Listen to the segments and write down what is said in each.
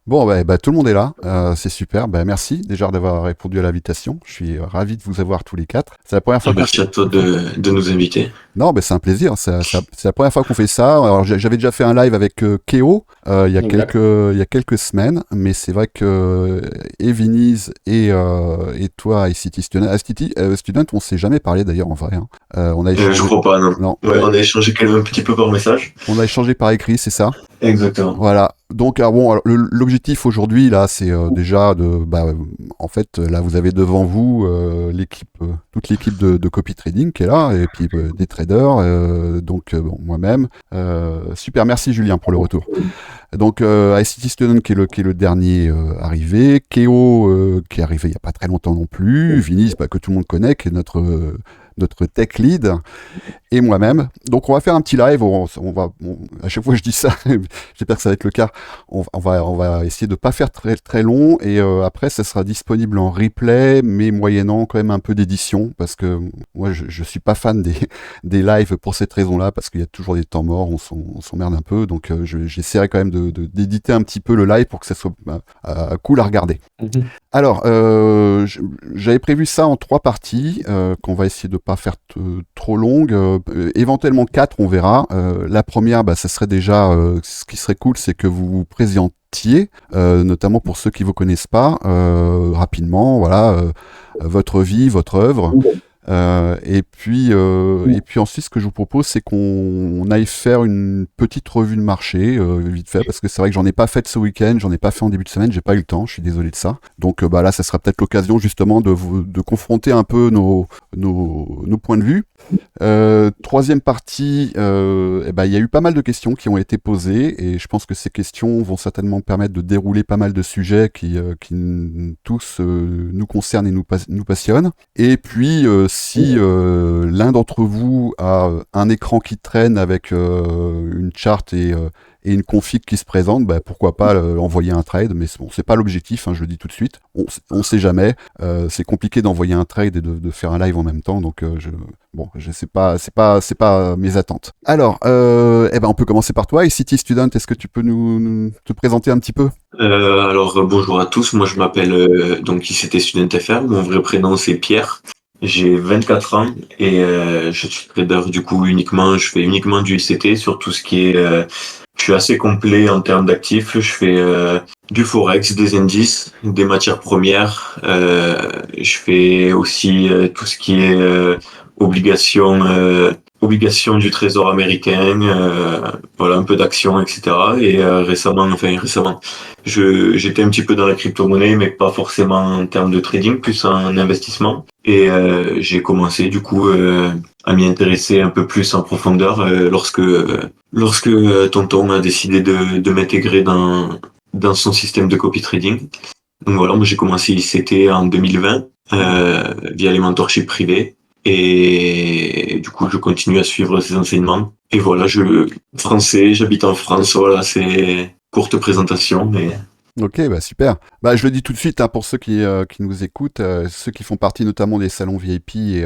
Bon, tout le monde est là, c'est super. Merci déjà d'avoir répondu à l'invitation. Je suis ravi de vous avoir tous les quatre. C'est la première fois qu'on fait. Merci à toi de nous inviter. Non, c'est un plaisir. C'est la première fois qu'on fait ça. Alors, j'avais déjà fait un live avec Keo Exact. il y a quelques semaines, mais c'est vrai que Eviniz et toi, ICT Student, Student, on s'est jamais parlé d'ailleurs en vrai, hein. On a Je échangé. crois pas, non. Non, Ouais, on a échangé quand même un petit peu par message. on a échangé par écrit, c'est ça. Exactement. Voilà. Donc, l'objectif aujourd'hui, là, c'est déjà en fait, là, vous avez devant vous l'équipe, toute l'équipe de copy trading qui est là, et puis des traders, moi-même. Super, merci Julien pour le retour. Donc, ICT Student qui est le dernier arrivé, Keo qui est arrivé il n'y a pas très longtemps non plus, Vinis, que tout le monde connaît, qui est notre tech lead, et moi-même. Donc on va faire un petit live, à chaque fois je dis ça, j'espère que ça va être le cas, on va essayer de pas faire très, très long, et après ça sera disponible en replay, mais moyennant quand même un peu d'édition, parce que moi je suis pas fan des lives pour cette raison-là, parce qu'il y a toujours des temps morts, on s'emmerde un peu, donc j'essaierai quand même d'éditer un petit peu le live pour que ça soit cool à regarder. Mhm. Alors, j'avais prévu ça en 3 parties, qu'on va essayer de pas faire trop longues, éventuellement 4, on verra. La première, ça serait déjà, ce qui serait cool, c'est que vous vous présentiez, notamment pour ceux qui vous connaissent pas, rapidement, voilà, votre vie, votre œuvre. Et puis ensuite, ce que je vous propose, c'est qu'on aille faire une petite revue de marché, vite fait, parce que c'est vrai que j'en ai pas fait ce week-end, j'en ai pas fait en début de semaine, j'ai pas eu le temps, je suis désolé de ça. Donc là, ça sera peut-être l'occasion justement de confronter un peu nos points de vue. Troisième partie, il y a eu pas mal de questions qui ont été posées, et je pense que ces questions vont certainement permettre de dérouler pas mal de sujets qui tous nous concernent et nous passionnent. Et puis, si l'un d'entre vous a un écran qui traîne avec une charte et une config qui se présente, pourquoi pas envoyer un trade, mais bon, c'est pas l'objectif, hein, je le dis tout de suite. On sait jamais. C'est compliqué d'envoyer un trade et de faire un live en même temps, donc je sais pas, c'est pas mes attentes. Alors, on peut commencer par toi. Et City Student, est-ce que tu peux te présenter un petit peu? Alors bonjour à tous, moi je m'appelle donc ICT Student FR, mon vrai prénom c'est Pierre. J'ai 24 ans et je suis trader du coup je fais uniquement du ICT sur tout ce qui est je suis assez complet en termes d'actifs, je fais du forex, des indices, des matières premières, je fais aussi tout ce qui est obligations du trésor américain, voilà un peu d'actions, etc. Et récemment, j'étais un petit peu dans la crypto-monnaie, mais pas forcément en termes de trading, plus en investissement. Et j'ai commencé du coup à m'y intéresser un peu plus en profondeur lorsque tonton a décidé de m'intégrer dans son système de copy trading. Donc voilà, moi j'ai commencé ICT en 2020 via les mentorships privés. Et du coup, je continue à suivre ses enseignements. Et voilà, j'habite en France, voilà, c'est courte présentation, mais Ok, super. Je le dis tout de suite, hein, pour ceux qui nous écoutent, ceux qui font partie notamment des salons VIP et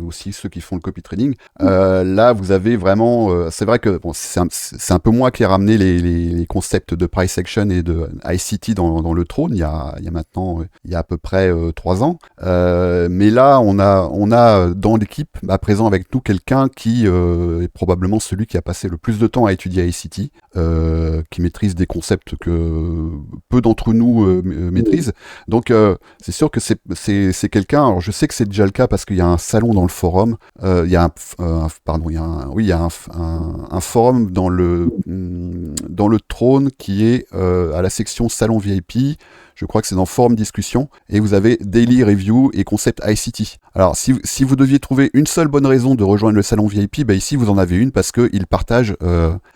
aussi ceux qui font le copy trading. Là, vous avez vraiment, c'est vrai que bon, c'est un peu moi qui ai ramené les concepts de price action et de ICT dans le trône. Il y a maintenant, il y a à peu près 3 ans. Mais là, on a dans l'équipe à présent avec nous quelqu'un qui est probablement celui qui a passé le plus de temps à étudier ICT, qui maîtrise des concepts que peu d'entre nous maîtrisent. Donc c'est sûr que c'est quelqu'un. Alors je sais que c'est déjà le cas parce qu'il y a un salon dans le forum. Il y a un forum dans le trône qui est à la section salon VIP. Je crois que c'est dans Forum Discussion, et vous avez Daily Review et Concept ICT. Alors, si vous deviez trouver une seule bonne raison de rejoindre le salon VIP, ici vous en avez une, parce qu'il partage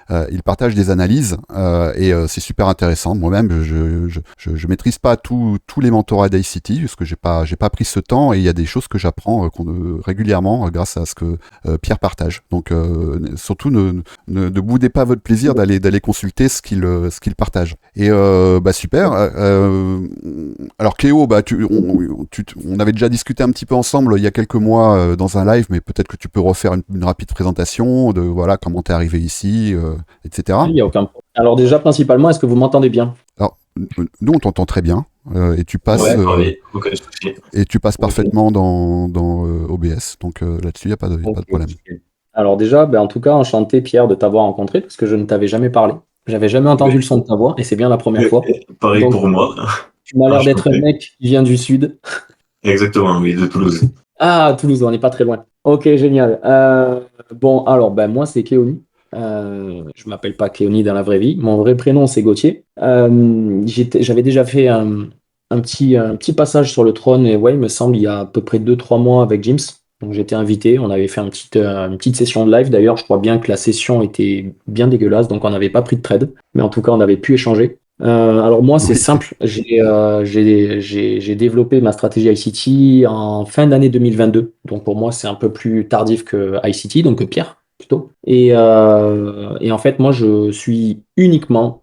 des analyses, et c'est super intéressant. Moi-même, je maîtrise pas tous les mentorats d'ICT, parce que j'ai pas pris ce temps, et il y a des choses que j'apprends régulièrement grâce à ce que Pierre partage. Donc, surtout, ne boudez pas votre plaisir d'aller consulter ce qu'il partage. Et super. Alors Cléo, on avait déjà discuté un petit peu ensemble il y a quelques mois dans un live, mais peut-être que tu peux refaire une rapide présentation de voilà comment t'es arrivé ici, etc. Il n'y a aucun problème. Alors déjà, principalement, est-ce que vous m'entendez bien? Alors nous on t'entend très bien et tu passes Ouais, pareil, aucun souci. Ok, parfaitement dans OBS. Donc là-dessus, il n'y a pas y a pas ok, de problème. ok. Alors déjà, ben, en tout cas, enchanté Pierre de t'avoir rencontré parce que je ne t'avais jamais parlé. J'avais jamais entendu le Mais- son de ta voix et c'est bien la première fois. Pareil Donc, pour moi. tu m'as l'air d'être un Enchanté. mec qui vient du sud. Exactement, oui, de Toulouse. Ah, Toulouse, on n'est pas très loin. Ok, génial. Bon, alors, ben, moi, c'est Kéoni. Je m'appelle pas Kéoni dans la vraie vie. Mon vrai prénom, c'est Gauthier. J'avais déjà fait un petit passage sur le trône, et ouais, il me semble, il y a à peu près 2 3 mois avec James. Donc, j'étais invité. On avait fait une petite session de live. D'ailleurs, je crois bien que la session était bien dégueulasse, donc on n'avait pas pris de trade. Mais en tout cas, on avait pu échanger. Alors moi, c'est Oui. simple. J'ai développé ma stratégie ICT en fin d'année 2022. Donc pour moi, c'est un peu plus tardif que ICT, donc que Pierre plutôt. Et en fait, moi, je suis uniquement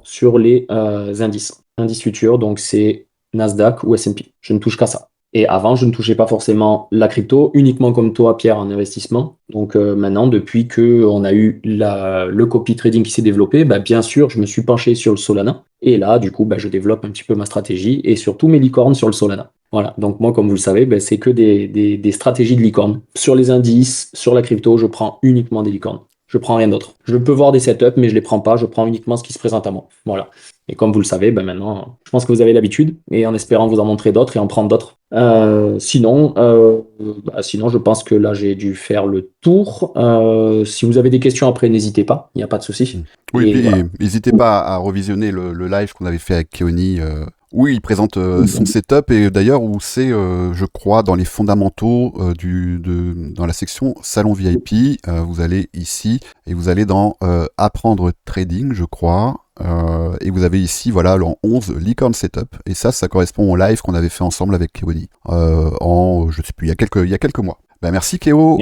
sur les indices futurs. Donc c'est Nasdaq ou S&P. Je ne touche qu'à ça. Et avant, je ne touchais pas forcément la crypto, uniquement comme toi, Pierre, en investissement. Donc maintenant, depuis que on a eu le copy trading qui s'est développé, bah, bien sûr, je me suis penché sur le Solana. Et là, du coup, bah, je développe un petit peu ma stratégie et surtout mes licornes sur le Solana. Voilà. Donc moi, comme vous le savez, bah, c'est que des stratégies de licorne. Sur les indices, sur la crypto, je prends uniquement des licornes. Je prends rien d'autre. Je peux voir des setups, mais je les prends pas. Je prends uniquement ce qui se présente à moi. Voilà. Et comme vous le savez, ben maintenant, je pense que vous avez l'habitude, et en espérant vous en montrer d'autres et en prendre d'autres. Sinon, je pense que là, j'ai dû faire le tour. Si vous avez des questions après, n'hésitez pas, il n'y a pas de souci. Oui, Et voilà. puis n'hésitez pas à revisionner le live qu'on avait fait avec Keoni, où il présente son setup et d'ailleurs où c'est, je crois, dans les fondamentaux dans la section Salon VIP. Vous allez ici et vous allez dans Apprendre Trading, je crois. Et vous avez ici, voilà, l'an 11, Licorne Setup. Et ça correspond au live qu'on avait fait ensemble avec Keoni je sais plus, il y a quelques mois. Bah, merci Kéo.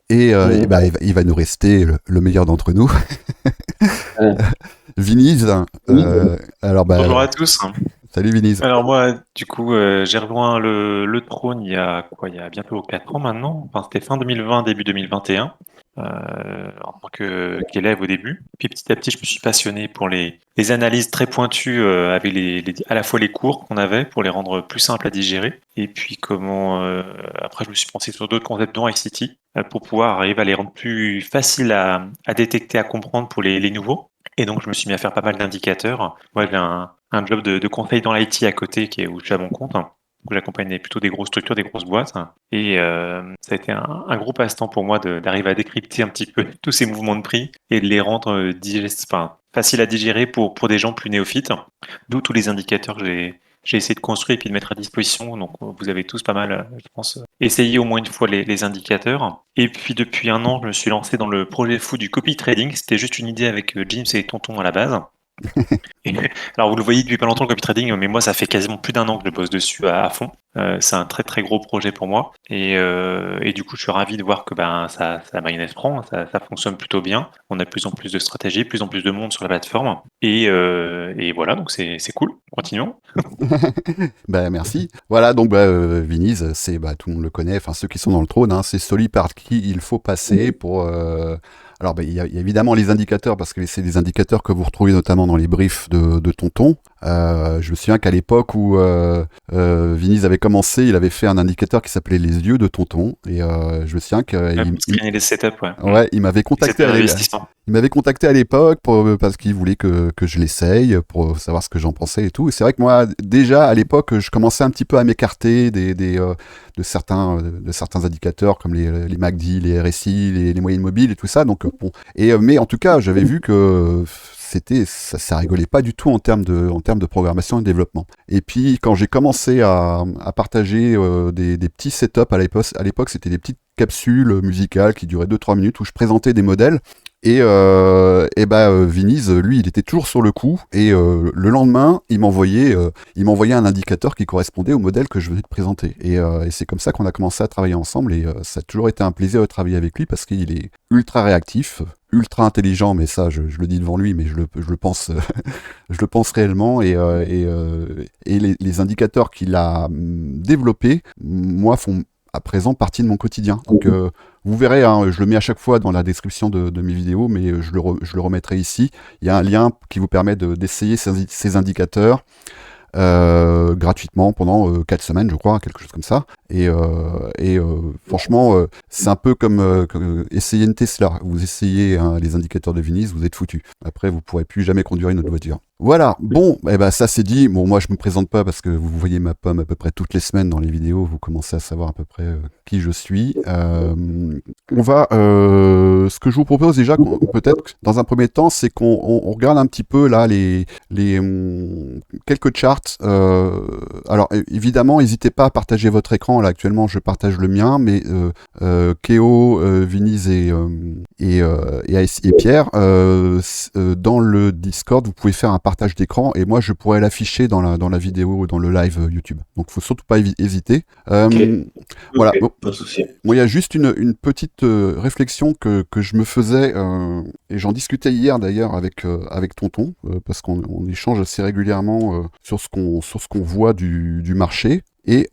Et bah, il va nous rester le meilleur d'entre nous. Euh, Viniz, oui, alors Bonjour bah, à tous. salut Viniz. Alors moi, du coup, j'ai rejoint le trône il y a quoi? Il y a bientôt 4 ans maintenant. Enfin, c'était fin 2020, début 2021, en tant qu'élève au début. Puis petit à petit, je me suis passionné pour les analyses très pointues avec à la fois les cours qu'on avait pour les rendre plus simples à digérer. Et puis après, je me suis pensé sur d'autres concepts dont ICT pour pouvoir arriver à les rendre plus faciles à détecter, à comprendre pour les nouveaux. Et donc, je me suis mis à faire pas mal d'indicateurs. Moi, j'ai un job de conseil dans l'IT à côté où je suis à mon compte, où j'accompagne plutôt des grosses structures, des grosses boîtes. Et ça a été un gros passe-temps pour moi d'arriver à décrypter un petit peu tous ces mouvements de prix et de les rendre enfin, faciles à digérer pour des gens plus néophytes. D'où tous les indicateurs que j'ai essayé de construire et puis de mettre à disposition. Donc, vous avez tous pas mal, je pense, essayé au moins une fois les indicateurs. Et puis, depuis un an, je me suis lancé dans le projet fou du copy trading. C'était juste une idée avec James et Tonton à la base. Et, alors, vous le voyez depuis pas longtemps le copy trading, mais moi, ça fait quasiment plus d'un an que je bosse dessus à fond. C'est un très très gros projet pour moi. Et du coup, je suis ravi de voir que ça mayonnaise prend, ça fonctionne plutôt bien. On a de plus en plus de stratégies, de plus en plus de monde sur la plateforme. Et voilà, donc c'est cool. Continuons. Bah merci. Voilà, donc Viniz, c'est bah, tout le monde le connaît, enfin ceux qui sont dans le trône, hein, c'est celui par qui il faut passer pour. Alors bah, il y a évidemment les indicateurs parce que c'est des indicateurs que vous retrouvez notamment dans les briefs de Tonton. Je me souviens qu'à l'époque où Viniz avait commencé, il avait fait un indicateur qui s'appelait les yeux de Tonton et je me souviens Pour screener les setups, ouais. ouais, il m'avait contacté. C'était un investissement. Il m'avait contacté à l'époque parce qu'il voulait que je l'essaye pour savoir ce que j'en pensais et tout. Et c'est vrai que moi, déjà à l'époque, je commençais un petit peu à m'écarter de certains indicateurs comme les MACD, les RSI, les moyennes mobiles et tout ça. Donc bon. Mais en tout cas, j'avais vu que ça rigolait pas du tout en termes de programmation et de développement. Et puis quand j'ai commencé à partager des petits setups à l'époque, c'était des petites capsules musicales qui duraient 2-3 minutes où je présentais des modèles. Et Viniz, lui, il était toujours sur le coup. Et le lendemain, il m'envoyait un indicateur qui correspondait au modèle que je venais de présenter. Et c'est comme ça qu'on a commencé à travailler ensemble. Et ça a toujours été un plaisir de travailler avec lui parce qu'il est ultra réactif, ultra intelligent. Mais ça, je le dis devant lui, mais je le pense, je le pense réellement. Et les indicateurs qu'il a développés, moi, font à présent partie de mon quotidien. Donc vous verrez, hein, je le mets à chaque fois dans la description de mes vidéos, mais je le remettrai ici. Il y a un lien qui vous permet d'essayer ces indicateurs gratuitement pendant 4 semaines, je crois, quelque chose comme ça. Et franchement, c'est un peu comme essayer une Tesla. Vous essayez les indicateurs de Venise, vous êtes foutu. Après, vous pourrez plus jamais conduire une autre voiture. Voilà, bon, ça c'est dit. Bon, moi je me présente pas parce que vous voyez ma pomme à peu près toutes les semaines dans les vidéos, vous commencez à savoir à peu près qui je suis. Ce que je vous propose déjà, peut-être dans un premier temps, c'est qu'on regarde un petit peu là les quelques charts. Alors évidemment, n'hésitez pas à partager votre écran. Là actuellement, je partage le mien, mais Kéo, Viniz et Pierre, dans le Discord, vous pouvez faire un partage d'écran et moi je pourrais l'afficher dans la vidéo, dans le live YouTube. Donc faut surtout pas hésiter. Voilà. Okay, pas de souci. Moi, il y a juste une petite réflexion que je me faisais et j'en discutais hier d'ailleurs avec Tonton parce qu'on échange assez régulièrement sur ce qu'on voit du marché et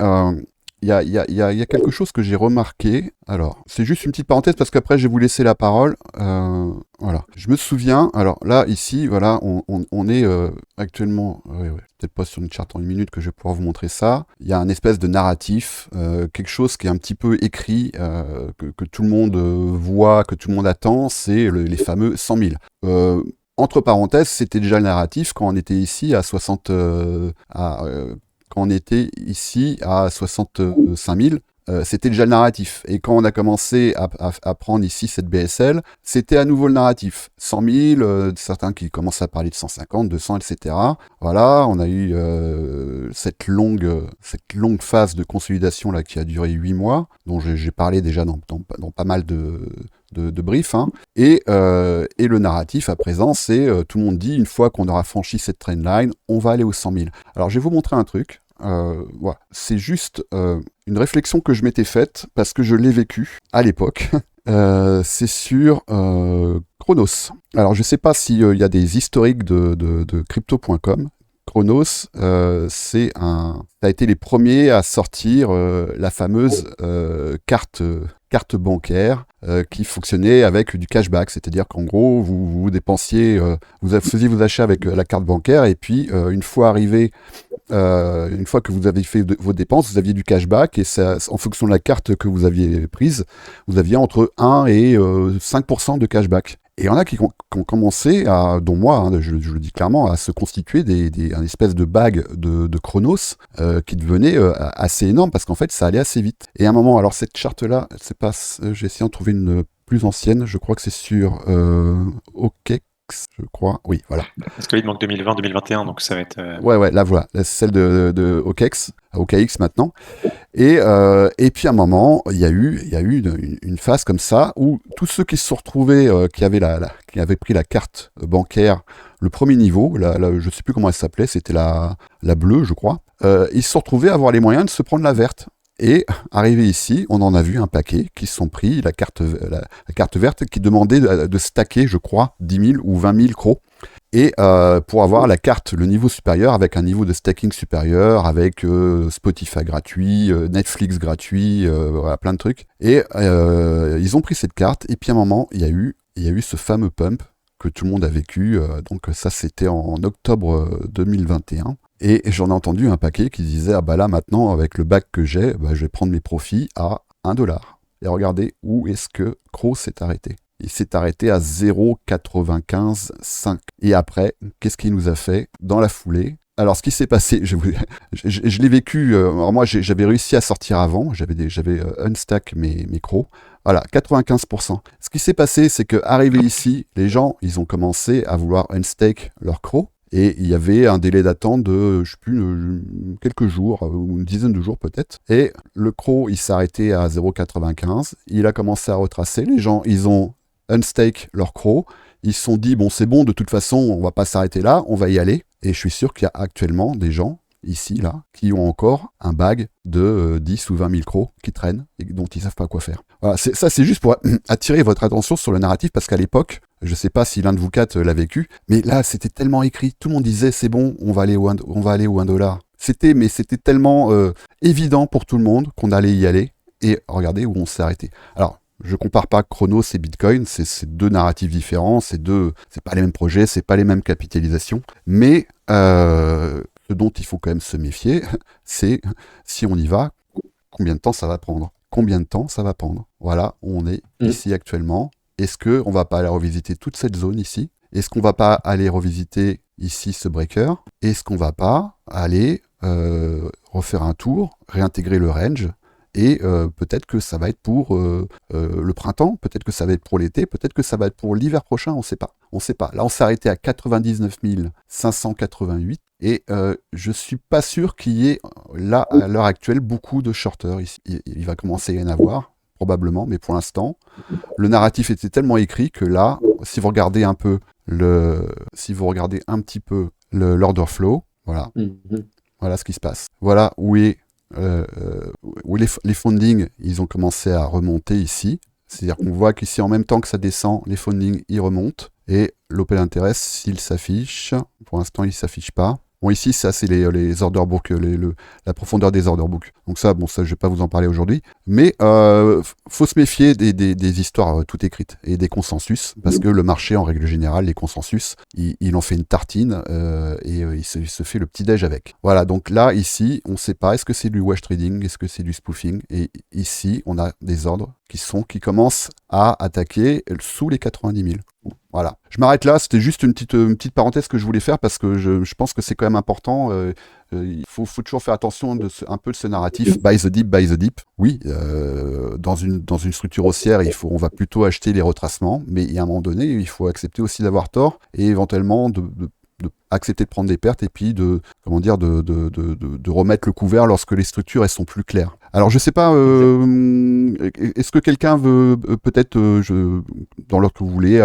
il y a quelque chose que j'ai remarqué. Alors, c'est juste une petite parenthèse parce qu'après, je vais vous laisser la parole. Voilà. Je me souviens, alors là, ici, voilà, on est actuellement, peut-être pas sur une charte en 1 minute que je vais pouvoir vous montrer ça. Il y a un espèce de narratif, quelque chose qui est un petit peu écrit, que tout le monde voit, que tout le monde attend, c'est les fameux 100 000. Entre parenthèses, c'était déjà le narratif quand on était ici à 65 000, c'était déjà le narratif. Et quand on a commencé à prendre ici cette BSL, c'était à nouveau le narratif. 100 000, certains qui commencent à parler de 150, 200, etc. Voilà, on a eu cette longue phase de consolidation là qui a duré 8 mois, dont j'ai parlé déjà dans pas mal de briefs, hein. Et le narratif à présent, c'est tout le monde dit, une fois qu'on aura franchi cette trendline, on va aller aux 100 000. Alors je vais vous montrer un truc. Voilà. C'est juste une réflexion que je m'étais faite parce que je l'ai vécu à l'époque. C'est sur Chronos. Alors je sais pas s'il y a des historiques de crypto.com. Chronos, ça a été les premiers à sortir la fameuse carte bancaire qui fonctionnait avec du cashback, c'est-à-dire qu'en gros vous dépensiez, vous faisiez vos achats avec la carte bancaire et puis une fois que vous avez fait vos dépenses, vous aviez du cashback et ça, en fonction de la carte que vous aviez prise, vous aviez entre 1 et 5% de cashback. Et il y en a qui ont commencé, dont moi, hein, je le dis clairement, à se constituer un espèce de bague de Chronos qui devenait assez énorme parce qu'en fait, ça allait assez vite. Et à un moment, alors cette charte-là, j'ai essayé d'en trouver une plus ancienne, je crois que c'est sur OKEx, je crois. Oui, voilà. Parce que là, il manque 2020-2021, donc ça va être... Ouais, là voilà, c'est celle de OKEx, OKX maintenant. Et puis à un moment, il y a eu une phase comme ça où tous ceux qui se sont retrouvés, qui avaient pris la carte bancaire, le premier niveau, je sais plus comment elle s'appelait, c'était la bleue, je crois, ils se sont retrouvés à avoir les moyens de se prendre la verte. Et arrivé ici, on en a vu un paquet qui se sont pris la carte verte qui demandait de stacker, je crois, 10 000 ou 20 000 crocs. Et pour avoir la carte, le niveau supérieur, avec un niveau de stacking supérieur, avec Spotify gratuit, Netflix gratuit, voilà, plein de trucs. Et ils ont pris cette carte, et puis à un moment, il y a eu ce fameux pump que tout le monde a vécu. Donc ça, c'était en octobre 2021. Et j'en ai entendu un paquet qui disait « Ah bah là, maintenant, avec le bac que j'ai, je vais prendre mes profits à 1$. » Et regardez où est-ce que Crow s'est arrêté. Il s'est arrêté à 0,95,5. Et après, qu'est-ce qu'il nous a fait dans la foulée? Alors, ce qui s'est passé, je l'ai vécu. Alors moi, j'avais réussi à sortir avant. J'avais unstack mes crocs. Voilà, 95%. Ce qui s'est passé, c'est que arrivé ici, les gens, ils ont commencé à vouloir unstake leurs crocs. Et il y avait un délai d'attente de, je sais plus, quelques jours, ou une dizaine de jours peut-être. Et le croc, il s'est arrêté à 0,95. Il a commencé à retracer. Les gens, ils ont unstake leur croc. Ils se sont dit, bon, c'est bon, de toute façon, on va pas s'arrêter là, on va y aller. Et je suis sûr qu'il y a actuellement des gens, ici, là, qui ont encore un bag de 10 ou 20 000 crocs qui traînent et dont ils savent pas quoi faire. Voilà, ça, c'est juste pour attirer votre attention sur le narratif, parce qu'à l'époque, je sais pas si l'un de vous quatre l'a vécu, mais là, c'était tellement écrit, tout le monde disait, c'est bon, on va aller au 1$. C'était tellement évident pour tout le monde qu'on allait y aller. et regardez où on s'est arrêté. Alors, je compare pas Chronos et Bitcoin, c'est deux narratifs différents, c'est pas les mêmes projets, c'est pas les mêmes capitalisations, mais ce dont il faut quand même se méfier, c'est si on y va, combien de temps ça va prendre. Combien de temps ça va prendre. Voilà, on est ici actuellement. Est-ce qu'on va pas aller revisiter toute cette zone ici? Est-ce qu'on va pas aller revisiter ici ce breaker? Est-ce qu'on va pas aller refaire un tour, réintégrer le range? Et peut-être que ça va être pour le printemps, peut-être que ça va être pour l'été, peut-être que ça va être pour l'hiver prochain, on ne sait pas. On sait pas. Là, on s'est arrêté à 99 588 et je suis pas sûr qu'il y ait, là, à l'heure actuelle, beaucoup de shorters ici. Il va commencer à y en avoir, probablement, mais pour l'instant, le narratif était tellement écrit que là, si vous regardez un peu petit peu l'order flow, voilà, voilà ce qui se passe. Voilà où est où les fundings, ils ont commencé à remonter ici. C'est-à-dire qu'on voit qu'ici, en même temps que ça descend, les fundings, ils remontent. Et l'open interest, s'il s'affiche, pour l'instant, il ne s'affiche pas. Bon, ici, ça, c'est les order books, la profondeur des order books. Donc ça, je ne vais pas vous en parler aujourd'hui. Mais faut se méfier des histoires toutes écrites et des consensus, parce que le marché, en règle générale, les consensus, il en fait une tartine et il se fait le petit-déj avec. Voilà, donc là, ici, on ne sait pas, est-ce que c'est du wash trading, est-ce que c'est du spoofing? Et ici, on a des ordres qui commencent à attaquer sous les 90 000. Voilà. Je m'arrête là, c'était juste une petite parenthèse que je voulais faire parce que je pense que c'est quand même important. Il faut toujours faire attention un peu de ce narratif buy the dip. Oui, dans une structure haussière, on va plutôt acheter les retracements, mais il y a un moment donné, il faut accepter aussi d'avoir tort et éventuellement de accepter de prendre des pertes et puis de remettre le couvert lorsque les structures elles sont plus claires. Alors je sais pas, est-ce que quelqu'un veut peut-être, dans l'ordre que vous voulez,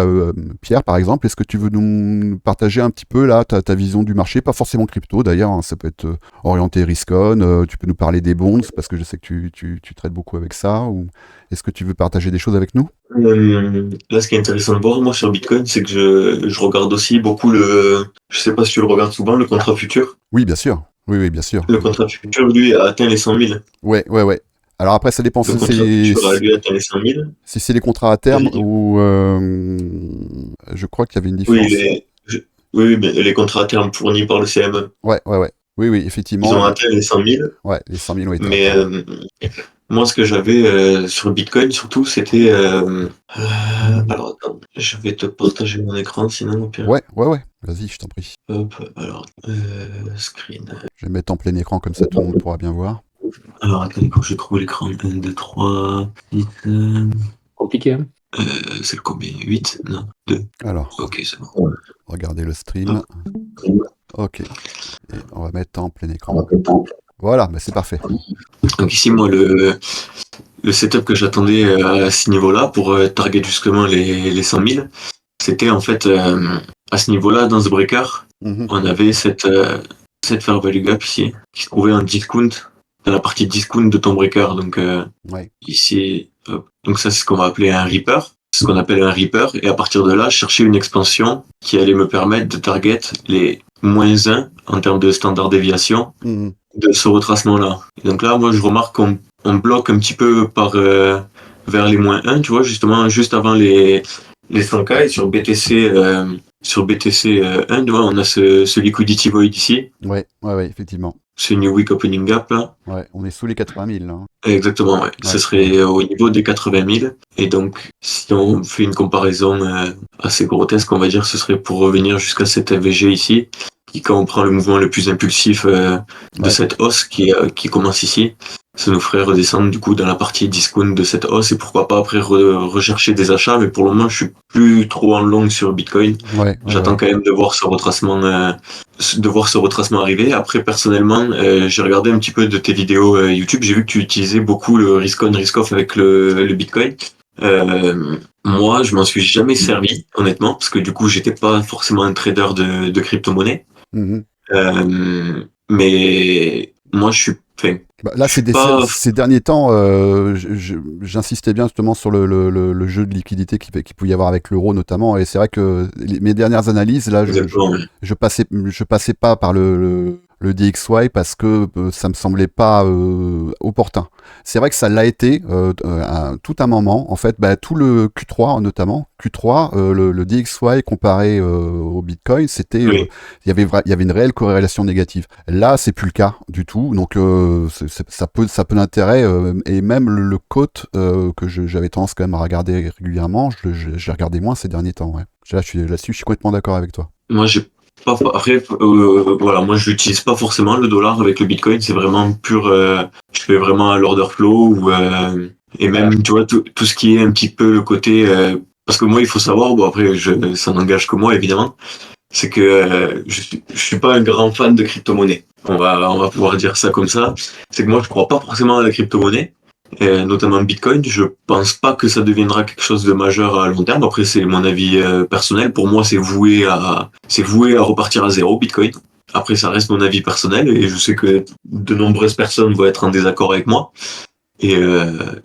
Pierre par exemple, est-ce que tu veux nous partager un petit peu là ta vision du marché, pas forcément crypto d'ailleurs, hein, ça peut être orienté risk-on, tu peux nous parler des bonds parce que je sais que tu traites beaucoup avec ça, ou est-ce que tu veux partager des choses avec nous? Là, ce qui est intéressant de voir, moi, sur Bitcoin, c'est que je regarde aussi beaucoup je sais pas si tu le regardes souvent, le contrat futur. Oui, bien sûr. Oui, bien sûr. Le contrat futur, lui, a atteint les 100 000. Ouais. Alors après, ça dépend Le contrat futur, lui, a atteint les 100 000. Si c'est les contrats à terme ou je crois qu'il y avait une différence. Oui, mais les contrats à terme fournis par le CME. Ouais. Oui, effectivement. Ils ont atteint les 100 000. Ouais, les 100 000 ont été. Mais moi, ce que j'avais sur Bitcoin, surtout, c'était... alors, attends, je vais te partager mon écran, sinon, au pire. Ouais. Vas-y, je t'en prie. Hop, alors, screen. Je vais mettre en plein écran, comme ça tout le monde pourra bien voir. Alors, attendez, quand je trouve l'écran, 1, 2, 3, 6... Compliqué, hein? C'est le combien? 8? Non, 2. Alors, ok, c'est bon. Regardez le stream. Ok. Et on va mettre en plein écran. Voilà, c'est parfait. Donc ici, moi, le setup que j'attendais à ce niveau-là pour target justement les 100 000, c'était en fait à ce niveau-là, dans ce breaker, on avait cette fair value gap ici, qui se trouvait en discount, dans la partie discount de ton breaker. Donc ici, hop. Donc ça, c'est ce qu'on va appeler un Reaper. C'est ce qu'on appelle un Reaper. Et à partir de là, chercher une expansion qui allait me permettre de target les -1 en termes de standard déviation de ce retracement-là. Et donc là, moi, je remarque qu'on bloque un petit peu vers les -1, tu vois, justement, juste avant les 100K. Et sur BTC, 1, tu vois, on a ce liquidity void ici. Ouais, effectivement. Ce new week opening gap, là. Ouais, on est sous les 80 000, là. Exactement, ouais. Ce serait au niveau des 80 000. Et donc, si on fait une comparaison assez grotesque, on va dire, ce serait pour revenir jusqu'à cette FVG ici, qui, quand on prend le mouvement le plus impulsif de cette hausse qui commence ici, ça nous ferait redescendre du coup dans la partie discount de cette hausse et pourquoi pas après rechercher des achats. Mais pour le moment, je suis plus trop en long sur Bitcoin. J'attends quand même de voir ce retracement arriver. Après, personnellement, j'ai regardé un petit peu de tes vidéos YouTube. J'ai vu que tu utilisais beaucoup le risk-on, risk-off avec le Bitcoin. Moi, je m'en suis jamais servi, honnêtement, parce que du coup, j'étais pas forcément un trader de crypto-monnaie. Mais moi, je suis... là, ces derniers temps, j'insistais bien justement sur le jeu de liquidité qu'il pouvait y avoir avec l'euro notamment, et c'est vrai que mes dernières analyses, là, je passais pas par le le DXY parce que ça me semblait pas opportun. C'est vrai que ça l'a été à tout un moment. En fait, tout le Q3 notamment, Q3, le DXY comparé au Bitcoin, c'était Oui. il y avait une réelle corrélation négative. Là, c'est plus le cas du tout. Donc ça peut l'intérêt et même le quote que j'avais tendance quand même à regarder régulièrement, j'ai regardé moins ces derniers temps. Ouais. Là-dessus, je suis complètement d'accord avec toi. Moi, j'ai pas. Après, voilà, moi, je l'utilise pas forcément le dollar avec le Bitcoin. C'est vraiment pur. Je fais vraiment à l'order flow ou et même, tu vois, tout ce qui est un petit peu le côté. Parce que moi, il faut savoir. Bon, après, ça n'engage que moi, évidemment. C'est que je suis pas un grand fan de crypto-monnaie. On va pouvoir dire ça comme ça. C'est que moi, je crois pas forcément à la crypto-monnaie. Notamment Bitcoin, je pense pas que ça deviendra quelque chose de majeur à long terme. Après, c'est mon avis personnel. Pour moi, c'est voué à repartir à zéro, Bitcoin. Après, ça reste mon avis personnel et je sais que de nombreuses personnes vont être en désaccord avec moi. Et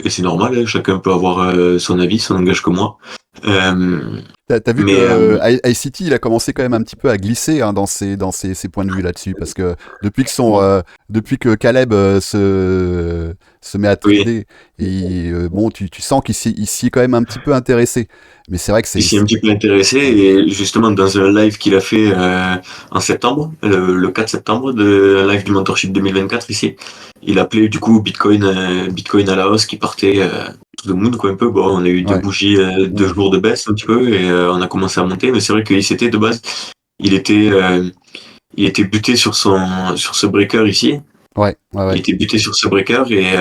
c'est normal, hein, chacun peut avoir son avis, ça n'engage que moi. T'as vu Mais que iCity, il a commencé quand même un petit peu à glisser dans ses points de vue là-dessus, parce que depuis que Caleb se met à oui, trader, et bon, tu sens qu'il s'y est quand même un petit peu intéressé. Mais c'est vrai que il s'y est un petit peu intéressé et justement dans un live qu'il a fait en septembre, le 4 septembre, de live du mentorship 2024 ici, il appelait du coup Bitcoin à la hausse qui partait to the moon quoi un peu. Bon, on a eu deux ouais. bougies, 2 jours de baisse un petit peu et on a commencé à monter, mais c'est vrai que ICT de base, il était buté sur ce breaker ici. Ouais. Il était buté sur ce breaker et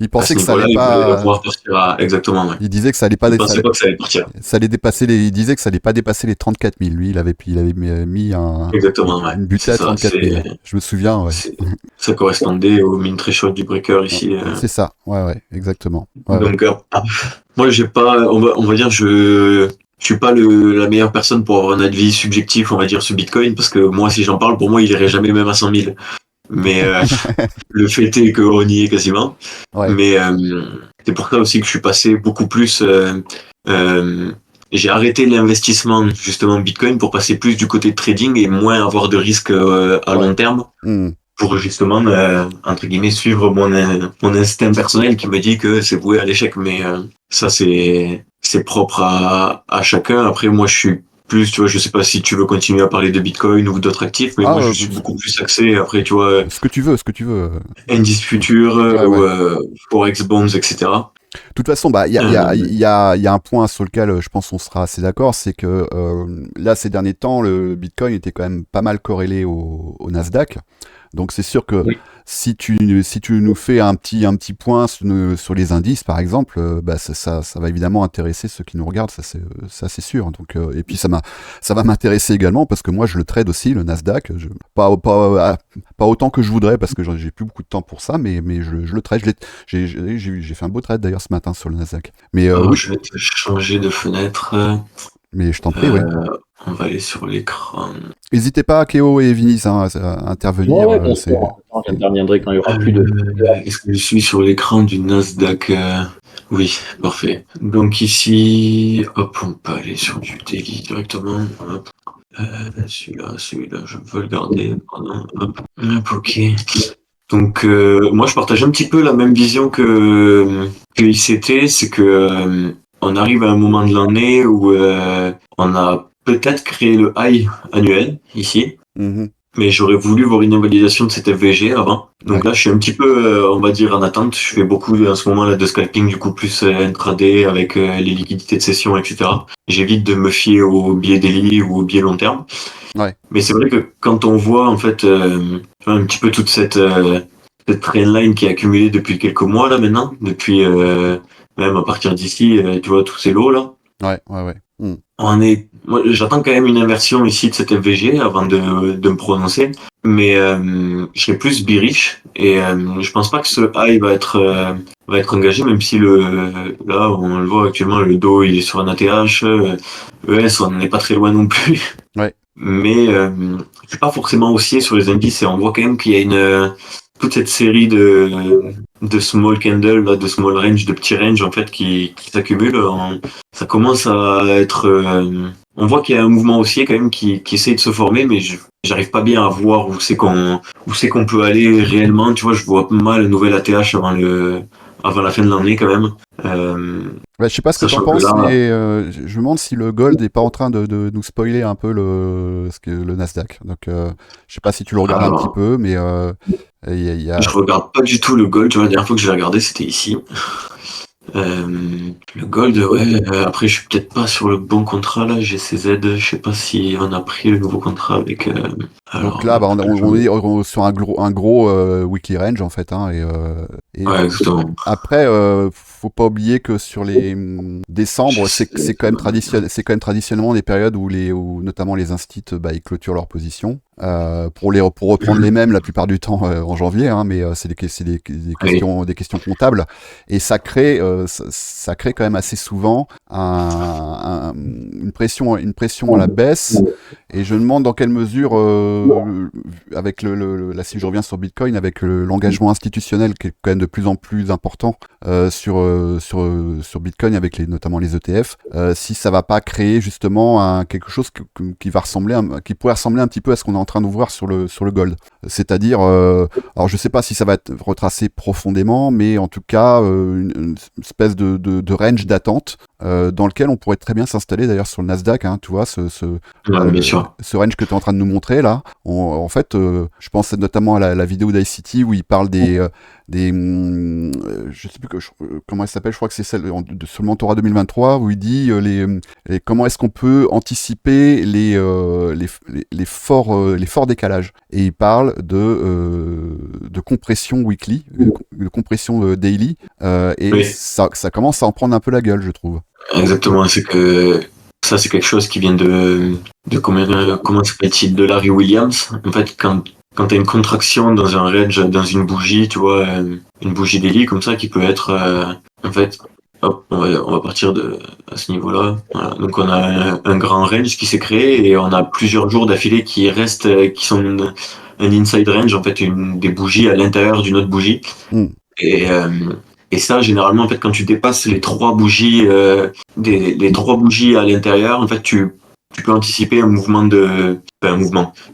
Il à pensait ce que ça niveau-là, allait il voulait pas. pouvoir partir à exactement. Ouais. Il disait que ça allait pas. Il pensait pas que ça allait partir. Ça allait dépasser il disait que ça allait pas dépasser les 34 000. Lui, il avait mis Exactement, ouais. une butée C'est à ça. 34 000. Je me souviens, ouais. Ça correspondait au min threshold du breaker ici. C'est ça, ouais, exactement. Ouais. Donc, moi, j'ai pas, on va dire, je suis pas la meilleure personne pour avoir un avis subjectif, on va dire, sur Bitcoin, parce que moi, si j'en parle, pour moi, il irait jamais même à 100 000. Mais le fait est qu'on y est quasiment. Ouais. Mais c'est pour ça aussi que je suis passé beaucoup plus. J'ai arrêté l'investissement justement en Bitcoin pour passer plus du côté de trading et moins avoir de risques à long terme. Mmh. Pour justement, entre guillemets, suivre mon instinct personnel qui me dit que c'est voué à l'échec. Mais ça, c'est propre à chacun. Après, moi, je suis plus, tu vois, je sais pas si tu veux continuer à parler de Bitcoin ou d'autres actifs, mais moi, je suis beaucoup plus axé, après, tu vois, ce que tu veux. indice futur ou Forex bonds, etc. De toute façon, il y a un point sur lequel je pense qu'on sera assez d'accord, c'est que là, ces derniers temps, le Bitcoin était quand même pas mal corrélé au Nasdaq. Donc c'est sûr que Oui. si tu nous fais un petit point sur les indices, par exemple, ça va évidemment intéresser ceux qui nous regardent, ça c'est sûr. Donc et puis ça va m'intéresser également parce que moi je le trade aussi, le Nasdaq, pas autant que je voudrais parce que j'ai plus beaucoup de temps pour ça, mais je le trade. J'ai fait un beau trade d'ailleurs ce matin sur le Nasdaq. Mais oui, Je vais te changer de fenêtre. mais je t'en prie, oui. On va aller sur l'écran. N'hésitez pas, Kéo et Vinis, à intervenir. Ouais, bien sûr. J'interviendrai quand il y aura plus de. Est-ce que je suis sur l'écran du Nasdaq Oui, parfait. Donc ici, hop, on peut aller sur du daily directement. Hop. Celui-là, je veux le garder. Pardon. Hop, ok. Donc moi, je partage un petit peu la même vision que ICT, c'est que on arrive à un moment de l'année où on a peut-être créé le high annuel ici. Mm-hmm. Mais j'aurais voulu voir une validation de cette FVG avant. Donc là, je suis un petit peu, on va dire, en attente. Je fais beaucoup en ce moment là de scalping, du coup plus intraday avec les liquidités de session, etc. J'évite de me fier aux billets daily ou aux billets long terme. Ouais. Mais c'est vrai que quand on voit en fait un petit peu toute cette trendline qui est accumulée depuis quelques mois là maintenant, depuis même à partir d'ici, tu vois tous ces lots là. Ouais. Mm. Moi, j'attends quand même une inversion ici de cette FVG avant de me prononcer, mais je serais plus bearish et je pense pas que ce high va être engagé, même si là on le voit actuellement, le dos il est sur un ATH, ES on n'est pas très loin non plus. Ouais. Mais je suis pas forcément haussier sur les indices et on voit quand même qu'il y a toute cette série de small candles, là, de small range, de petits range en fait qui s'accumulent. Ça commence à être on voit qu'il y a un mouvement haussier quand même qui essaie de se former, mais j'arrive pas bien à voir où c'est qu'on peut aller réellement. Tu vois, je vois mal le nouvel ATH avant la fin de l'année quand même. Ouais, je sais pas ce que t'en Sachant que penses, là, mais je me demande si le Gold est pas en train de nous spoiler un peu le Nasdaq. Donc, je sais pas si tu le regardes un petit alors, peu, mais il y a... je regarde pas du tout le gold. Tu vois, la dernière fois que je l'ai regardé, c'était ici. Le gold, ouais. Après, je suis peut-être pas sur le bon contrat là. GCZ, je sais pas si on a pris le nouveau contrat avec. Donc Alors, là, bah, on est sur un gros weekly range en fait, hein, et ouais, exactement. après, faut pas oublier que sur les décembre, c'est quand même c'est quand même traditionnellement des périodes où notamment les instits, bah, ils clôturent leur position. Pour reprendre les mêmes la plupart du temps en janvier, hein, mais c'est Oui, des questions comptables, et ça crée quand même assez souvent une pression à la baisse. Et je me demande dans quelle mesure, avec si je reviens sur Bitcoin, avec l'engagement institutionnel qui est quand même de plus en plus important sur Bitcoin, avec notamment les ETF, si ça va pas créer justement quelque chose qui pourrait ressembler un petit peu à ce qu'on est en train de voir sur le gold. C'est-à-dire, alors je sais pas si ça va être retracé profondément, mais en tout cas une espèce de range d'attente dans lequel on pourrait très bien s'installer d'ailleurs sur le Nasdaq, hein, tu vois, ouais, bien sûr. ce range que tu es en train de nous montrer là. En fait, je pense notamment à la vidéo d'ICT où il parle je sais plus comment elle s'appelle, je crois que c'est celle sur le mentorat 2023 où il dit comment est-ce qu'on peut anticiper les forts décalages, et il parle de compression weekly, de compression daily, et Oui, ça commence à en prendre un peu la gueule, je trouve. exactement. C'est que ça, c'est quelque chose qui vient de comment s'appelle-t-il, de Larry Williams. En fait, quand tu as une contraction dans un range, dans une bougie, tu vois, une bougie daily comme ça, qui peut être, en fait, hop, on va partir à ce niveau-là. Voilà. Donc, on a un grand range qui s'est créé et on a plusieurs jours d'affilée qui restent, qui sont un inside range, en fait, des bougies à l'intérieur d'une autre bougie. Hmm. Et, euh, et ça, généralement, en fait, quand tu dépasses les trois bougies, les trois bougies à l'intérieur, en fait, tu peux anticiper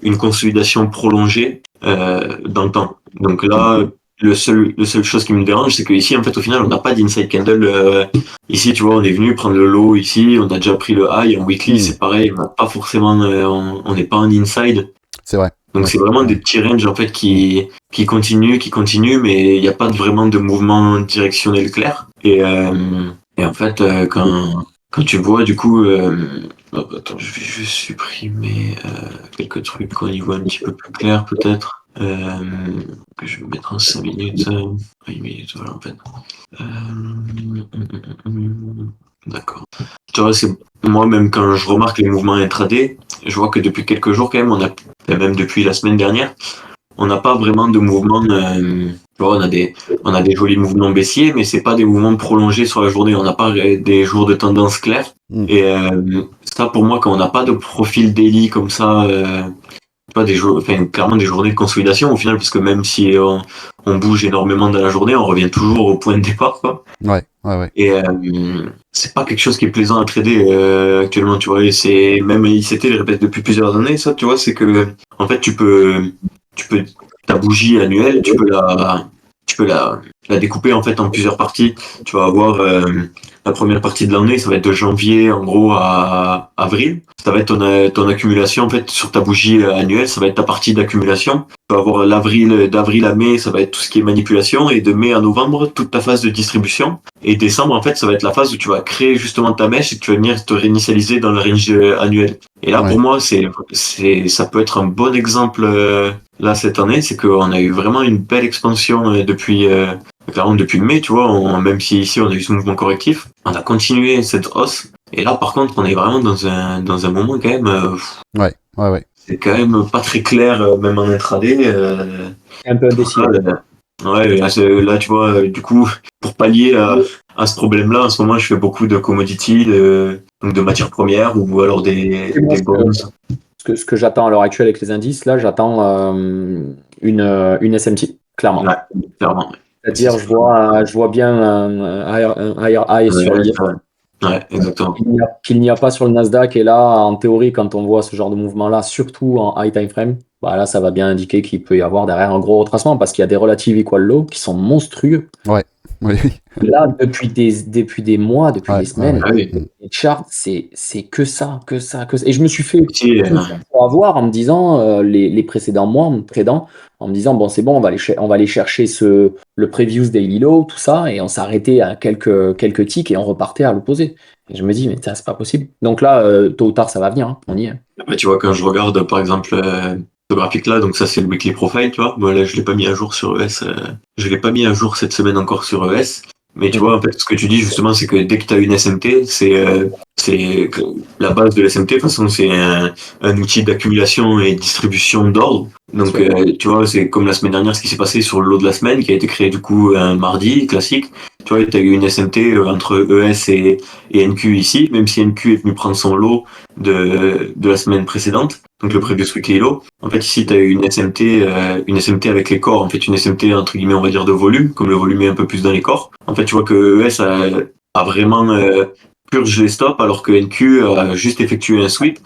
une consolidation prolongée dans le temps. Donc là, le seul chose qui me dérange, c'est que ici, en fait, au final, on n'a pas d'inside candle. Ici, tu vois, on est venu prendre le low ici, on a déjà pris le high en weekly, c'est pareil, on n'a pas forcément, on n'est pas en inside. C'est vrai. Donc Ouais, c'est vraiment ouais. des petits ranges en fait qui continuent, mais il n'y a pas vraiment de mouvement directionnel clair. Et en fait, quand tu vois du coup, attends, je vais juste supprimer quelques trucs au niveau un petit peu plus clair peut-être. Que je vais mettre en 5 minutes, 1 minute, voilà en fait. D'accord. Tu vois, moi même quand je remarque les mouvements intraday, je vois que depuis quelques jours quand même, et même depuis la semaine dernière, on n'a pas vraiment de mouvement. Tu vois, on a des jolis mouvements baissiers, mais c'est pas des mouvements prolongés sur la journée. On n'a pas des jours de tendance claire. Hmm. Et ça, pour moi, quand on n'a pas de profil daily comme ça, pas des jours, enfin, clairement des journées de consolidation au final, parce que même si on bouge énormément dans la journée, on revient toujours au point de départ, quoi. Ouais, ouais, ouais. Et c'est pas quelque chose qui est plaisant à trader actuellement, tu vois. Et c'est même ICT le répète depuis plusieurs années, ça, tu vois, c'est que en fait tu peux ta bougie annuelle, tu peux la découper en fait en plusieurs parties. Tu vas avoir la première partie de l'année, ça va être de janvier en gros à avril. Ça va être ton accumulation en fait sur ta bougie annuelle, ça va être ta partie d'accumulation. Tu vas avoir d'avril à mai, ça va être tout ce qui est manipulation, et de mai à novembre, toute ta phase de distribution. Et décembre, en fait, ça va être la phase où tu vas créer justement ta mèche et que tu vas venir te réinitialiser dans le range annuel. Et là, pour Ouais. moi, ça peut être un bon exemple là cette année, c'est qu'on a eu vraiment une belle expansion clairement depuis mai, tu vois, même si ici on a eu ce mouvement correctif, on a continué cette hausse. Et là, par contre, on est vraiment dans un moment quand même, Ouais, ouais, ouais. c'est quand même pas très clair, même en intraday. Un peu indécis. Ouais, là, tu vois, du coup, pour pallier à ce problème-là, en ce moment, je fais beaucoup de commodities, donc de matières premières ou alors Et moi, des bonds. ce que j'attends à l'heure actuelle avec les indices, là, j'attends une SMT, clairement. Ouais, clairement. C'est-à-dire, je vois bien un higher high sur Ouais, l'IA. ouais. Ouais, exactement. Qu'il n'y a pas sur le Nasdaq. Et là, en théorie, quand on voit ce genre de mouvement-là, surtout en high time frame, bah là, ça va bien indiquer qu'il peut y avoir derrière un gros retracement parce qu'il y a des relative equal low qui sont monstrueux. Ouais, oui, oui. Là, depuis des mois, depuis Ouais, des ouais, semaines, Ah oui. les charts, c'est que ça, que ça, que ça. Et je me suis fait Ici, pour avoir en me disant, les précédents mois, en me tradant, en me disant, bon, c'est bon, on va aller chercher le previous daily low, tout ça, et on s'arrêtait à quelques ticks et on repartait à l'opposé. Et je me dis, mais ça, c'est pas possible. Donc là, tôt ou tard, ça va venir, hein, on y est. bah, tu vois, quand je regarde, par exemple, ce graphique-là, donc ça, c'est le weekly profile, tu vois. Moi, là, je l'ai pas mis à jour sur ES. Je l'ai pas mis à jour cette semaine encore sur ES. Mais tu vois, en fait, ce que tu dis, justement, c'est que dès que tu as une SMT, c'est que la base de l'SMT, de toute façon, c'est un outil d'accumulation et distribution d'ordre. Donc, tu vois, c'est comme la semaine dernière, ce qui s'est passé sur le lot de la semaine, qui a été créé, du coup, un mardi, classique. Tu vois, tu as eu une SMT entre ES et NQ ici, même si NQ est venu prendre son lot de la semaine précédente, donc le previous weekly low. En fait, ici, tu as eu une SMT avec les corps, en fait, une SMT, entre guillemets, on va dire, de volume, comme le volume est un peu plus dans les corps. En fait, tu vois que ES a vraiment purge les stops, alors que NQ a juste effectué un sweep.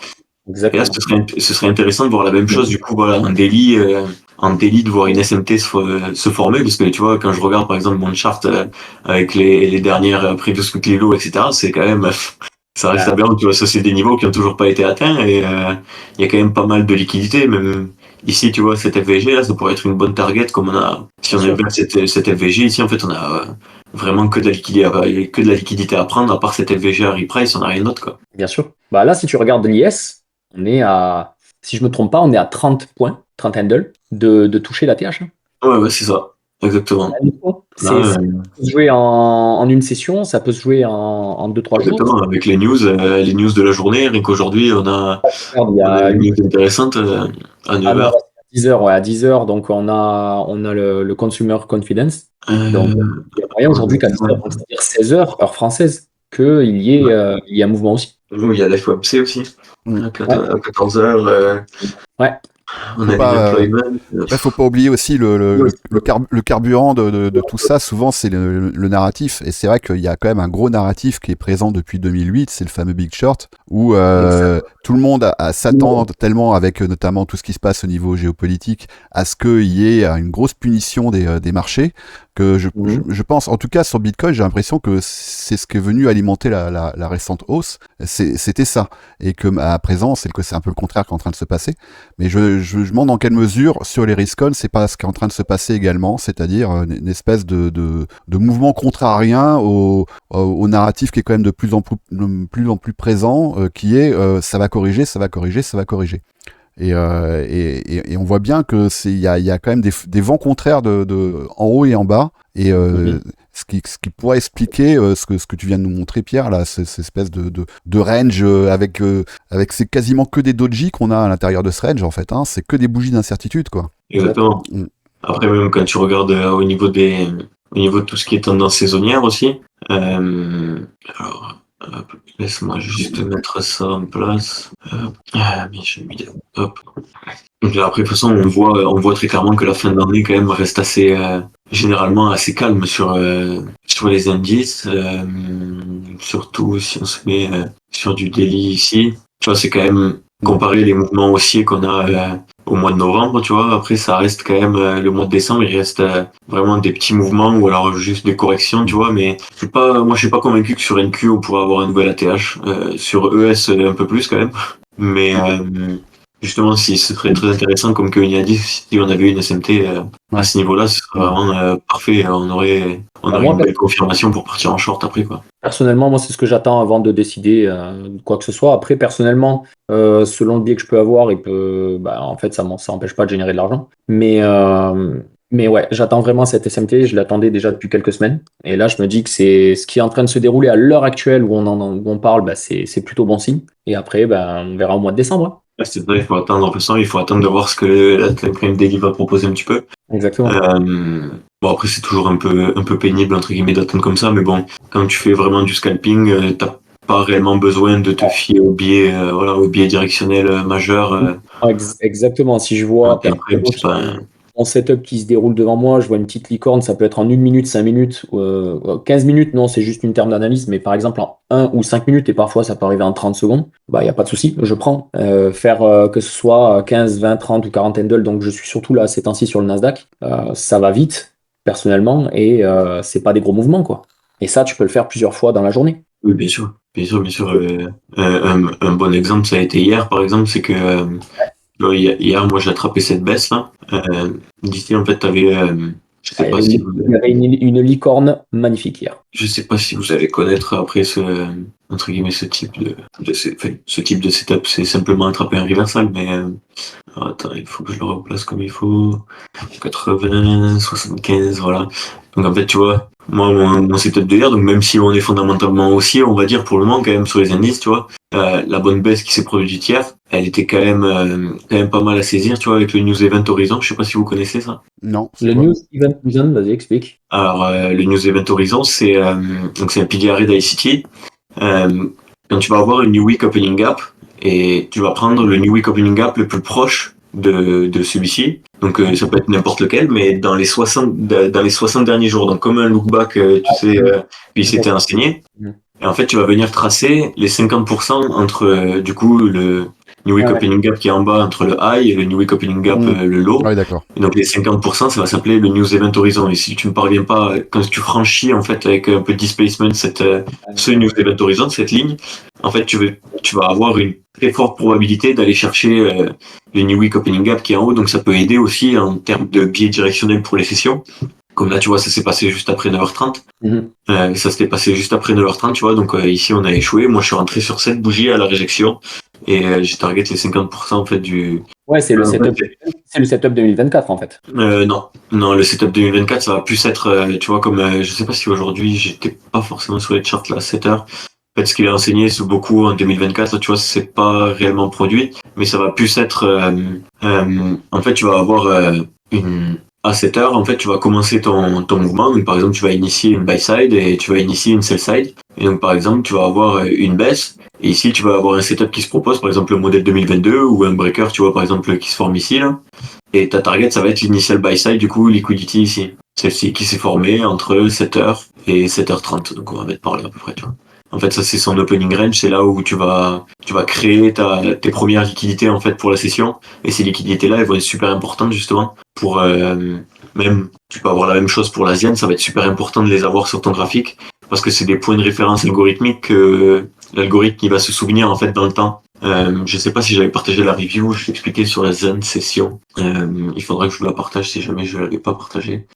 Et là, Exactement. ce serait intéressant de voir la même chose, du coup, voilà, en daily, de voir une SMT se former, parce que tu vois, quand je regarde, par exemple, mon chart avec les dernières previous weekly low, etc., c'est quand même, ça reste Bah, aberrant, tu vois, ça, c'est des niveaux qui ont toujours pas été atteints, et il y a quand même pas mal de liquidité, même ici, tu vois, cette FVG, là, ça pourrait être une bonne target, comme si on bien aime sûr. bien cette FVG, ici, en fait, on a vraiment que de la liquidité à prendre, à part cette FVG à reprice, on a rien d'autre, quoi. Bien sûr. Bah là, si tu regardes l'IS, on est à, si je me trompe pas, on est à 30 points, 30 handles de toucher la TH, hein. Ouais, ouais, c'est ça. Exactement. Ça Là, peut se jouer en une session, ça peut se jouer en 2-3 jours. exactement. Avec les news de la journée, rien qu'aujourd'hui, Regarde, il y on a a une news intéressante à ah 9 non, heures. là, c'est à 10 heures, ouais, à 10 heures, donc on a le consumer confidence. Donc, il y a moyen aujourd'hui qu'à 10 heures, donc c'est-à-dire 16 heures, heure française, il y ait un mouvement aussi. Il y a l'FOMC aussi. Mm. À Ouais, 14 heures, ouais, on Faut a les pas, employment. après, faut pas oublier aussi le carburant de tout ça. Souvent, c'est le narratif. Et c'est vrai qu'il y a quand même un gros narratif qui est présent depuis 2008. C'est le fameux Big Short, où tout le monde s'attend tellement, avec notamment tout ce qui se passe au niveau géopolitique, à ce qu'il y ait une grosse punition des marchés. Que je pense, en tout cas sur Bitcoin, j'ai l'impression que c'est ce qui est venu alimenter la récente hausse. C'était ça. Et que à présent, c'est un peu le contraire qui est en train de se passer. Mais je me demande dans quelle mesure, sur les riscons, c'est pas ce qui est en train de se passer également, c'est-à-dire une espèce de mouvement contrarien au narratif qui est quand même de plus en plus présent, qui est ça va corriger, ça va corriger, ça va corriger. Et on voit bien que il y a quand même des vents contraires en haut et en bas. Et ce qui pourrait expliquer ce que tu viens de nous montrer, Pierre, là, cette espèce de range avec c'est quasiment que des doji qu'on a à l'intérieur de ce range, en fait. Hein, c'est que des bougies d'incertitude, quoi. Exactement. Mm. Après, même quand tu regardes au niveau de tout ce qui est tendance saisonnière aussi, alors, hop, laisse-moi juste mettre ça en place. Hop. Ah, mais j'ai mis hop. Donc après, de toute façon, on voit très clairement que la fin d'année, quand même, reste généralement assez calme sur les indices, surtout si on se met sur du daily ici. Tu vois, c'est quand même, comparer les mouvements haussiers qu'on a au mois de novembre, tu vois, après, ça reste quand même, le mois de décembre, il reste vraiment des petits mouvements ou alors juste des corrections, tu vois, mais moi, je suis pas convaincu que sur NQ, on pourra avoir un nouvel ATH. Sur ES, un peu plus quand même. Mais justement, si ce serait très intéressant, comme Kevin a dit, si on avait une SMT à ce niveau-là, ce serait vraiment parfait. On aurait moi, une belle confirmation pour partir en short après, quoi. personnellement, moi, c'est ce que j'attends avant de décider quoi que ce soit. Après, personnellement, selon le biais que je peux avoir, en fait, ça n'empêche pas de générer de l'argent. Mais ouais, j'attends vraiment cette SMT. Je l'attendais déjà depuis quelques semaines. Et là, je me dis que c'est ce qui est en train de se dérouler à l'heure actuelle où on parle, bah, c'est plutôt bon signe. Et après, on verra au mois de décembre, hein. C'est vrai, il faut attendre, en faisant, il faut attendre de voir ce que la Time Frame Daily va proposer un petit peu. Exactement. Bon, après, c'est toujours un peu pénible, entre guillemets, d'attendre comme ça, mais bon, quand tu fais vraiment du scalping, t'as pas réellement besoin de te fier au biais, au biais directionnel majeur. Exactement. Si je vois Time Frame, c'est pas mon setup qui se déroule devant moi, je vois une petite licorne, ça peut être en 1 minute, 5 minutes, 15 minutes, non, c'est juste une terme d'analyse, mais par exemple en 1 ou 5 minutes, et parfois ça peut arriver en 30 secondes, bah, il n'y a pas de souci, je prends. Faire que ce soit 15, 20, 30 ou 40 handles, donc je suis surtout là ces temps-ci sur le Nasdaq, ça va vite, personnellement, et c'est pas des gros mouvements, quoi. Et ça, tu peux le faire plusieurs fois dans la journée. Oui, bien sûr. Bien sûr, bien sûr. Un bon exemple, ça a été hier, par exemple, c'est que hier, moi, j'ai attrapé cette baisse-là. D'ici, en fait, t'avais, je sais pas si vous, Il y avait une licorne magnifique hier. je sais pas si vous allez connaître après entre guillemets, ce type ce type de setup, c'est simplement attraper un reversal, mais, alors, attends, il faut que je le replace comme il faut. 80, 75, voilà. Donc en fait, tu vois, moi, mon setup de hier, donc même si on est fondamentalement haussier, on va dire pour le moment quand même sur les indices, tu vois, la bonne baisse qui s'est produite hier, elle était quand même pas mal à saisir, tu vois, avec le News Event Horizon. Je sais pas si vous connaissez ça. Non, c'est Le quoi? News Event Horizon, vas-y, explique. Alors, le News Event Horizon, c'est un pilier d'ICT. Quand tu vas avoir une New Week Opening Gap, et tu vas prendre le New Week Opening Gap le plus proche de celui-ci. Donc ça peut être n'importe lequel, mais dans les 60 derniers jours, donc comme un look back, tu sais, il s'était enseigné. Et en fait, tu vas venir tracer les 50% entre du coup le New Week Opening Gap qui est en bas entre le high et le New Week Opening Gap le low. Ah oui, d'accord. Et donc les 50%, ça va s'appeler le News Event Horizon. Et si tu ne parviens pas, quand tu franchis en fait avec un peu de displacement ce News Event Horizon, cette ligne, en fait tu vas avoir une très forte probabilité d'aller chercher le New Week Opening Gap qui est en haut. Donc ça peut aider aussi en termes de biais directionnel pour les sessions. Comme là, tu vois, ça s'est passé juste après 9h30. Ça s'était passé juste après 9h30, tu vois. Donc ici, on a échoué. Moi, je suis rentré sur 7 bougies à la réjection. Et j'ai target les 50% en fait du... Ouais, c'est le setup 2024 en fait. Non, le setup 2024, ça va plus être, tu vois, comme je sais pas si aujourd'hui j'étais pas forcément sur les charts là à 7 heures. En fait, ce qu'il a enseigné c'est beaucoup en 2024, là, tu vois, c'est pas réellement produit, mais ça va plus être, en fait, tu vas avoir à 7 heures, en fait, tu vas commencer ton mouvement. Donc, par exemple, tu vas initier une buy side et tu vas initier une sell side. Et donc, par exemple, tu vas avoir une baisse. Et ici, tu vas avoir un setup qui se propose, par exemple, le modèle 2022 ou un breaker, tu vois, par exemple, qui se forme ici, là. Et ta target, ça va être l'initial buy side, du coup, liquidity ici. Celle-ci qui s'est formée entre 7h et 7h30. Donc, on va mettre par là à peu près, tu vois. En fait, ça, c'est son opening range. C'est là où tu vas créer tes premières liquidités, en fait, pour la session. Et ces liquidités-là, elles vont être super importantes, justement, pour, même, tu peux avoir la même chose pour l'Asian. Ça va être super important de les avoir sur ton graphique. Parce que c'est des points de référence algorithmiques que l'algorithme, il va se souvenir, en fait, dans le temps. Je sais pas si j'avais partagé la review, je l'expliquais sur la Zen session. Il faudrait que je vous la partage si jamais je l'avais pas partagé.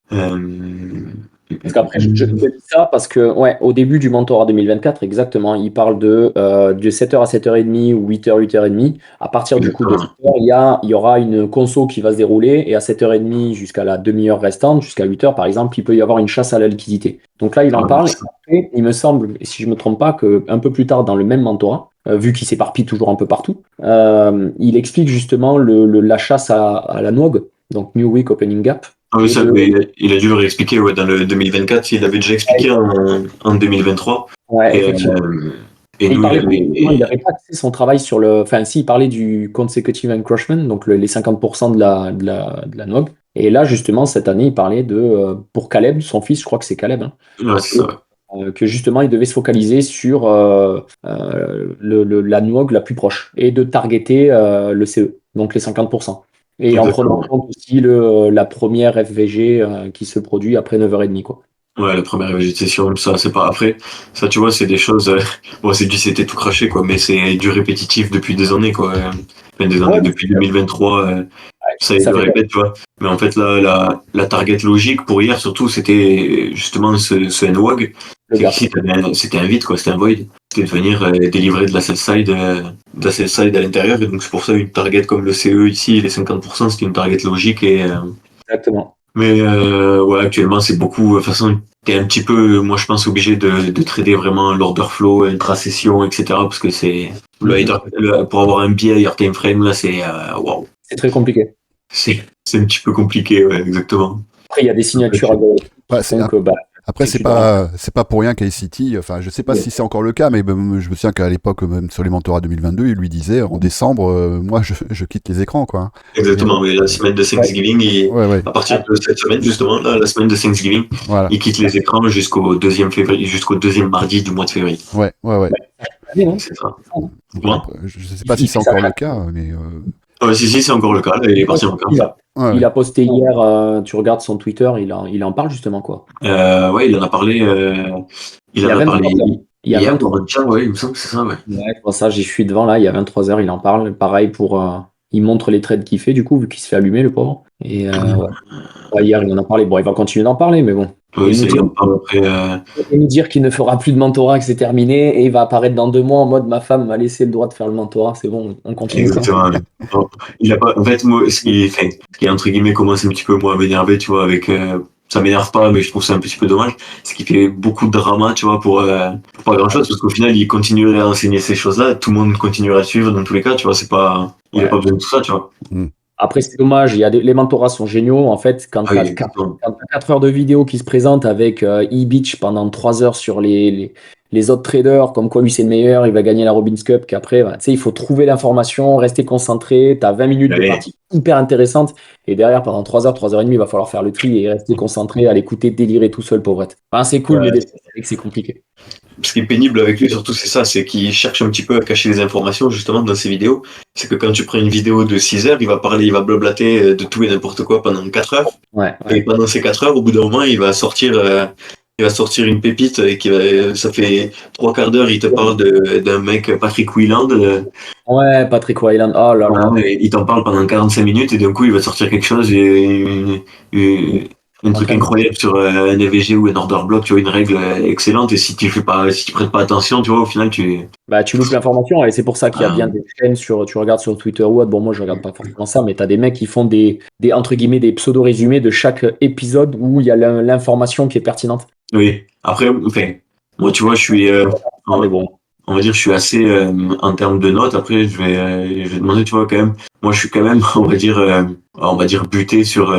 Parce qu'après, je te dis ça parce que, ouais, au début du mentorat 2024, exactement, il parle de 7h à 7h30 ou 8h, 8h30. À partir du coup de 7h, il y aura une conso qui va se dérouler et à 7h30 jusqu'à la demi-heure restante, jusqu'à 8h par exemple, il peut y avoir une chasse à la liquidité. Donc là, il en parle. Et il me semble, si je me trompe pas, qu'un peu plus tard dans le même mentorat, vu qu'il s'éparpille toujours un peu partout, il explique justement la chasse à la NOG, donc New Week Opening Gap. Ah oui, ça, il a dû le réexpliquer dans le 2024. Il l'avait déjà expliqué en 2023. Ouais, effectivement. Et nous, il n'avait pas axé son travail sur le. Enfin, si, il parlait du consecutive encroachment, donc les 50% de la NOG. Et là, justement, cette année, il parlait pour Caleb, son fils, je crois que c'est Caleb. Hein, ouais, c'est ça. Que justement, il devait se focaliser sur la NOG la plus proche et de targeter le CE, donc les 50%. Et Exactement. en prenant en compte aussi la première FVG qui se produit après 9h30, quoi. Ouais, la première végétation, ça, c'est pas après. Ça, tu vois, c'est des choses. Bon, c'est du c'était tout craché, quoi, mais c'est du répétitif depuis des années, quoi. Enfin, des années, depuis 2023. Ça, il le répète, tu vois. Mais en fait, là, la target logique pour hier, surtout, c'était justement ce NWAG. C'était un vide, quoi, c'était un void. C'était de venir délivrer de la sell side à l'intérieur. Et donc, c'est pour ça, une target comme le CE ici, les 50%, c'était une target logique. Exactement. Mais ouais, actuellement, c'est beaucoup. De toute façon, t'es un petit peu, moi, je pense, obligé de trader vraiment l'order flow, intra-session, etc. Parce que c'est. Pour avoir un biais higher time frame, là, c'est. Waouh. C'est très compliqué. C'est un petit peu compliqué, ouais, exactement. Après, il y a des signatures algorithmiques. Ouais, Après, C'est c'est que pas pour rien qu'ICT, enfin, je sais pas Ouais. si c'est encore le cas, mais je me souviens qu'à l'époque, même sur les mentorats 2022, il lui disait, en décembre, moi, je quitte les écrans, quoi. Et, Exactement, oui, la semaine de Thanksgiving, ouais, à partir de cette semaine, justement, là, la semaine de Thanksgiving, voilà. il quitte les écrans jusqu'au 2e février, jusqu'au 2e mardi du mois de février. Ouais. Allez, non, C'est ça. c'est ça, hein. Donc, Comment? je sais pas si Il c'est fait ça encore le chaque cas, mais, Ah ouais, si, c'est encore le cas, là, il est parti en vacances. Il ouais. a posté hier, tu regardes son Twitter, il en parle justement, quoi. Ouais, il en a parlé, Il y a 23 heures. Il y a hier ou 23 avant-hier, ouais, il me semble que c'est ça, ouais. Ouais, je vois ça, j'y suis devant là, il y a 23 heures, il en parle. Pareil pour. Il montre les trades qu'il fait, du coup, vu qu'il se fait allumer, le pauvre. Et ouais. Ouais, hier, il en a parlé. Bon, il va continuer d'en parler, mais bon. Oui, Et nous c'est dire, après, et nous dire qu'il ne fera plus de mentorat, que c'est terminé, et il va apparaître dans 2 mois en mode ma femme m'a laissé le droit de faire le mentorat, c'est bon, on continue, quoi. exactement, ouais. Bon, il a pas, en fait, moi, ce qui, entre guillemets, commence un petit peu, moi, à m'énerver, tu vois, avec, ça m'énerve pas, mais je trouve ça un petit peu dommage, c'est qu'il fait beaucoup de drama, tu vois, pour pas grand chose, parce qu'au final, il continuerait à enseigner ces choses-là, tout le monde continuerait à le suivre dans tous les cas, tu vois, c'est pas, il a Ouais. pas besoin de tout ça, tu vois. Après, c'est dommage, les mentorats sont géniaux. En fait, quand Ah tu oui, as exactement. 4 heures de vidéo qui se présentent avec E-Beach pendant 3 heures sur les autres traders, comme quoi lui c'est le meilleur, il va gagner la Robbins Cup, qu'après, bah, tu sais, il faut trouver l'information, rester concentré. Tu as 20 minutes de Allez. partie hyper intéressante. Et derrière, pendant 3 heures, 3 heures et demie, il va falloir faire le tri et rester concentré à l'écouter délirer tout seul, pauvrette. Enfin, c'est cool, mais Ouais. c'est vrai que c'est compliqué. Ce qui est pénible avec lui, surtout, c'est ça, c'est qu'il cherche un petit peu à cacher les informations, justement, dans ses vidéos. C'est que quand tu prends une vidéo de 6 heures, il va parler, il va blablater de tout et n'importe quoi pendant 4 heures. Ouais, Et pendant ces 4 heures, au bout d'un moment, il va sortir une pépite et ça fait 3 quarts d'heure, il te parle d'un mec, Patrick Wieland. Ouais, Patrick Wieland, oh là là. Voilà, et il t'en parle pendant 45 minutes et d'un coup, il va sortir quelque chose un truc incroyable sur un EVG ou un order block, tu vois, une règle excellente. Et si tu prêtes pas attention, tu vois, au final, Bah, tu loupes l'information et c'est pour ça qu'il y a bien Ah, des chaînes tu regardes sur Twitter ou autre. Bon, moi, je regarde pas forcément ça, mais tu as des mecs qui font entre guillemets, des pseudo-résumés de chaque épisode où il y a l'information qui est pertinente. oui. Après, enfin, moi, tu vois, je suis, Ah, mais bon. on va dire, je suis assez, en termes de notes. Après, je vais demander, tu vois, quand même. Moi, je suis quand même, on va dire buté sur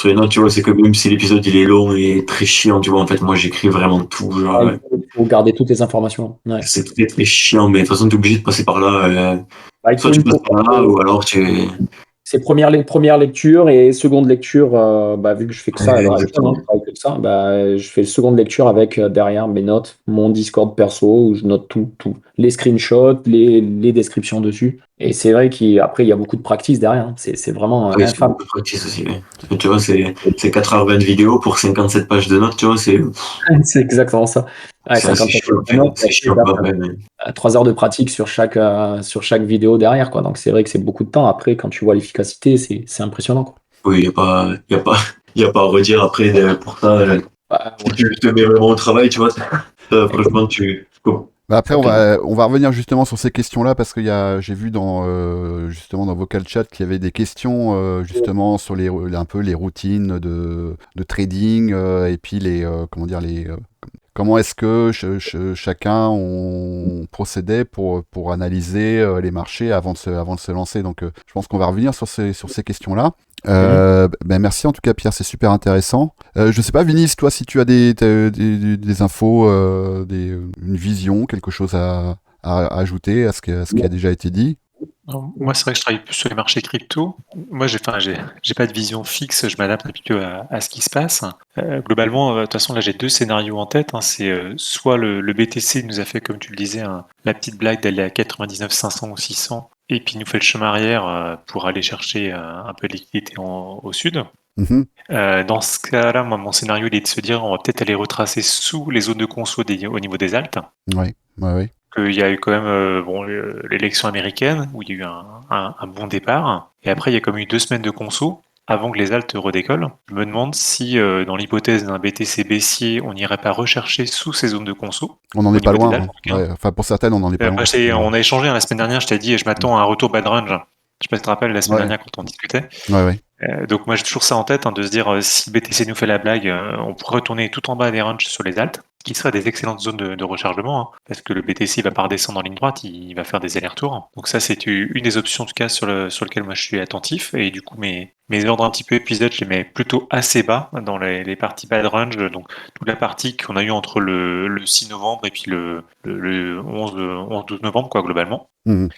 les notes, tu vois. C'est que même si l'épisode il est long et très chiant, tu vois, en fait, moi, j'écris vraiment tout. Genre, Il faut garder toutes les informations. Ouais. c'est très très chiant, mais de toute façon, t'es obligé de passer par là. Bah, il Soit faut tu une passes par là, ou alors tu. C'est première lecture et seconde lecture, bah, vu que je fais que ça à l'heure actuelle, hein, Exactement. je travaille que de ça, bah, je fais seconde lecture avec derrière mes notes, mon Discord perso où je note tout. Les screenshots, les descriptions dessus. Et c'est vrai qu'après, il y a beaucoup de practice derrière, hein. C'est vraiment Oui, c'est infâme. beaucoup de practice aussi. Ouais. Tu vois, c'est 4h20 de vidéo pour 57 pages de notes, tu vois, C'est exactement ça. Ouais, c'est assez 50 chiant. de notes, C'est chiant, quoi. Ouais, ouais. 3 heures de pratique sur chaque vidéo derrière, quoi. Donc c'est vrai que c'est beaucoup de temps. Après, quand tu vois l'efficacité, c'est impressionnant, quoi. Oui, y a pas à redire après pour ça. Bah, Si ouais. tu te mets vraiment au travail, tu vois, franchement, bon. Bah après, on va revenir justement sur ces questions-là parce que j'ai vu justement dans Vocal Chat qu'il y avait des questions justement sur un peu les routines de trading et puis comment dire comment est-ce que chacun on procédait pour analyser les marchés avant de se lancer. Donc je pense qu'on va revenir sur ces questions-là. Ben merci en tout cas Pierre, c'est super intéressant. Je sais pas Vinis, toi si tu as des infos, une vision, quelque chose à ajouter à ce qui a déjà été dit. Non, moi, c'est vrai que je travaille plus sur les marchés crypto. Moi, j'ai pas de vision fixe, je m'adapte un petit peu à ce qui se passe. Globalement, de toute façon, là, j'ai 2 scénarios en tête, hein. C'est soit le BTC nous a fait, comme tu le disais, la petite blague d'aller à 99, 500 ou 600, et puis il nous fait le chemin arrière pour aller chercher un peu de liquidité au sud. Mhm. Dans ce cas-là, moi, mon scénario, il est de se dire, on va peut-être aller retracer sous les zones de conso au niveau des altes. Ouais. Qu'il y a eu quand même l'élection américaine où il y a eu un bon départ, et après il y a comme eu 2 semaines de conso avant que les altes redécollent. Je me demande si dans l'hypothèse d'un BTC baissier, on n'irait pas rechercher sous ces zones de conso. On n'en Au est pas niveau des loin. altes, en tout cas. Ouais. Enfin pour certaines, on n'en est pas loin. On a échangé la semaine dernière, je t'ai dit, je m'attends à un retour bad range. Je sais pas si tu te rappelles la semaine Ouais. dernière quand on discutait. Ouais. Donc moi j'ai toujours ça en tête, de se dire si le BTC nous fait la blague, on pourrait retourner tout en bas des ranges sur les altes. qui seraient des excellentes zones de rechargement, hein, parce que le BTC va pas redescendre en ligne droite, il va faire des allers-retours. Donc ça, c'est une des options en tout cas sur lequel moi je suis attentif. Et du coup, mes ordres un petit peu épisodes, je les mets plutôt assez bas dans les parties bad range, donc toute la partie qu'on a eu entre le 6 novembre et puis le 11-12 novembre, quoi, globalement. Mhm.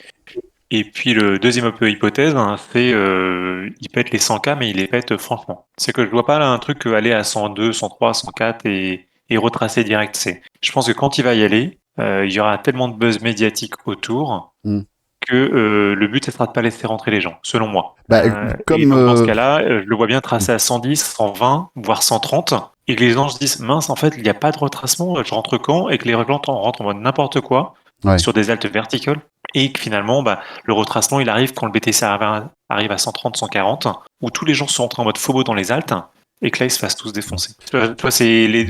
Et puis le deuxième hypothèse, hein, c'est il pète les 100K, mais il les pète franchement. C'est que je vois pas là un truc aller à 102, 103, 104 et retracer direct. Je pense que quand il va y aller, il y aura tellement de buzz médiatique autour Mm. que le but, ce sera de pas laisser rentrer les gens, selon moi. Bah, Et donc dans ce cas-là, je le vois bien tracer à 110, 120, voire 130, et que les gens se disent, mince, en fait, il n'y a pas de retracement, je rentre quand? Et que les gens rentrent en mode n'importe quoi, Ouais. sur des haltes verticales, et que finalement, le retracement, il arrive quand le BTC arrive à 130, 140, où tous les gens sont entrés en mode FOMO dans les haltes, et que là, ils se fassent tous défoncer. Tu vois,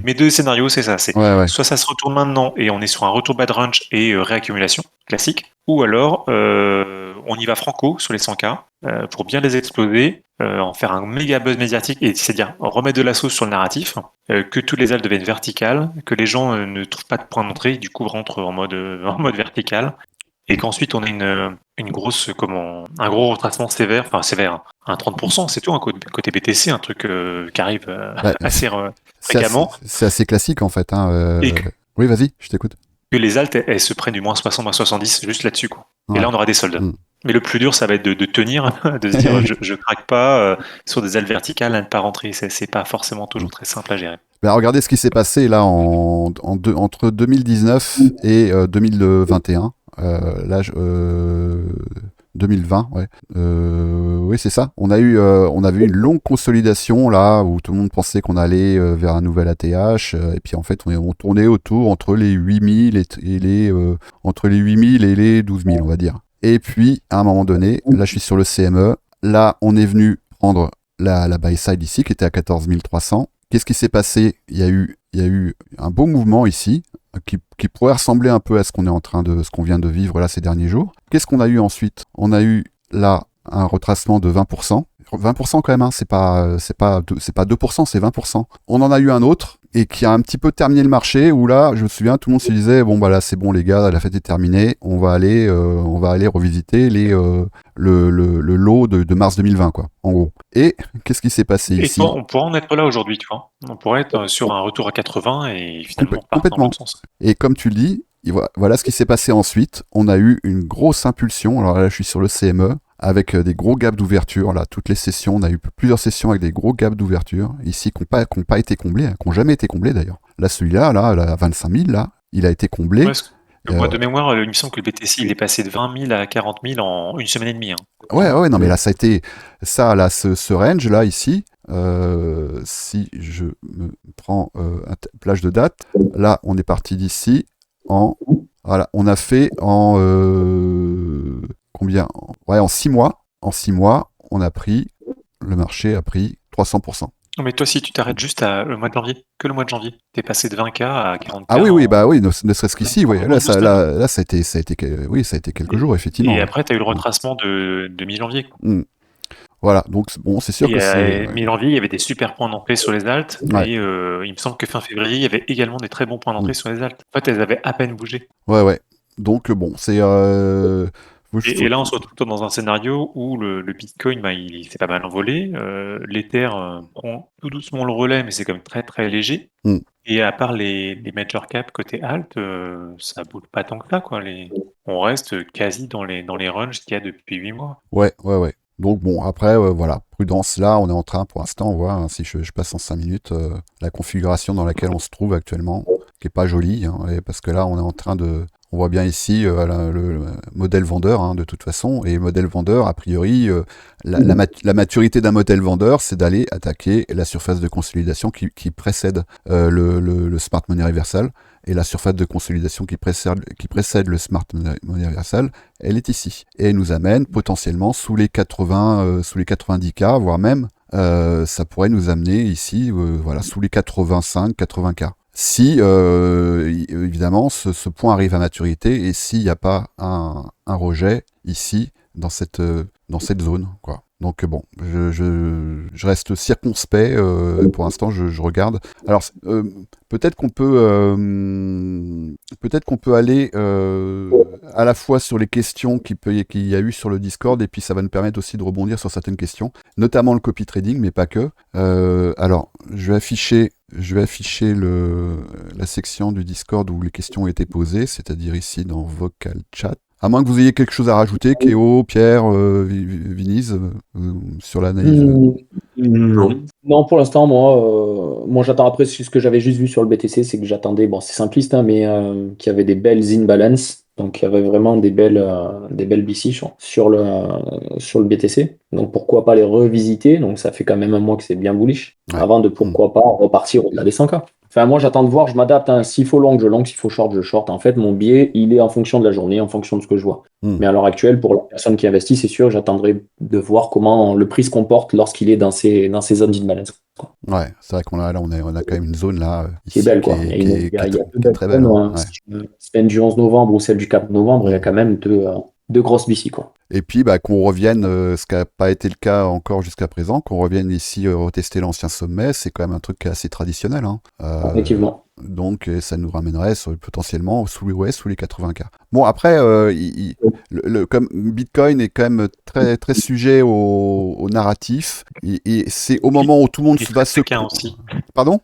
mes deux scénarios, c'est ça. Ouais. Soit ça se retourne maintenant, et on est sur un retour bad range et réaccumulation, classique, ou alors on y va franco sur les 100K, pour bien les exploser, en faire un méga buzz médiatique, et c'est-à-dire remettre de la sauce sur le narratif, que toutes les haltes deviennent verticales, que les gens ne trouvent pas de point d'entrée, du coup rentrent en mode vertical, et qu'ensuite on a une grosse, un gros retracement sévère, hein, un 30%, c'est tout, un côté BTC, un truc qui arrive Bah, assez c'est fréquemment, c'est assez classique en fait. Hein, et Oui, vas-y, je t'écoute. que les altes, elles se prennent du moins 60, moins 70 juste là-dessus, quoi. Et Ouais. là, on aura des soldes. Mm. Mais le plus dur, ça va être de tenir, de se dire, je craque pas sur des ailes verticales, à ne pas rentrer. C'est pas forcément toujours très simple à gérer. Bah, regardez ce qui s'est passé là entre 2019 et 2021. Là, 2020, ouais. Oui, c'est ça. On avait une longue consolidation là où tout le monde pensait qu'on allait vers un nouvel ATH, et puis en fait on tournait autour entre les 8000 entre les 8000 et les 12000, on va dire. Et puis à un moment donné, là je suis sur le CME, là on est venu prendre la buy side ici qui était à 14 300. Qu'est-ce qui s'est passé? Il y a eu un beau mouvement ici qui pourrait ressembler un peu à ce qu'on vient de vivre là ces derniers jours. Qu'est-ce qu'on a eu ensuite? On a eu là un retracement de 20%. 20% quand même, hein, c'est pas 2%, c'est 20%. On en a eu un autre et qui a un petit peu terminé le marché où là, je me souviens, tout le monde se disait bon bah là c'est bon les gars, la fête est terminée, on va aller revisiter le lot de mars 2020 quoi, en gros. Et qu'est-ce qui s'est passé Et ici? toi, on pourrait en être là aujourd'hui, tu vois. On pourrait être sur un retour à 80 et finalement on part dans Complètement. l'autre sens. Et comme tu le dis, voilà ce qui s'est passé ensuite. On a eu une grosse impulsion. Alors là, je suis sur le CME avec des gros gaps d'ouverture. Là, toutes les sessions, on a eu plusieurs sessions avec des gros gaps d'ouverture ici qui n'ont pas été comblés, qui n'ont jamais été comblés d'ailleurs. Là, celui-là, là, à 25 000, là, il a été comblé. Ouais, moi, de mémoire, il me semble que le BTC, il est passé de 20 000 à 40 000 en une semaine et demie. Hein. Ouais, non, mais là, ça a été ça, là, ce range là ici. Si je me prends plage de date, là, on est parti d'ici voilà, on a fait en combien? Ouais, en 6 mois. En 6 mois, le marché a pris 300%. Non, mais toi, si tu t'arrêtes juste le mois de janvier, que le mois de janvier, t'es passé de 20K à 40K. Ah oui, bah oui, ne serait-ce qu'ici, oui. Là, ça a été quelques jours, effectivement. Et après, t'as eu le retracement de mi-janvier. Voilà, donc bon, c'est sûr que c'est... Mi-janvier, il y avait des super points d'entrée sur les altes, Ouais. et il me semble que fin février, il y avait également des très bons points d'entrée sur les altes. En fait, elles avaient à peine bougé. Ouais. Donc bon, c'est... Et là, on se retrouve dans un scénario où le Bitcoin, il s'est pas mal envolé. L'Ether prend tout doucement le relais, mais c'est quand même très très léger. Et à part les major caps côté alt, ça bouge pas tant que ça, quoi. On reste quasi dans les ranges qu'il y a depuis 8 mois. Ouais. Donc bon, après, voilà, prudence, là, on est en train, pour l'instant, on voit, hein, si je passe en 5 minutes, la configuration dans laquelle on se trouve actuellement, qui est pas jolie, hein, parce que là, on est en train de... On voit bien ici le modèle vendeur, hein, de toute façon, et le modèle vendeur, a priori, la maturité d'un modèle vendeur, c'est d'aller attaquer la surface de consolidation qui précède le Smart Money Reversal, et la surface de consolidation qui précède le Smart Money Reversal, elle est ici. Et elle nous amène potentiellement sous les 90K, voire même, ça pourrait nous amener ici, voilà, sous les 85-80K. Si, évidemment, ce point arrive à maturité et s'il n'y a pas un rejet ici, dans cette zone, quoi. Donc bon, je reste circonspect. Pour l'instant, je regarde. Alors peut-être qu'on peut aller à la fois sur les questions qu'il y a eu sur le Discord, et puis ça va nous permettre aussi de rebondir sur certaines questions, notamment le copy trading, mais pas que. Alors, je vais afficher la section du Discord où les questions ont été posées, c'est-à-dire ici dans Vocal Chat. À moins que vous ayez quelque chose à rajouter, Kéo, Pierre, Viniz, sur l'analyse. Non. Non, pour l'instant, moi j'attends après ce que j'avais juste vu sur le BTC, c'est que j'attendais, bon, c'est simpliste, hein, mais qu'il y avait des belles imbalance, donc il y avait vraiment des belles BC sur le BTC. Donc pourquoi pas les revisiter? Donc ça fait quand même un mois que c'est bien bullish, Ouais. avant de pourquoi pas repartir au-delà des 100K. Enfin, moi j'attends de voir, je m'adapte, hein. S'il faut long, je long, s'il faut short, je short. En fait, mon biais, il est en fonction de la journée, en fonction de ce que je vois. Mais à l'heure actuelle, pour la personne qui investit, c'est sûr, j'attendrai de voir comment le prix se comporte lorsqu'il est dans ces zones d'imbalance. Ouais, c'est vrai qu'on a quand même une zone là Qui est ici belle, quoi. qui Il y est a deux très belles belle. zones, Hein. hein. Ouais. Si tu veux, semaine du 11 novembre ou celle du 4 novembre, il y a quand même deux grosses BC, quoi. Et puis qu'on revienne, ce qui n'a pas été le cas encore jusqu'à présent, qu'on revienne ici retester l'ancien sommet, c'est quand même un truc qui est assez traditionnel. Hein. Effectivement. Donc ça nous ramènerait potentiellement sous les 80K. Bon après, comme Bitcoin est quand même très très sujet au narratif, et c'est au moment où tout le monde va se... aussi. Pardon ?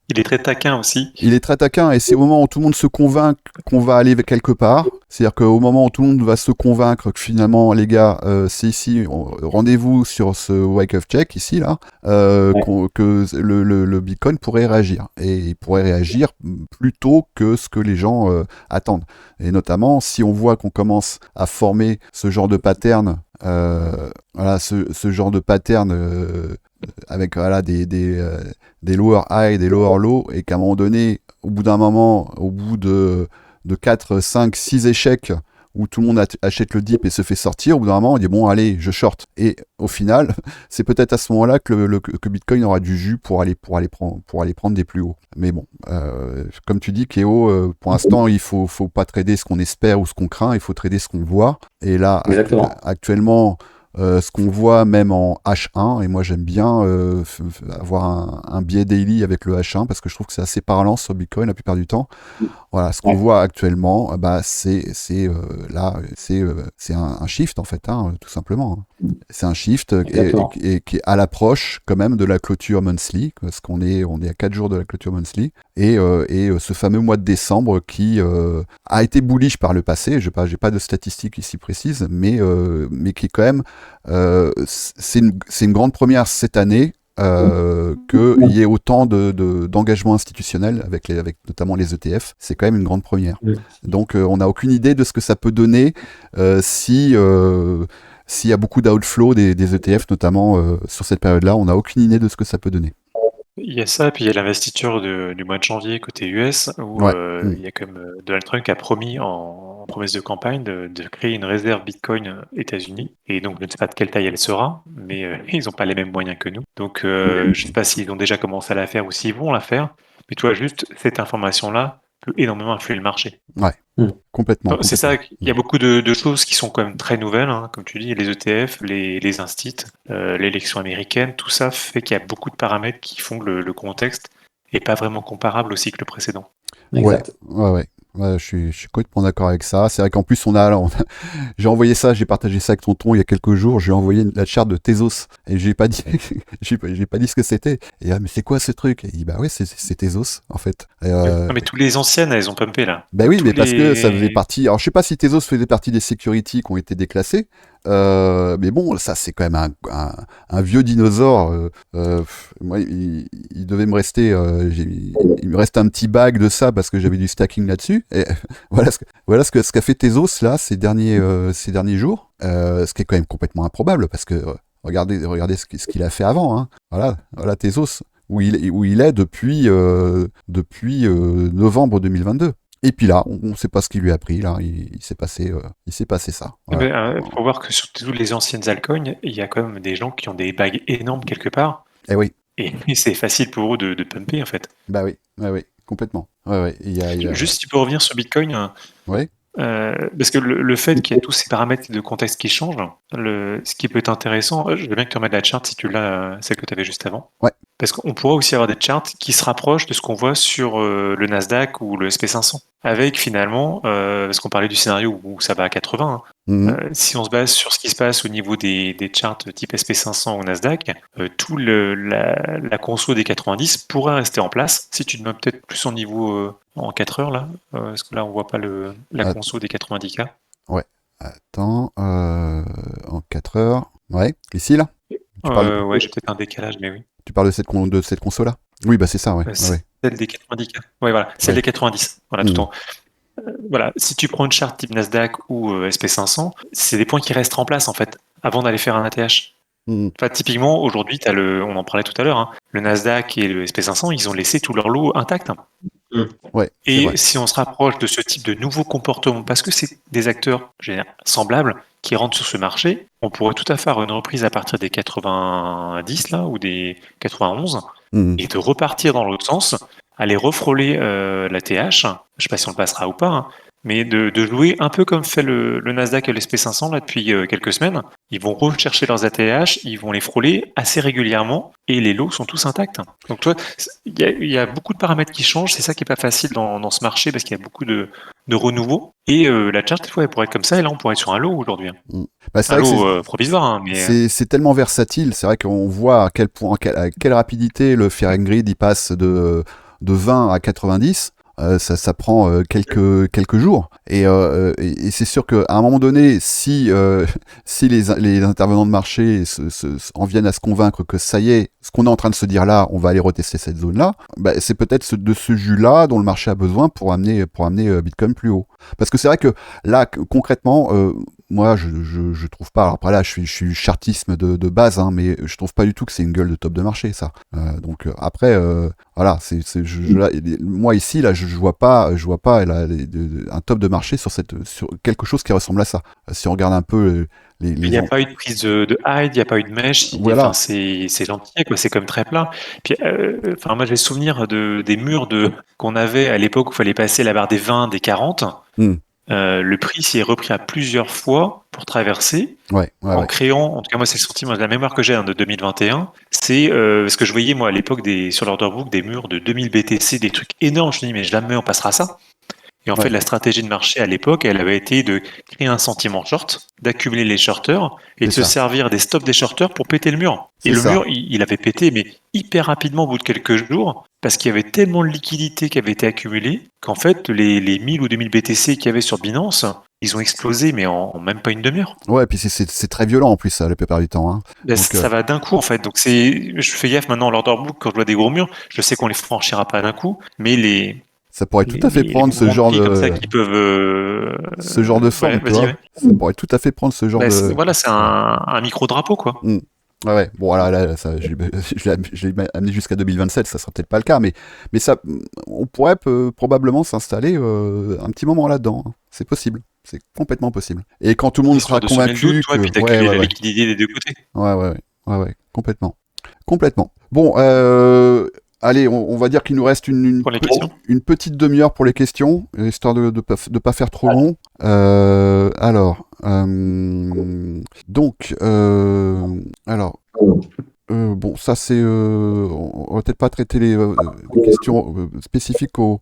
Il est très taquin aussi. Il est très taquin, et c'est au moment où tout le monde se convainc qu'on va aller quelque part. C'est-à-dire qu'au moment où tout le monde va se convaincre que finalement, les gars, c'est ici, rendez-vous sur ce wake-up check, ici, là, que le Bitcoin pourrait réagir. Et il pourrait réagir plus tôt que ce que les gens attendent. Et notamment, si on voit qu'on commence à former ce genre de pattern, ce genre de pattern avec des lower high, des lower low, et qu'à un moment donné, au bout de 4, 5, 6 échecs, où tout le monde achète le dip et se fait sortir, au bout d'un moment, on dit bon, allez, je short. Et au final, c'est peut-être à ce moment-là que Bitcoin aura du jus pour aller prendre des plus hauts. Mais bon, comme tu dis, Kéo, pour l'instant, il faut pas trader ce qu'on espère ou ce qu'on craint, il faut trader ce qu'on voit. Et là, actuellement, ce qu'on voit même en H1, et moi j'aime bien avoir un biais daily avec le H1 parce que je trouve que c'est assez parlant sur Bitcoin la plupart du temps. Voilà, ce qu'on voit actuellement, c'est un shift en fait, hein, tout simplement. C'est un shift qui est à l'approche quand même de la clôture monthly, parce qu'on est à 4 jours de la clôture monthly, et ce fameux mois de décembre qui a été bullish par le passé. J'ai pas de statistiques ici précises, mais qui est quand même c'est une grande première cette année. Qu'il y ait autant d'engagement institutionnel avec notamment les ETF, c'est quand même une grande première. Donc on n'a aucune idée de ce que ça peut donner s'il y a beaucoup d'outflow des ETF, notamment sur cette période-là, on n'a aucune idée de ce que ça peut donner. Il y a ça, puis il y a l'investiture du mois de janvier côté US, où il y a comme Donald Trump qui a promis en promesse de campagne de créer une réserve Bitcoin États-Unis. Et donc, je ne sais pas de quelle taille elle sera, mais ils n'ont pas les mêmes moyens que nous. Donc, je ne sais pas s'ils ont déjà commencé à la faire ou s'ils vont la faire. Mais tu vois, juste cette information-là peut énormément influer le marché. Ouais. Complètement. C'est ça, il y a beaucoup de choses qui sont quand même très nouvelles, hein, comme tu dis, les ETF, les instits, l'élection américaine, tout ça fait qu'il y a beaucoup de paramètres qui font que le contexte n'est pas vraiment comparable au cycle précédent. Exact. Ouais. Je suis complètement d'accord avec ça. C'est vrai qu'en plus, j'ai envoyé ça, j'ai partagé ça avec Tonton il y a quelques jours. J'ai envoyé la charte de Tezos et j'ai pas dit, j'ai pas dit ce que c'était. Et mais c'est quoi ce truc? Et il dit bah ouais, c'est Tezos en fait. Non, mais tous les anciennes, elles ont pumpé là. Bah oui, mais parce que ça faisait partie. Alors je sais pas si Tezos faisait partie des securities qui ont été déclassées. Mais bon, ça c'est quand même un vieux dinosaure. Moi, il devait me rester. Il me reste un petit bag de ça parce que j'avais du stacking là-dessus. Et voilà ce qu'a fait Tezos là ces derniers jours. Ce qui est quand même complètement improbable parce que regardez ce qu'il a fait avant. Hein. Voilà Tezos où il est depuis novembre 2022. Et puis là, on ne sait pas ce qui lui a pris. Là, il s'est passé ça. Voilà. Faut voir que sur toutes les anciennes altcoins, il y a quand même des gens qui ont des bagues énormes quelque part. Eh oui. Et c'est facile pour eux de pumper en fait. Bah oui, complètement. Ouais. Juste si tu peux revenir sur Bitcoin. Ouais. Parce que le fait qu'il y ait tous ces paramètres de contexte qui changent, ce qui peut être intéressant, je veux bien que tu remettes la chart si tu l'as, celle que tu avais juste avant. Ouais. Parce qu'on pourra aussi avoir des charts qui se rapprochent de ce qu'on voit sur le Nasdaq ou le SP500. Avec finalement, parce qu'on parlait du scénario où ça va à 80, si on se base sur ce qui se passe au niveau des charts type SP500 ou Nasdaq, tout la conso des 90 pourrait rester en place. Si tu te mets peut-être plus en niveau en 4 heures là, parce que là on voit pas la conso des 90K. Ouais. Attends, en 4 heures. Ouais, ici là Ouais, j'ai peut-être un décalage, mais oui. Tu parles de cette console là? Oui, bah c'est ça, ouais. Celle des 90K. Ouais, voilà, celle des 90. Voilà, tout en. Voilà, si tu prends une charte type Nasdaq ou SP500, c'est des points qui restent en place en fait, avant d'aller faire un ATH. Enfin, typiquement, aujourd'hui, on en parlait tout à l'heure, hein, le Nasdaq et le SP500, ils ont laissé tout leur lot intact. Ouais, et si on se rapproche de ce type de nouveaux comportements, parce que c'est des acteurs semblables qui rentrent sur ce marché, on pourrait tout à fait avoir une reprise à partir des 90 là, ou des 91, et de repartir dans l'autre sens, aller refrôler la TH, je ne sais pas si on le passera ou pas, hein, mais de jouer un peu comme fait le Nasdaq et le SP500 là, depuis quelques semaines. Ils vont rechercher leurs ATH, ils vont les frôler assez régulièrement, et les lots sont tous intacts. Donc toi, il y a beaucoup de paramètres qui changent, c'est ça qui est pas facile dans ce marché, parce qu'il y a beaucoup de renouveau, et la chart, des fois, elle pourrait être comme ça, et là, on pourrait être sur un lot aujourd'hui. Bah, c'est un vrai lot provisoire, hein, mais... C'est tellement versatile, c'est vrai qu'on voit à quel point, à quelle rapidité le Fear and Greed il passe de 20 à 90. Ça prend quelques jours, et c'est sûr qu'à un moment donné, si les intervenants de marché en viennent à se convaincre que ça y est, ce qu'on est en train de se dire là, on va aller retester cette zone là, bah, c'est peut-être de ce jus là dont le marché a besoin pour amener Bitcoin plus haut. Parce que c'est vrai que là concrètement, moi je trouve pas, alors après là je suis chartisme de base, hein, mais je trouve pas du tout que c'est une gueule de top de marché ça. Donc après voilà, moi ici là je vois pas un top de marché sur quelque chose qui ressemble à ça. Si on regarde un peu il n'y a pas eu de prise de hide, il n'y a pas eu de mèche, voilà. C'est gentil, quoi, c'est comme très plat. Puis, moi j'ai le souvenir des murs qu'on avait à l'époque où il fallait passer la barre des 20, des 40. Le prix s'y est repris à plusieurs fois pour traverser, en créant, en tout cas moi c'est le sentiment, la mémoire que j'ai de 2021, c'est ce que je voyais moi à l'époque sur l'order book des murs de 2000 BTC, des trucs énormes, je me dis mais jamais on passera ça. Et en fait, la stratégie de marché à l'époque, elle avait été de créer un sentiment short, d'accumuler les shorters et de se servir des stops des shorters pour péter le mur. Et le mur, il avait pété, mais hyper rapidement au bout de quelques jours, parce qu'il y avait tellement de liquidités qui avaient été accumulées qu'en fait, les 1000 ou 2000 BTC qu'il y avait sur Binance, ils ont explosé, mais en même pas une demi-heure. Ouais, et puis c'est très violent en plus, ça, la plupart du temps. Hein. Donc, ça va d'un coup, en fait. Donc je fais gaffe maintenant à l'order book, quand je vois des gros murs, je sais qu'on les franchira pas d'un coup, mais ça pourrait tout à fait prendre ce genre de... comme ça qui peuvent... ce genre de forme, tu vois. Ça pourrait tout à fait prendre ce genre de... Voilà, c'est un micro-drapeau, quoi. Ouais, bon, là ça, je l'ai amené jusqu'à 2027, ça sera peut-être pas le cas, mais ça, on pourrait probablement s'installer un petit moment là-dedans. Hein. C'est possible. C'est complètement possible. Et quand tout le monde sera convaincu que... puis t'accumuler la liquidité des deux côtés. Ouais, complètement. Bon, allez, on va dire qu'il nous reste une petite demi-heure pour les questions, histoire de pas faire trop long. Bon, ça c'est... on va peut-être pas traiter les questions spécifiques au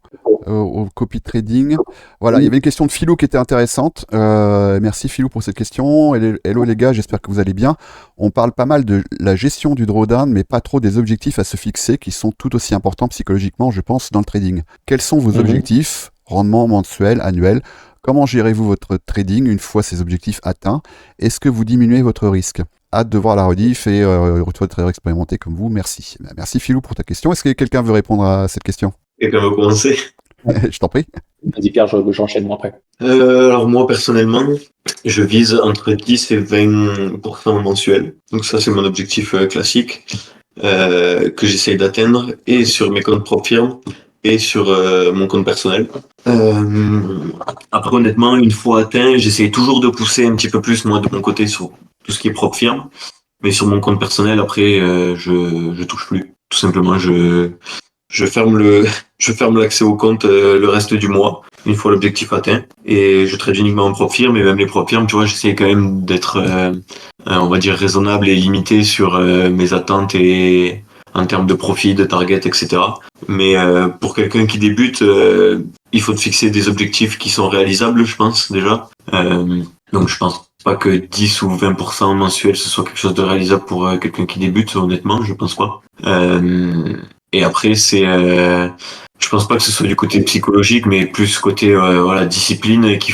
copy trading. Voilà, il y avait une question de Philou qui était intéressante. Merci Philou pour cette question. Hello les gars, j'espère que vous allez bien. On parle pas mal de la gestion du drawdown, mais pas trop des objectifs à se fixer qui sont tout aussi importants psychologiquement, je pense, dans le trading. Quels sont vos objectifs, rendement mensuel, annuel? Comment gérez-vous votre trading une fois ces objectifs atteints? Est-ce que vous diminuez votre risque? Hâte de voir la rediff et retour très expérimenté comme vous. Merci. Merci Philou pour ta question. Est-ce que quelqu'un veut répondre à cette question? Quelqu'un veut commencer? Je t'en prie. Vas-y Pierre, j'enchaîne moi après. Alors moi personnellement, je vise entre 10 et 20% mensuel. Donc ça c'est mon objectif classique que j'essaye d'atteindre et sur mes comptes propres firmes et sur mon compte personnel. Après honnêtement, une fois atteint, j'essaye toujours de pousser un petit peu plus moi de mon côté sur tout ce qui est propre firme. Mais sur mon compte personnel, après, je touche plus. Tout simplement, je ferme l'accès au compte le reste du mois. une fois l'objectif atteint. Et je trade uniquement en prop firm, et même les prop firm, tu vois, j'essaie quand même d'être, on va dire, raisonnable et limité sur mes attentes et en termes de profit, de target, etc. Mais pour quelqu'un qui débute, il faut te fixer des objectifs qui sont réalisables, je pense, déjà. Donc je pense pas que 10 ou 20% mensuel ce soit quelque chose de réalisable pour quelqu'un qui débute, honnêtement, je pense pas. Et après, je pense pas que ce soit du côté psychologique, mais plus côté voilà, discipline, et il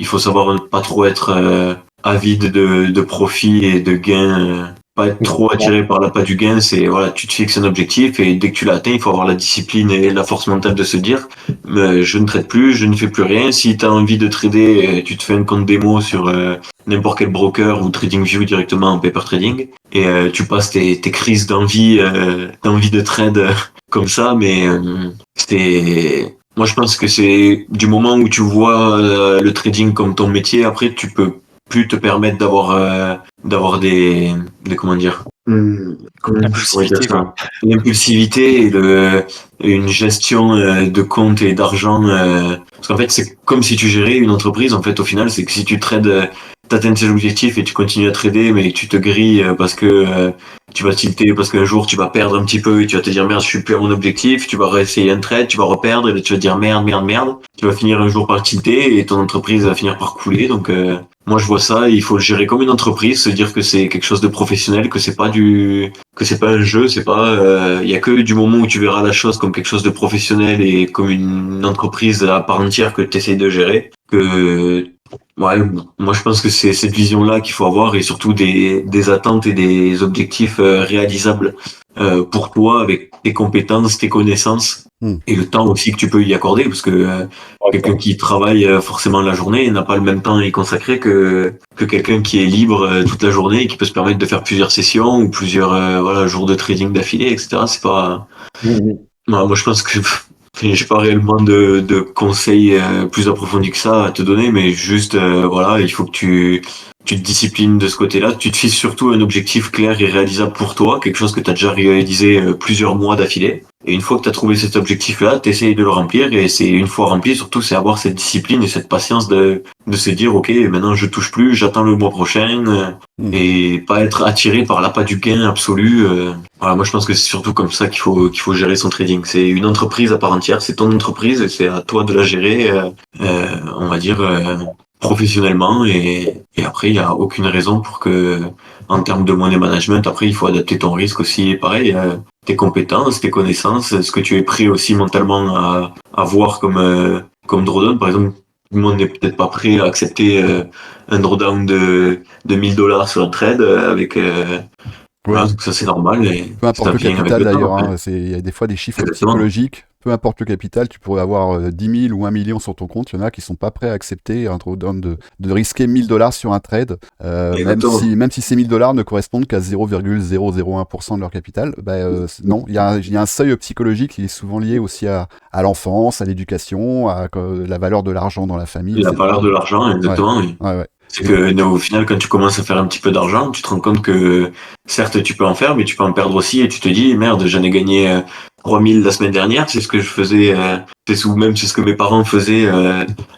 faut savoir ne pas trop être avide de profit et de gains, pas être trop attiré par l'appât du gain. C'est voilà, tu te fixes un objectif et dès que tu l'as atteint, il faut avoir la discipline et la force mentale de se dire je ne trade plus, je ne fais plus rien. Si tu as envie de trader, tu te fais un compte démo sur n'importe quel broker ou TradingView directement en paper trading, et tu passes tes crises d'envie de trade comme ça. Mais moi je pense que c'est du moment où tu vois le trading comme ton métier, après tu peux plus te permettre d'avoir des comment dire, comment je pourrais dire L'impulsivité, ça, quoi. l'impulsivité et une gestion de compte et d'argent, parce qu'en fait c'est comme si tu gérais une entreprise. En fait, au final, c'est que si tu trades, t'atteins tes objectifs et tu continues à trader, mais tu te grilles parce que tu vas tilter, parce qu'un jour tu vas perdre un petit peu et tu vas te dire merde, je suis plus à mon objectif, tu vas réessayer un trade, tu vas reperdre, et là, tu vas te dire merde, tu vas finir un jour par tilter et ton entreprise va finir par couler. Donc moi je vois ça, il faut le gérer comme une entreprise, se dire que c'est quelque chose de professionnel, que c'est pas un jeu, c'est pas il y a que du moment où tu verras la chose comme quelque chose de professionnel et comme une entreprise à part entière que tu essayes de gérer, que ouais, moi je pense que c'est cette vision-là qu'il faut avoir, et surtout des attentes et des objectifs réalisables pour toi, avec tes compétences, tes connaissances et le temps aussi que tu peux y accorder, parce que quelqu'un qui travaille forcément la journée n'a pas le même temps à y consacrer que quelqu'un qui est libre toute la journée et qui peut se permettre de faire plusieurs sessions ou plusieurs voilà, jours de trading d'affilée, etc. C'est pas moi je pense que j'ai pas réellement de conseils plus approfondis que ça à te donner, mais juste voilà, il faut que tu te disciplines de ce côté-là. Tu te fixes surtout un objectif clair et réalisable pour toi, quelque chose que tu as déjà réalisé plusieurs mois d'affilée. Et une fois que tu as trouvé cet objectif-là, tu essayes de le remplir, et c'est une fois rempli, surtout, c'est avoir cette discipline et cette patience de se dire ok, maintenant je touche plus, j'attends le mois prochain, et pas être attiré par l'appât du gain absolu. Voilà, moi je pense que c'est surtout comme ça qu'il faut gérer son trading. C'est une entreprise à part entière, c'est ton entreprise et c'est à toi de la gérer, on va dire professionnellement, et après il y a aucune raison pour que, en termes de money management, après il faut adapter ton risque aussi, pareil, tes compétences, tes connaissances, ce que tu es prêt aussi mentalement à voir comme drawdown. Par exemple, tout le monde n'est peut-être pas prêt à accepter un drawdown de $1000 sur un trade avec voilà, donc ça c'est normal, et Peu ça importe le vient avec capital le temps d'ailleurs, après. hein, il y a des fois des chiffres Exactement. psychologiques. Peu importe le capital, tu pourrais avoir 10 000 ou 1 million sur ton compte. Il y en a qui sont pas prêts à accepter un drawdown de risquer $1000 sur un trade, Exactement. même si ces $1000 ne correspondent qu'à 0,001% de leur capital. Non, il y a un seuil psychologique qui est souvent lié aussi à l'enfance, à l'éducation, à la valeur de l'argent dans la famille, La etc. valeur de l'argent, Ouais, exactement, oui. ouais, ouais. C'est que au final, quand tu commences à faire un petit peu d'argent, tu te rends compte que certes tu peux en faire, mais tu peux en perdre aussi, et tu te dis merde, j'en ai gagné 3000 la semaine dernière, c'est ce que je faisais, c'est ce que mes parents faisaient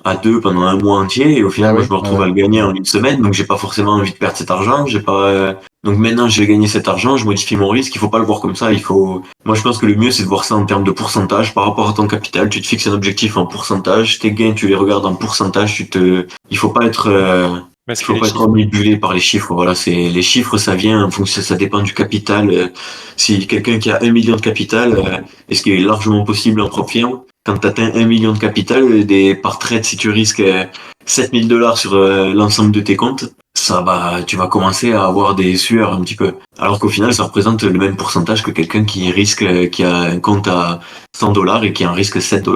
à deux pendant un mois entier, et au final Ah moi oui, je me ouais, retrouve ouais. à le gagner en une semaine, donc j'ai pas forcément envie de perdre cet argent, j'ai pas donc maintenant j'ai gagné cet argent, je modifie mon risque. Il faut pas le voir comme ça, moi je pense que le mieux c'est de voir ça en termes de pourcentage par rapport à ton capital. Tu te fixes un objectif en pourcentage, tes gains tu les regardes en pourcentage, il faut pas être Parce il que faut les pas être chiffres. omnibulé par les chiffres. Voilà, c'est les chiffres, ça vient en fonction, ça dépend du capital. Si quelqu'un qui a 1 million de capital, et ce qui est largement possible en propre firme, quand tu atteins 1 million de capital, par trade, si tu risques $7000 sur l'ensemble de tes comptes, tu vas commencer à avoir des sueurs un petit peu. Alors qu'au final, ça représente le même pourcentage que quelqu'un qui a un compte à $100 et qui en risque $7.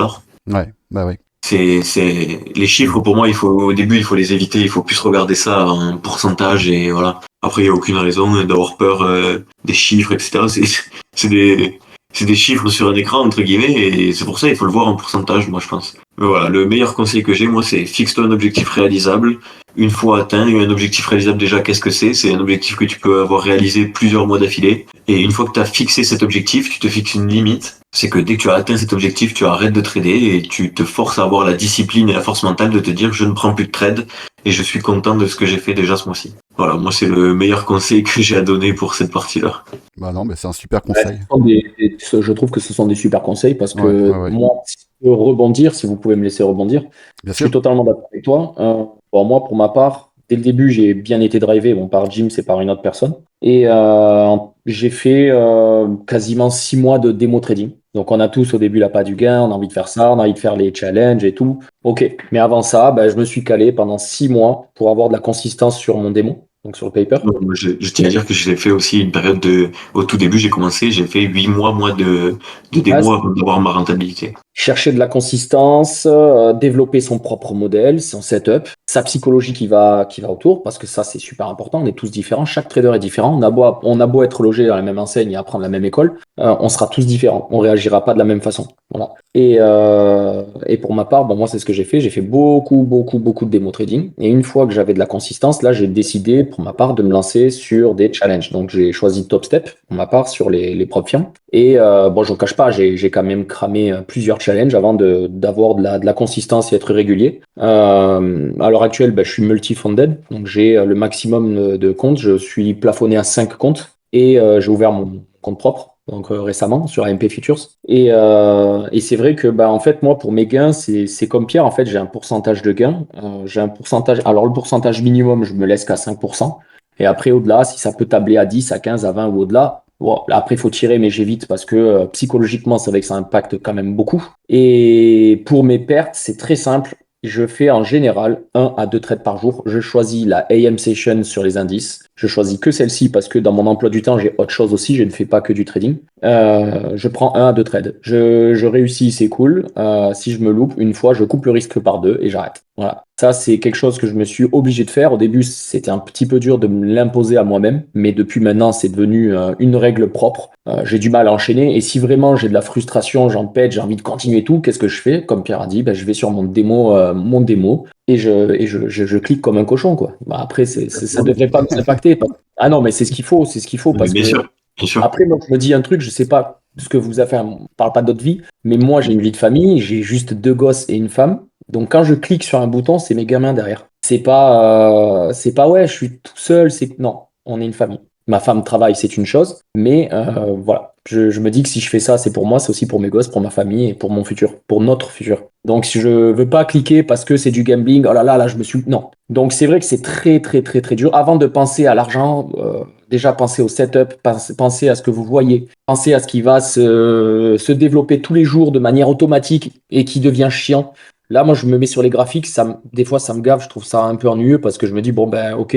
Ouais, bah ouais. Les chiffres, pour moi, au début, il faut les éviter, il faut plus regarder ça en pourcentage, et voilà. Après, il n'y a aucune raison d'avoir peur des chiffres, etc. C'est des chiffres sur un écran, entre guillemets, et c'est pour ça il faut le voir en pourcentage, moi, je pense. Mais voilà, le meilleur conseil que j'ai, moi, c'est fixe-toi un objectif réalisable. Une fois atteint, un objectif réalisable, déjà, qu'est-ce que c'est? C'est un objectif que tu peux avoir réalisé plusieurs mois d'affilée. Et une fois que tu as fixé cet objectif, tu te fixes une limite. c'est que dès que tu as atteint cet objectif, tu arrêtes de trader et tu te forces à avoir la discipline et la force mentale de te dire je ne prends plus de trade et je suis content de ce que j'ai fait déjà ce mois-ci. Voilà, moi c'est le meilleur conseil que j'ai à donner pour cette partie-là. Bah non, mais c'est un super Ouais, conseil. je trouve que ce sont des super conseils parce Ouais, que ouais, ouais. moi, si je peux rebondir, si vous pouvez me laisser rebondir, Bien je suis sûr. totalement d'accord avec toi. Bon, moi, pour ma part, dès le début, j'ai bien été drivé. Bon, par Jim, c'est par une autre personne. Et j'ai fait quasiment 6 mois de démo trading. Donc, on a tous au début l'appât du gain, on a envie de faire ça, on a envie de faire les challenges et tout. OK. Mais avant ça, ben, je me suis calé pendant 6 mois pour avoir de la consistance sur mon démo, donc sur le paper. Moi, je tiens à dire que j'ai fait aussi une période au tout début, j'ai fait 8 mois, moi, de Ouais, démo avant d'avoir ma rentabilité. chercher de la consistance, développer son propre modèle, son setup, sa psychologie qui va autour, parce que ça, c'est super important. On est tous différents. Chaque trader est différent. On a beau être logé dans la même enseigne et apprendre la même école, on sera tous différents. On réagira pas de la même façon. Voilà. Et pour ma part, bon, moi, c'est ce que j'ai fait. J'ai fait beaucoup, beaucoup, beaucoup de démo trading. Et une fois que j'avais de la consistance, là, j'ai décidé, pour ma part, de me lancer sur des challenges. Donc, j'ai choisi Top Step, pour ma part, sur les propres firmes. Et bon, je ne cache pas, j'ai quand même cramé plusieurs challenges avant d'avoir de la consistance et être régulier. À l'heure actuelle, ben, je suis multi-funded, donc j'ai le maximum de comptes. Je suis plafonné à 5 comptes et j'ai ouvert mon compte propre. Donc récemment sur AMP Futures et c'est vrai que en fait moi pour mes gains c'est comme Pierre en fait j'ai un pourcentage de gains j'ai un pourcentage alors le pourcentage minimum je me laisse qu'à 5% et après au-delà si ça peut tabler à 10 à 15 à 20 ou au-delà. Bon, là, après, il faut tirer, mais j'évite parce que psychologiquement, c'est vrai que ça impacte quand même beaucoup. Et pour mes pertes, c'est très simple. Je fais en général 1 à 2 trades par jour. Je choisis la AM Session sur les indices. Je choisis que celle-ci parce que dans mon emploi du temps, j'ai autre chose aussi. Je ne fais pas que du trading. Je prends 1 à 2 trades. Je réussis, c'est cool. Si je me loupe, une fois, je coupe le risque par 2 et j'arrête. Voilà. Ça, c'est quelque chose que je me suis obligé de faire. Au début, c'était un petit peu dur de me l'imposer à moi-même, mais depuis maintenant, c'est devenu une règle propre. J'ai du mal à enchaîner. Et si vraiment j'ai de la frustration, j'en pète, j'ai envie de continuer tout, qu'est-ce que je fais? Comme Pierre a dit, je vais sur mon démo et je clique comme un cochon, quoi. Après, ça devrait pas nous impacter. Ah non, mais c'est ce qu'il faut, c'est ce qu'il faut Mais parce que bien sûr. après, moi, je me dis un truc, je sais pas ce que vous avez fait, on parle pas de votre vie, mais moi, j'ai une vie de famille, j'ai juste 2 gosses et une femme. Donc, quand je clique sur un bouton, c'est mes gamins derrière. C'est pas, ouais, je suis tout seul, non, on est une famille. Ma femme travaille, c'est une chose, mais voilà. Je me dis que si je fais ça, c'est pour moi, c'est aussi pour mes gosses, pour ma famille et pour mon futur, pour notre futur. Donc, si je veux pas cliquer parce que c'est du gambling, oh là là, là, je me suis. Non. Donc, c'est vrai que c'est très, très, très, très dur. Avant de penser à l'argent, déjà pensez au setup, pensez à ce que vous voyez, pensez à ce qui va se développer tous les jours de manière automatique et qui devient chiant. Là, moi, je me mets sur les graphiques, des fois, ça me gave, je trouve ça un peu ennuyeux parce que je me dis, bon, ok,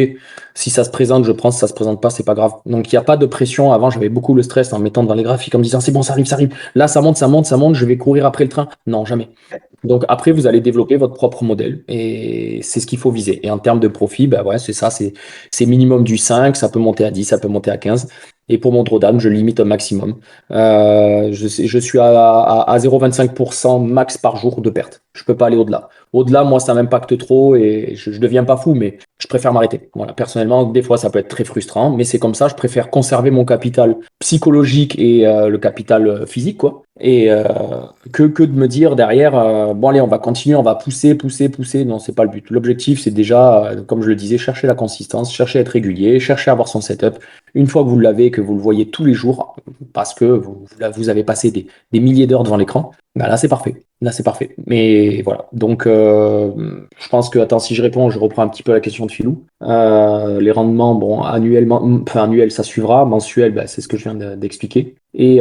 si ça se présente, je prends, si ça se présente pas, c'est pas grave. Donc, il n'y a pas de pression. Avant, j'avais beaucoup le stress en me mettant dans les graphiques, en me disant, c'est bon, ça arrive, ça arrive. Là, ça monte, ça monte, ça monte, je vais courir après le train. Non, jamais. Donc après, vous allez développer votre propre modèle et c'est ce qu'il faut viser. Et en termes de profit, ouais, c'est ça, c'est minimum du 5, ça peut monter à 10, ça peut monter à 15. Et pour mon drawdown, je limite au maximum. Je suis à 0,25% max par jour de perte. Je peux pas aller au-delà. Au-delà, moi, ça m'impacte trop et je deviens pas fou, mais je préfère m'arrêter. Voilà, personnellement, des fois, ça peut être très frustrant, mais c'est comme ça. Je préfère conserver mon capital psychologique et le capital physique, quoi. Et que de me dire derrière, bon allez, on va continuer, on va pousser, pousser, pousser. Non, c'est pas le but. L'objectif, c'est déjà, comme je le disais, chercher la consistance, chercher à être régulier, chercher à avoir son setup. Une fois que vous l'avez, que vous le voyez tous les jours, parce que vous avez passé des milliers d'heures devant l'écran, là c'est parfait. Là c'est parfait. Mais voilà. Donc je pense que, attends, si je réponds, je reprends un petit peu la question de Philou. Les rendements, bon, annuellement, enfin annuel, ça suivra. Mensuel, c'est ce que je viens d'expliquer. Et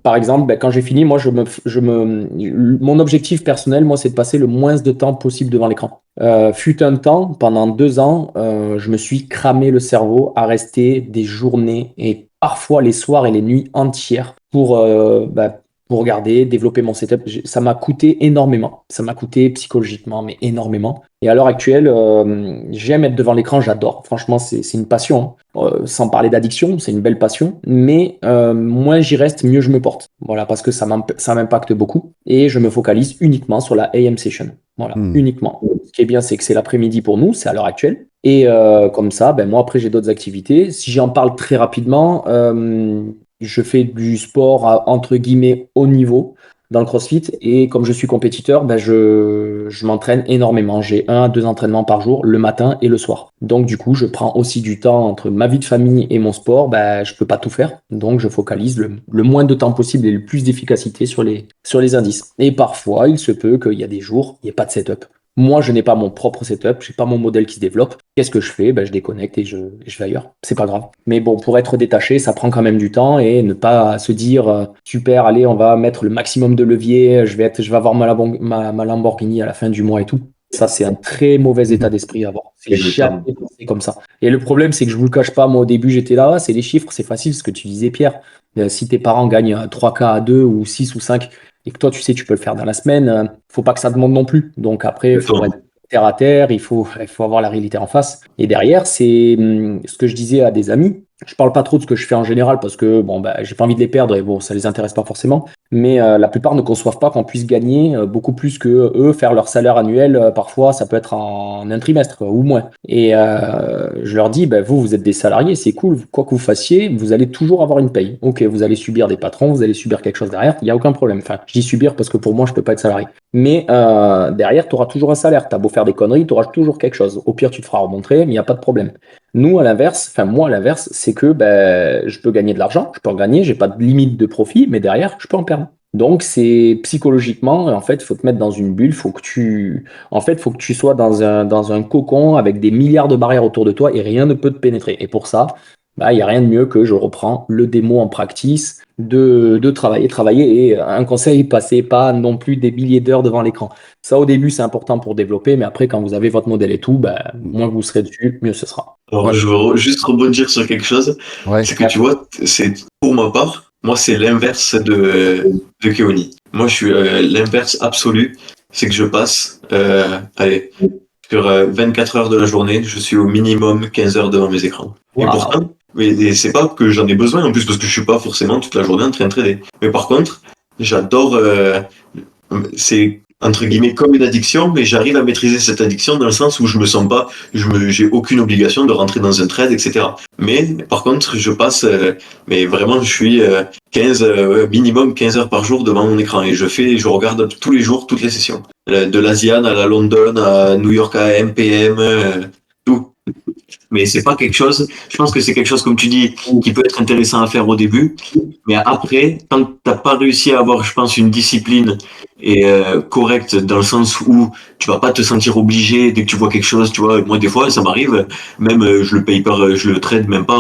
par exemple, quand j'ai fini, moi, mon objectif personnel, moi, c'est de passer le moins de temps possible devant l'écran. Fut un temps, pendant 2 ans, je me suis cramé le cerveau à rester des journées et parfois les soirs et les nuits entières pour regarder, développer mon setup. Ça m'a coûté énormément. Ça m'a coûté psychologiquement, mais énormément. Et à l'heure actuelle, j'aime être devant l'écran, j'adore. Franchement, c'est une passion, hein. Sans parler d'addiction, c'est une belle passion. Mais moins j'y reste, mieux je me porte. Voilà, parce que ça m'impacte beaucoup. Et je me focalise uniquement sur la AM session. Voilà, uniquement. Ce qui est bien, c'est que c'est l'après-midi pour nous, c'est à l'heure actuelle. Et comme ça, moi après j'ai d'autres activités. Si j'en parle très rapidement, je fais du sport à, entre guillemets, haut niveau dans le CrossFit. Et comme je suis compétiteur, ben je m'entraîne énormément. J'ai 1 à 2 entraînements par jour, le matin et le soir. Donc, du coup, je prends aussi du temps entre ma vie de famille et mon sport. Ben, je peux pas tout faire. Donc, je focalise le moins de temps possible et le plus d'efficacité sur les indices. Et parfois, il se peut qu'il y a des jours, il n'y ait pas de setup. Moi, je n'ai pas mon propre setup, je n'ai pas mon modèle qui se développe. Qu'est-ce que je fais? Ben, je déconnecte et je vais ailleurs. C'est pas grave. Mais bon, pour être détaché, ça prend quand même du temps et ne pas se dire super, allez, on va mettre le maximum de levier, je vais avoir ma Lamborghini à la fin du mois et tout. Ça, c'est un très mauvais état d'esprit à avoir. C'est jamais Exactement. pensé comme ça. Et le problème, c'est que je vous le cache pas, moi au début, j'étais là, c'est les chiffres, c'est facile, ce que tu disais, Pierre. Si tes parents gagnent 3K à 2 ou 6 ou 5 et que toi, tu sais, tu peux le faire dans la semaine, faut pas que ça demande non plus. Donc après, il faut être terre à terre, il faut avoir la réalité en face. Et derrière, c'est ce que je disais à des amis. Je parle pas trop de ce que je fais en général parce que bon, bah, j'ai pas envie de les perdre et bon, ça les intéresse pas forcément. Mais la plupart ne conçoivent pas qu'on puisse gagner beaucoup plus que eux, faire leur salaire annuel. Parfois, ça peut être en un trimestre quoi, ou moins. Et je leur dis, bah, vous êtes des salariés, c'est cool. Quoi que vous fassiez, vous allez toujours avoir une paye. Ok, vous allez subir des patrons, vous allez subir quelque chose derrière, il n'y a aucun problème. Enfin, je dis subir parce que pour moi, je peux pas être salarié. Mais derrière, tu auras toujours un salaire. Tu as beau faire des conneries, tu auras toujours quelque chose. Au pire, tu te feras remontrer, mais il n'y a pas de problème. Nous, à l'inverse, enfin moi à l'inverse, c'est que ben, je peux gagner de l'argent, je peux en gagner, j'ai pas de limite de profit, mais derrière, je peux en perdre. Donc c'est psychologiquement, en fait, il faut te mettre dans une bulle, faut que tu sois dans un cocon avec des milliards de barrières autour de toi et rien ne peut te pénétrer. Et pour ça, bah, il n'y a rien de mieux que je reprends le démo en practice, de travailler. Et un conseil, passez pas non plus des milliers d'heures devant l'écran. Ça, au début, c'est important pour développer, mais après, quand vous avez votre modèle et tout, bah, moins vous serez dessus, mieux ce sera. Alors, Ouais. je veux juste rebondir sur quelque chose. Ouais. C'est que tu vois, c'est pour ma part, moi, c'est l'inverse de Keoni. Moi, je suis l'inverse absolu. C'est que je passe, allez, sur 24 heures de la journée, je suis au minimum 15 heures devant mes écrans. Et Waouh. pourtant, et c'est pas que j'en ai besoin en plus, parce que je suis pas forcément toute la journée en train de trader. Mais par contre, j'adore, c'est entre guillemets comme une addiction, mais j'arrive à maîtriser cette addiction dans le sens où je me sens pas, j'ai aucune obligation de rentrer dans un trade, etc. Mais par contre, je passe, mais vraiment, je suis 15, minimum 15 heures par jour devant mon écran et je regarde tous les jours, toutes les sessions. De l'Asian à la London, à New York AM, PM, tout. Mais c'est pas quelque chose, je pense que c'est quelque chose, comme tu dis, qui peut être intéressant à faire au début. Mais après, tant que t'as pas réussi à avoir, je pense, une discipline et correcte dans le sens où tu vas pas te sentir obligé dès que tu vois quelque chose, tu vois. Moi, des fois, ça m'arrive, même je le paye pas, je le trade même pas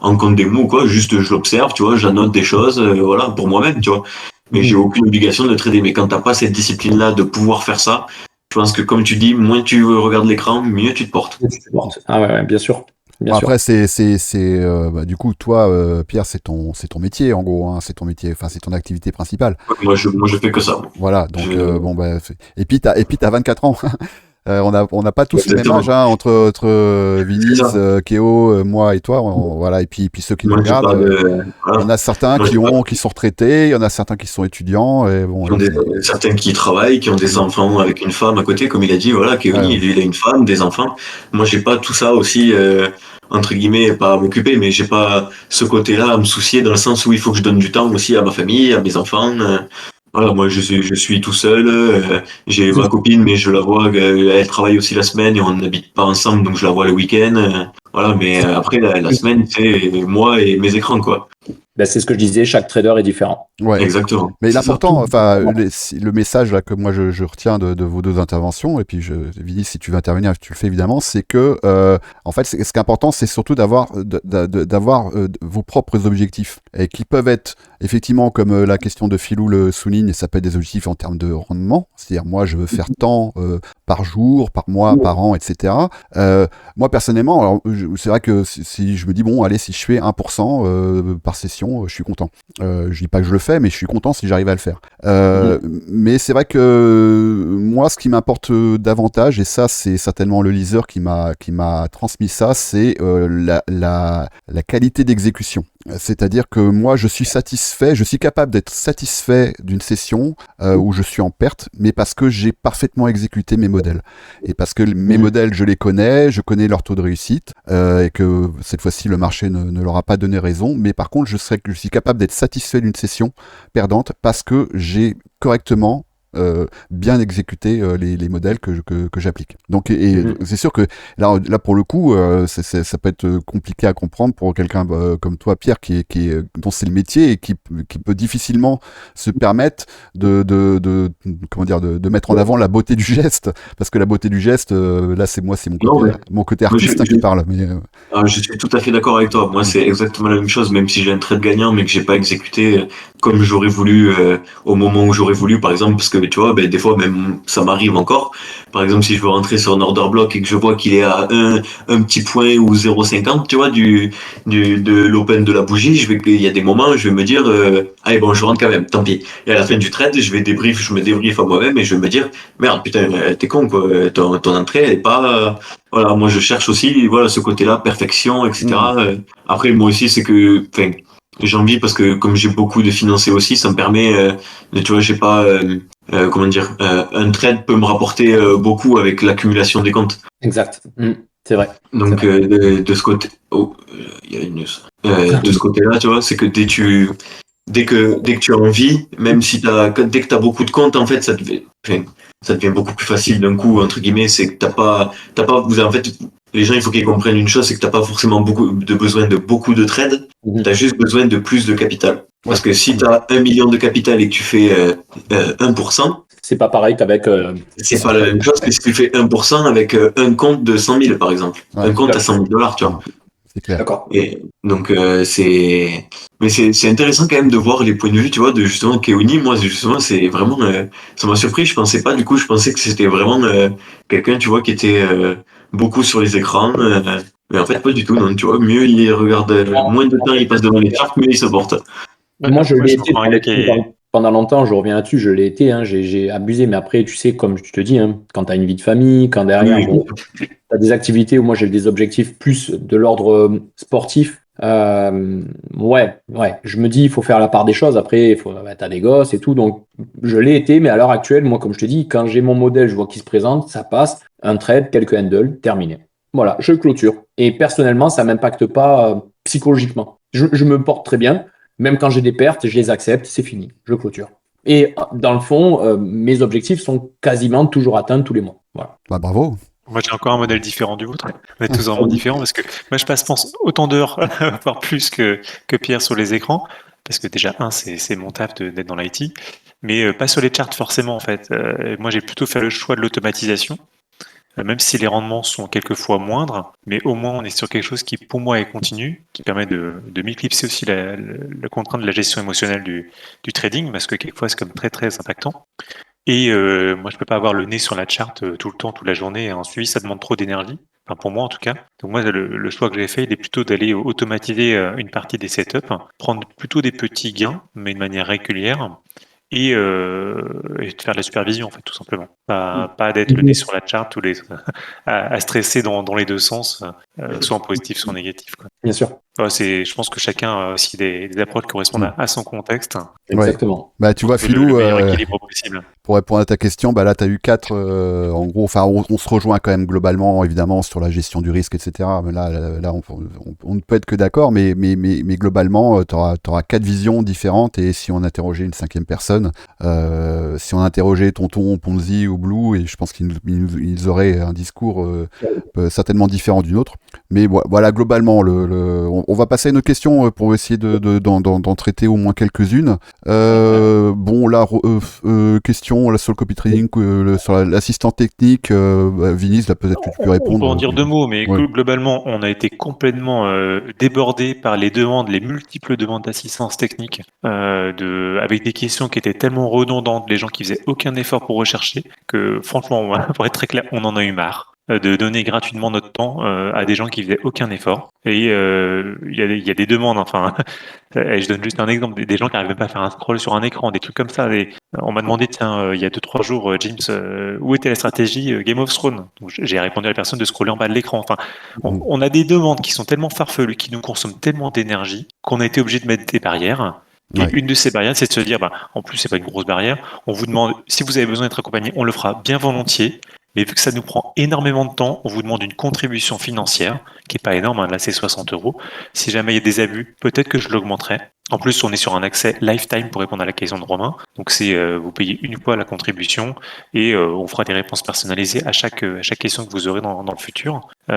en compte des mots, quoi. Juste, je l'observe, tu vois, j'annote des choses, voilà, pour moi-même, tu vois. Mais j'ai aucune obligation de trader. Mais quand t'as pas cette discipline-là de pouvoir faire ça, je pense que comme tu dis, moins tu regardes l'écran, mieux tu te portes. Ah ouais, bien sûr. Bien Bon, sûr. après, bah, du coup, toi, Pierre, c'est ton métier, en gros, hein, c'est ton métier, enfin, c'est ton activité principale. Moi, je fais que ça. Voilà, donc, Je- bon, bah, et puis, t'as 24 ans. On n'a pas tous le même Exactement. âge, hein, entre C'est Vinis, ça. Kéo, moi et toi, voilà, et puis ceux qui nous Moi, j'ai regardent, pas de, il y en voilà. a certains Moi, j'ai pas qui sont retraités, il y en a certains qui sont étudiants, et bon, qui ont certains qui travaillent, qui ont des enfants avec une femme à côté, comme il a dit, voilà, Kevin, ouais, lui, il a une femme, des enfants. Moi, j'ai pas tout ça aussi, entre guillemets, pas à m'occuper, mais j'ai pas ce côté-là à me soucier dans le sens où il faut que je donne du temps aussi à ma famille, à mes enfants. Voilà, moi, je suis tout seul, j'ai ma copine, mais je la vois, elle travaille aussi la semaine et on n'habite pas ensemble, donc je la vois le week-end. Voilà, mais après, la semaine, c'est moi et mes écrans, quoi. Ben, c'est ce que je disais, chaque trader est différent. ouais. Exactement. Mais C'est ça. l'important, enfin, le message là que moi je retiens de vos deux interventions, et puis Vinis, si tu veux intervenir, tu le fais évidemment, c'est que en fait, ce qui est important, c'est surtout d'avoir vos propres objectifs, et qui peuvent être effectivement, comme la question de Philou le souligne, ça peut être des objectifs en termes de rendement, c'est-à-dire moi je veux faire tant par jour, par mois, par an, etc. Moi personnellement, alors, c'est vrai que si je me dis bon, allez, si je fais 1% par session, je suis content. Je dis pas que je le fais, mais je suis content si j'arrive à le faire. Mais c'est vrai que moi, ce qui m'importe davantage, et ça, c'est certainement le liseur qui m'a transmis ça, c'est la qualité d'exécution. C'est-à-dire que moi, je suis capable d'être satisfait d'une session où je suis en perte, mais parce que j'ai parfaitement exécuté mes modèles. Et parce que mes modèles, je les connais, je connais leur taux de réussite, et que cette fois-ci, le marché ne leur a pas donné raison. Mais par contre, je suis capable d'être satisfait d'une session perdante parce que j'ai correctement bien exécuter les modèles que j'applique. Donc, c'est sûr que là pour le coup, ça peut être compliqué à comprendre pour quelqu'un comme toi, Pierre, dont c'est le métier et qui peut difficilement se permettre de mettre en avant la beauté du geste, parce que la beauté du geste, là c'est mon côté artiste qui parle. Mais je suis tout à fait d'accord avec toi. Moi, c'est exactement la même chose, même si j'ai un trade gagnant, mais que j'ai pas exécuté comme j'aurais voulu au moment où j'aurais voulu, par exemple, parce que tu vois, des fois même ça m'arrive encore. Par exemple, si je veux rentrer sur un order block et que je vois qu'il est à un petit point ou 0,50, tu vois, de l'open de la bougie, il y a des moments où je vais me dire, allez bon, je rentre quand même, tant pis. Et à la fin du trade, je me débrief à moi-même et je vais me dire, merde, putain, t'es con quoi, ton entrée elle est pas. Voilà, moi je cherche aussi, voilà, ce côté-là, perfection, etc. Après, moi aussi, c'est que, enfin, j'ai envie parce que comme j'ai beaucoup de financés aussi, ça me permet, tu vois, j'ai pas, comment dire, un trade peut me rapporter beaucoup avec l'accumulation des comptes. Exact. C'est vrai. Donc de ce côté, il y a une news. De ce côté-là, tu vois, c'est que dès que tu as envie, même si dès que t'as beaucoup de comptes, en fait, ça devient beaucoup plus facile d'un coup, entre guillemets, c'est que en fait, les gens, il faut qu'ils comprennent une chose, c'est que t'as pas forcément besoin de beaucoup de trades, t'as juste besoin de plus de capital. Parce que si t'as 1 million de capital et que tu fais 1%, c'est pas pareil qu'avec. c'est pas la même chose que si tu fais 1% avec un compte de 100 000, par exemple. Un compte à 100 000 $, tu vois. C'est clair. D'accord. Et donc, mais c'est intéressant quand même de voir les points de vue, tu vois, de justement Keoni. Moi, justement, c'est vraiment, ça m'a surpris. Je pensais pas, du coup, je pensais que c'était vraiment quelqu'un, tu vois, qui était beaucoup sur les écrans. Mais en fait, pas du tout, non, tu vois. Mieux il regarde, moins de temps il passe devant les charts, mieux il se porte. Moi, je l'ai été pendant longtemps, je reviens là-dessus, je l'ai été, hein, j'ai abusé, mais après, tu sais, comme je te dis, hein, quand tu as une vie de famille, quand derrière, tu as des activités où moi j'ai des objectifs plus de l'ordre sportif, ouais, je me dis, il faut faire la part des choses, après, tu as des gosses et tout, donc je l'ai été, mais à l'heure actuelle, moi, comme je te dis, quand j'ai mon modèle, je vois qu'il se présente, ça passe, un trade, quelques handles, terminé. Voilà, je clôture. Et personnellement, ça ne m'impacte pas psychologiquement. Je me porte très bien. Même quand j'ai des pertes, je les accepte, c'est fini, je clôture. Et dans le fond, mes objectifs sont quasiment toujours atteints tous les mois. Voilà. Bah, bravo. Moi, j'ai encore un modèle différent du vôtre. On est tous vraiment différents parce que moi, je pense, autant d'heures, voire plus que Pierre sur les écrans. Parce que déjà, c'est mon taf d'être dans l'IT. Mais pas sur les charts forcément, en fait. Moi, j'ai plutôt fait le choix de l'automatisation. Même si les rendements sont quelquefois moindres, mais au moins on est sur quelque chose qui pour moi est continu, qui permet de m'éclipser aussi la contrainte de la gestion émotionnelle du trading, parce que quelquefois c'est comme très très impactant. Et moi je peux pas avoir le nez sur la charte tout le temps, toute la journée, et en suivi ça demande trop d'énergie, enfin pour moi en tout cas. Donc moi le choix que j'ai fait, il est plutôt d'aller automatiser une partie des setups, prendre plutôt des petits gains, mais de manière régulière, et de faire de la supervision en fait tout simplement, pas d'être le nez sur la charte ou à stresser dans les deux sens, soit en positif soit en négatif, quoi. Bien sûr. Je pense que chacun a aussi des approches qui correspondent à son contexte. Exactement. Ouais. Bah tu vois Philou, le meilleur équilibre possible. Pour répondre à ta question, bah là tu as eu 4 en gros, enfin on se rejoint quand même globalement évidemment sur la gestion du risque, etc. Mais là on ne peut être que d'accord, mais globalement tu auras 4 visions différentes, et si on interrogeait une 5e personne, si on interrogeait Tonton, Ponzi ou Blue, et je pense qu'ils auraient un discours certainement différent d'une autre. Mais voilà, globalement, on va passer à une autre question pour essayer d'en traiter au moins quelques-unes. Bon, là, question là, sur le copy trading, sur l'assistant technique, Vinis, là peut-être que tu peux répondre. On peut en dire 2 mots, mais Ouais. globalement, on a été complètement débordé par les multiples demandes d'assistance technique, avec des questions qui étaient tellement redondantes, les gens qui faisaient aucun effort pour rechercher, que franchement, pour être très clair, on en a eu marre. de donner gratuitement notre temps à des gens qui faisaient aucun effort. Et il y a des demandes, enfin, je donne juste un exemple, des gens qui n'arrivaient pas à faire un scroll sur un écran, des trucs comme ça. On m'a demandé, tiens, il y a 2-3 jours, James, où était la stratégie Game of Thrones? Donc, j'ai répondu à la personne de scroller en bas de l'écran. Enfin, on a des demandes qui sont tellement farfelues, qui nous consomment tellement d'énergie, qu'on a été obligé de mettre des barrières. Et Ouais. une de ces barrières, c'est de se dire, en plus, c'est pas une grosse barrière. On vous demande, si vous avez besoin d'être accompagné, on le fera bien volontiers. Mais vu que ça nous prend énormément de temps, on vous demande une contribution financière, qui est pas énorme, hein, là c'est 60 euros. Si jamais il y a des abus, peut-être que je l'augmenterai. En plus, on est sur un accès lifetime pour répondre à la question de Romain. Donc c'est vous payez une fois la contribution et on fera des réponses personnalisées à chaque question que vous aurez dans le futur. On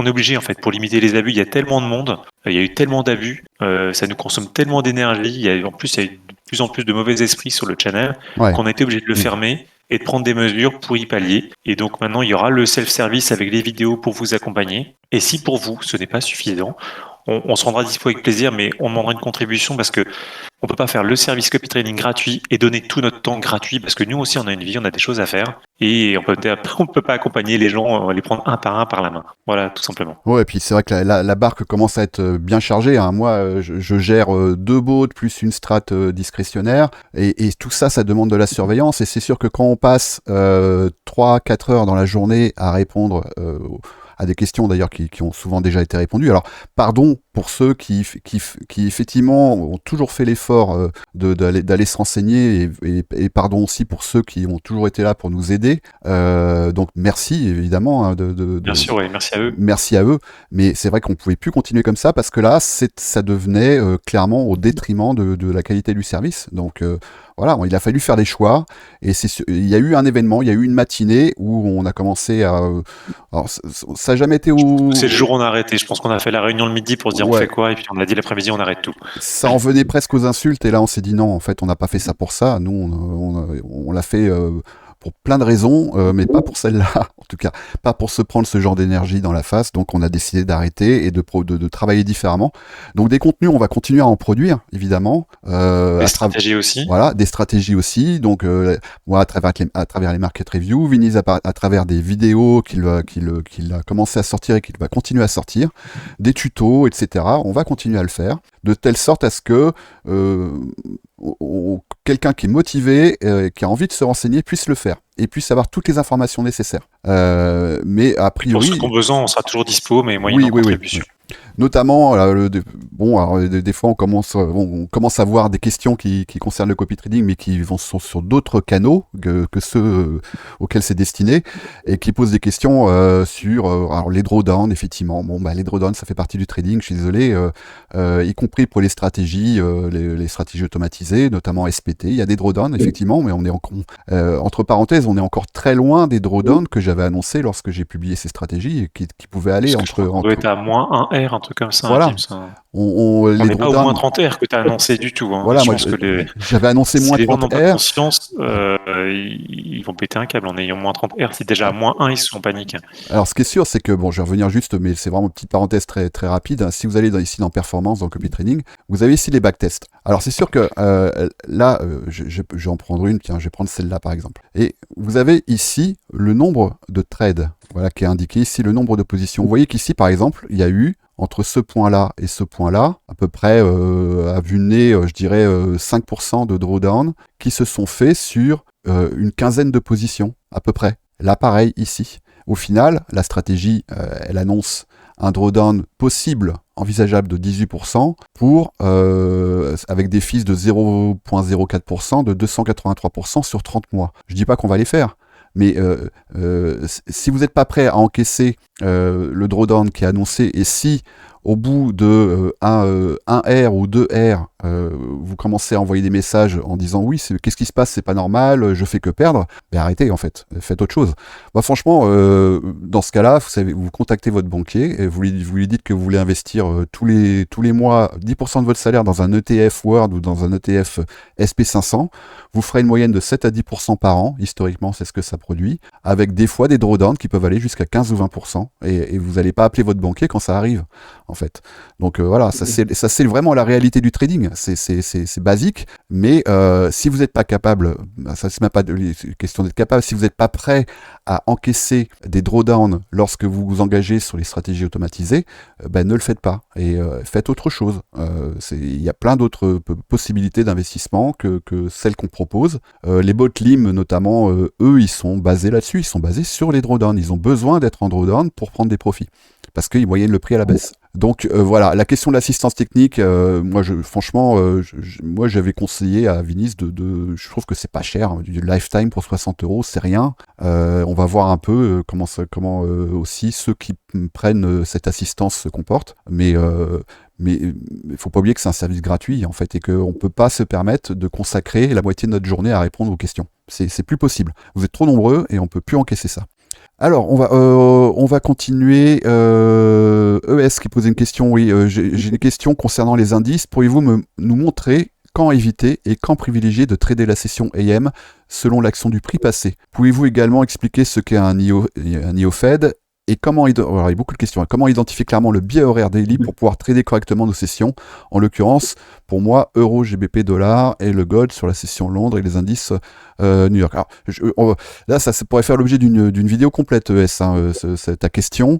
est obligé en fait pour limiter les abus. Il y a tellement de monde, il y a eu tellement d'abus, ça nous consomme tellement d'énergie. En plus, il y a de plus en plus de mauvais esprits sur le channel Ouais. qu'on a été obligé de le fermer et de prendre des mesures pour y pallier. Et donc maintenant, il y aura le self-service avec les vidéos pour vous accompagner. Et si pour vous, ce n'est pas suffisant, on se rendra dispo avec plaisir, mais on demandera une contribution parce que on peut pas faire le service copy training gratuit et donner tout notre temps gratuit parce que nous aussi, on a une vie, on a des choses à faire et on peut pas accompagner les gens, les prendre un par la main. Voilà, tout simplement. Ouais, et puis c'est vrai que la barque commence à être bien chargée, hein. Moi, je gère 2 bots plus une strat discrétionnaire, et tout ça, ça demande de la surveillance, et c'est sûr que quand on passe 3-4 heures dans la journée à répondre à des questions d'ailleurs qui ont souvent déjà été répondues. Alors, pardon pour ceux qui effectivement ont toujours fait l'effort d'aller se renseigner, et pardon aussi pour ceux qui ont toujours été là pour nous aider. Donc merci évidemment. Hein, Bien sûr, oui, merci à eux. Merci à eux, mais c'est vrai qu'on pouvait plus continuer comme ça parce que là, ça devenait clairement au détriment de la qualité du service. Donc voilà, il a fallu faire des choix, et il y a eu un événement, il y a eu une matinée où on a commencé à... alors, ça n'a jamais été C'est le jour où on a arrêté. Je pense qu'on a fait la réunion le midi pour se dire on fait quoi, et puis on a dit l'après-midi on arrête tout. Ça en venait presque aux insultes, et là on s'est dit non, en fait on n'a pas fait ça pour ça, nous on l'a fait pour plein de raisons, mais pas pour celle-là, en tout cas pas pour se prendre ce genre d'énergie dans la face. Donc on a décidé d'arrêter et de travailler différemment. Donc des contenus, on va continuer à en produire, évidemment. Des stratégies aussi. Voilà, des stratégies aussi. Donc moi à travers les market reviews, Vinyls à travers des vidéos qu'il a commencé à sortir et qu'il va continuer à sortir, des tutos, etc. On va continuer à le faire, de telle sorte à ce que quelqu'un qui est motivé, qui a envie de se renseigner, puisse le faire et puisse avoir toutes les informations nécessaires. Mais a priori... Pour ceux qui ont besoin, on sera toujours dispo, mais moyennant contribution. Oui. Notamment, des fois on commence à voir des questions qui concernent le copy trading, mais qui sont sur d'autres canaux que ceux auxquels c'est destiné, et qui posent des questions sur alors les drawdowns, effectivement. Les drawdowns, ça fait partie du trading, je suis désolé, y compris pour les stratégies, les stratégies automatisées, notamment SPT. Il y a des drawdowns, effectivement, mais on est entre parenthèses, on est encore très loin des drawdowns que j'avais annoncé lorsque j'ai publié ces stratégies, et qui pouvaient aller on doit être à moins 1 R, un truc comme ça. Voilà. On n'est pas au moins 30 R que tu as annoncé du tout. Hein. Voilà, je moi, pense que j'avais annoncé moins 30 R. Conscience, ils vont péter un câble en ayant moins 30 R. C'est déjà à moins 1, ils sont en panique. Alors, ce qui est sûr, c'est que, je vais revenir juste, mais c'est vraiment une petite parenthèse très, très rapide. Si vous allez ici dans Performance, dans Copy Trading, vous avez ici les backtests. Alors, c'est sûr que là, je vais en prendre une. Tiens, je vais prendre celle-là, par exemple. Et vous avez ici le nombre de trades, voilà, qui est indiqué ici, le nombre de positions. Vous voyez qu'ici, par exemple, il y a eu, entre ce point-là et ce point-là, à peu près, à vue de nez, je dirais 5% de drawdown qui se sont faits sur une quinzaine de positions, à peu près. Là, pareil, ici. Au final, la stratégie, elle annonce un drawdown possible, envisageable de 18%, avec des fees de 0,04%, de 283% sur 30 mois. Je dis pas qu'on va les faire. Mais si vous n'êtes pas prêt à encaisser le drawdown qui est annoncé, et si au bout de 1 R ou 2 R, vous commencez à envoyer des messages en disant oui, qu'est-ce qui se passe, c'est pas normal, je fais que perdre, arrêtez en fait, faites autre chose. Franchement, dans ce cas-là, vous contactez votre banquier, et vous lui dites que vous voulez investir tous les mois 10% de votre salaire dans un ETF Word ou dans un ETF SP500, vous ferez une moyenne de 7 à 10% par an, historiquement c'est ce que ça produit, avec des fois des drawdowns qui peuvent aller jusqu'à 15 ou 20%, et vous n'allez pas appeler votre banquier quand ça arrive. en fait. Donc voilà, ça c'est vraiment la réalité du trading. C'est basique, mais si vous n'êtes pas capable, ça c'est même pas de question d'être capable, si vous n'êtes pas prêt à encaisser des drawdowns lorsque vous vous engagez sur les stratégies automatisées, ne le faites pas et faites autre chose. Il y a plein d'autres possibilités d'investissement que celles qu'on propose. Les botlim notamment, eux, ils sont basés là-dessus, ils sont basés sur les drawdowns. Ils ont besoin d'être en drawdown pour prendre des profits parce qu'ils moyennent le prix à la baisse. Donc voilà, la question de l'assistance technique, franchement, moi j'avais conseillé à Vinis je trouve que c'est pas cher, hein, du lifetime pour 60 €, c'est rien. On va voir un peu comment aussi ceux qui prennent cette assistance se comportent, mais il faut pas oublier que c'est un service gratuit en fait et qu'on peut pas se permettre de consacrer la moitié de notre journée à répondre aux questions. C'est plus possible. Vous êtes trop nombreux et on peut plus encaisser ça. Alors, on va continuer. ES qui posait une question. Oui, j'ai une question concernant les indices. Pourriez-vous nous montrer quand éviter et quand privilégier de trader la session AM selon l'action du prix passé? Pouvez-vous également expliquer ce qu'est un IO Fed et comment alors, il y a beaucoup de questions. Comment identifier clairement le biais horaire daily pour pouvoir trader correctement nos sessions? En l'occurrence, pour moi, euro, GBP, dollar et le gold sur la session Londres et les indices New York. Alors, là, ça pourrait faire l'objet d'une vidéo complète, ES, hein, ta question.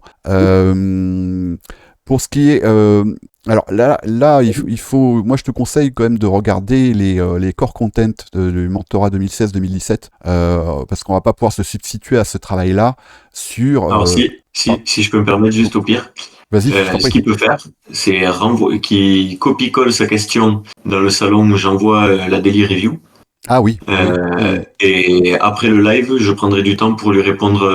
Pour ce qui est... alors là il faut... Moi, je te conseille quand même de regarder les core content du mentorat 2016-2017 parce qu'on va pas pouvoir se substituer à ce travail-là sur... Alors si je peux me permettre juste au pire, Vas-y, ce qu'il peut faire, c'est qu'il copie-colle sa question dans le salon où j'envoie la daily review. Ah oui. Et après le live, je prendrai du temps pour lui répondre,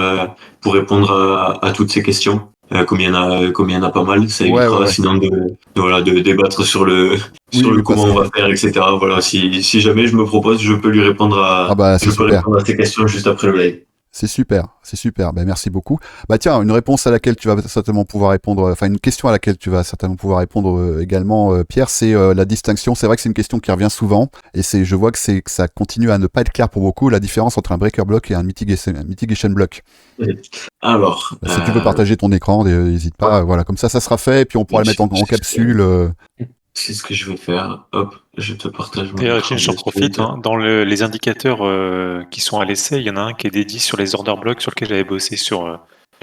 à toutes ces questions. Comme il y en a pas mal, ça évitera sinon de débattre sur le comment on va faire, etc. Voilà, si jamais je me propose, je peux lui répondre répondre à ces questions juste après le live. C'est super. Ben, merci beaucoup. Bah tiens, une réponse à laquelle tu vas certainement pouvoir répondre, enfin une question à laquelle tu vas certainement pouvoir répondre également, Pierre, c'est la distinction. C'est vrai que c'est une question qui revient souvent, et je vois que ça continue à ne pas être clair pour beaucoup, la différence entre un breaker block et un mitigation block. Alors, si tu veux partager ton écran, n'hésite pas. Voilà, comme ça sera fait, et puis on pourra le mettre en capsule. C'est ce que je vais faire. Hop, je te partage mon D'ailleurs, écran. j'en profite. Dans les indicateurs qui sont à l'essai, il y en a un qui est dédié sur les order blocks sur lequel j'avais bossé sur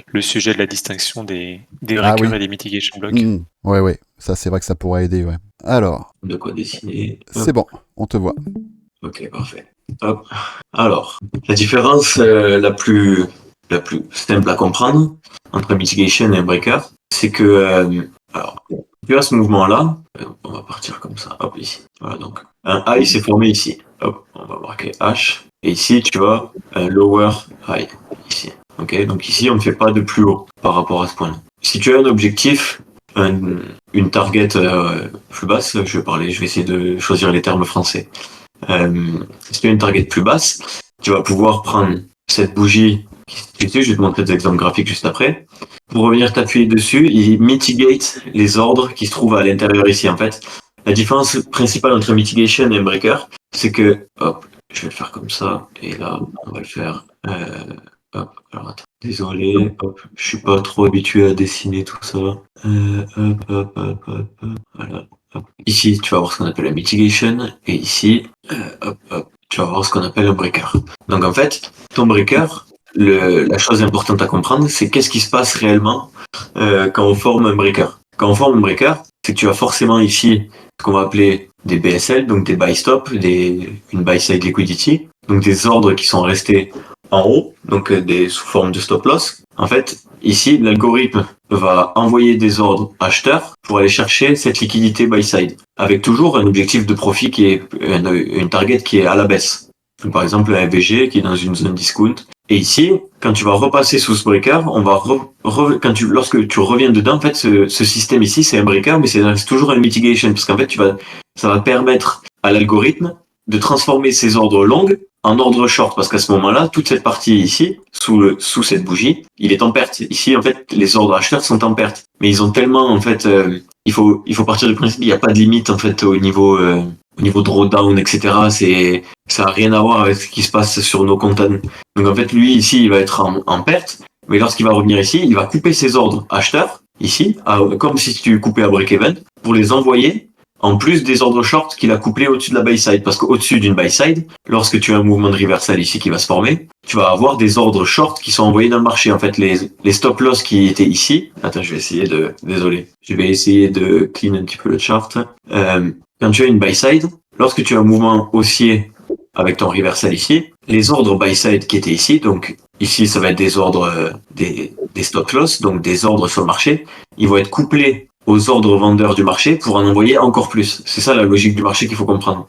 le sujet de la distinction des breakers et des mitigation blocks. Ouais. Ça, c'est vrai que ça pourrait aider, ouais. Alors. De quoi dessiner. C'est bon, on te voit. Ok, parfait. Hop. Alors, la différence la plus simple à comprendre entre un mitigation et un breaker, c'est que alors, tu as ce mouvement-là, on va partir comme ça, hop, ici. Voilà, donc, un high s'est formé ici. Hop, on va marquer H. Et ici, tu vois, un lower high, ici. Ok, donc ici, on ne fait pas de plus haut par rapport à ce point-là. Si tu as un objectif, une target plus basse, je vais essayer de choisir les termes français. Si tu as une target plus basse, tu vas pouvoir prendre cette bougie. Je vais te montrer des exemples graphiques juste après. Pour revenir t'appuyer dessus, il mitigate les ordres qui se trouvent à l'intérieur ici. En fait, la différence principale entre mitigation et un breaker, c'est que, hop, je vais le faire comme ça, et là, on va le faire, hop, alors attends, désolé, hop, je suis pas trop habitué à dessiner tout ça. Hop, voilà. Hop. Ici, tu vas voir ce qu'on appelle la mitigation, et ici, hop, tu vas voir ce qu'on appelle un breaker. Donc en fait, ton breaker, la chose importante à comprendre, c'est qu'est-ce qui se passe réellement quand on forme un breaker. Quand on forme un breaker, c'est que tu as forcément ici ce qu'on va appeler des BSL, donc des buy stop, une buy side liquidity, donc des ordres qui sont restés en haut, donc sous forme de stop loss. En fait, ici, l'algorithme va envoyer des ordres acheteurs pour aller chercher cette liquidité buy side, avec toujours un objectif de profit qui est une target qui est à la baisse. Donc, par exemple, un FVG qui est dans une zone discount. Et ici, quand tu vas repasser sous ce breaker, on va lorsque tu reviens dedans, en fait, ce système ici, c'est un breaker, mais c'est toujours une mitigation, parce qu'en fait, ça va permettre à l'algorithme de transformer ces ordres longs en ordre short, parce qu'à ce moment-là, toute cette partie ici, sous cette bougie, il est en perte. Ici, en fait, les ordres acheteurs sont en perte. Mais ils ont tellement, en fait, il faut partir du principe, il n'y a pas de limite, en fait, au niveau drawdown, etc. Ça n'a rien à voir avec ce qui se passe sur nos comptes. Donc en fait, lui, ici, il va être en perte, mais lorsqu'il va revenir ici, il va couper ses ordres acheteurs ici, comme si tu coupais à break-even, pour les envoyer en plus des ordres short qu'il a couplés au-dessus de la buy side. Parce qu'au-dessus d'une buy side, lorsque tu as un mouvement de reversal ici qui va se former, tu vas avoir des ordres short qui sont envoyés dans le marché. En fait, les stop loss qui étaient ici, attends, je vais essayer de clean un petit peu le chart. Quand tu as une buy side, lorsque tu as un mouvement haussier avec ton reversal ici, les ordres buy side qui étaient ici, donc ici ça va être des ordres, des stop loss, donc des ordres sur le marché, ils vont être couplés aux ordres vendeurs du marché pour en envoyer encore plus. C'est ça la logique du marché qu'il faut comprendre.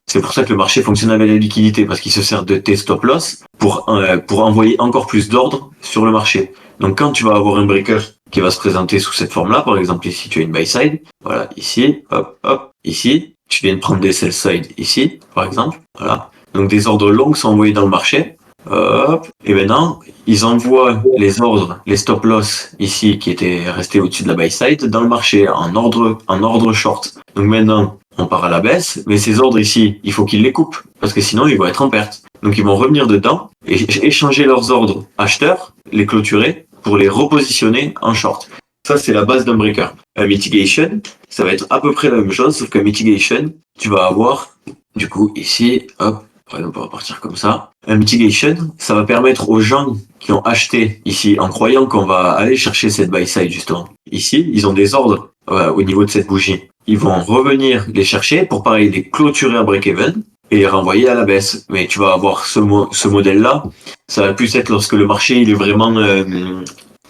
C'est pour ça que le marché fonctionne avec la liquidité, parce qu'il se sert de tes stop loss pour envoyer encore plus d'ordres sur le marché. Donc quand tu vas avoir un breaker qui va se présenter sous cette forme-là, par exemple ici tu as une buy side, voilà, ici, hop, ici, tu viens de prendre des sell side ici, par exemple, voilà. Donc des ordres longs sont envoyés dans le marché, hop, et maintenant, ils envoient les ordres, les stop loss ici qui étaient restés au-dessus de la buy side dans le marché en ordre short. Donc maintenant, on part à la baisse, mais ces ordres ici, il faut qu'ils les coupent parce que sinon ils vont être en perte. Donc ils vont revenir dedans et échanger leurs ordres acheteurs, les clôturer pour les repositionner en short. Ça, c'est la base d'un breaker. Un mitigation, ça va être à peu près la même chose, sauf qu'un mitigation, tu vas avoir, du coup, ici, hop, par exemple, on va partir comme ça. Un mitigation, ça va permettre aux gens qui ont acheté ici, en croyant qu'on va aller chercher cette buy side, justement. Ici, ils ont des ordres au niveau de cette bougie. Ils vont revenir les chercher pour, pareil, les clôturer à break-even et les renvoyer à la baisse. Mais tu vas avoir ce modèle-là. Ça va plus être lorsque le marché, il est vraiment...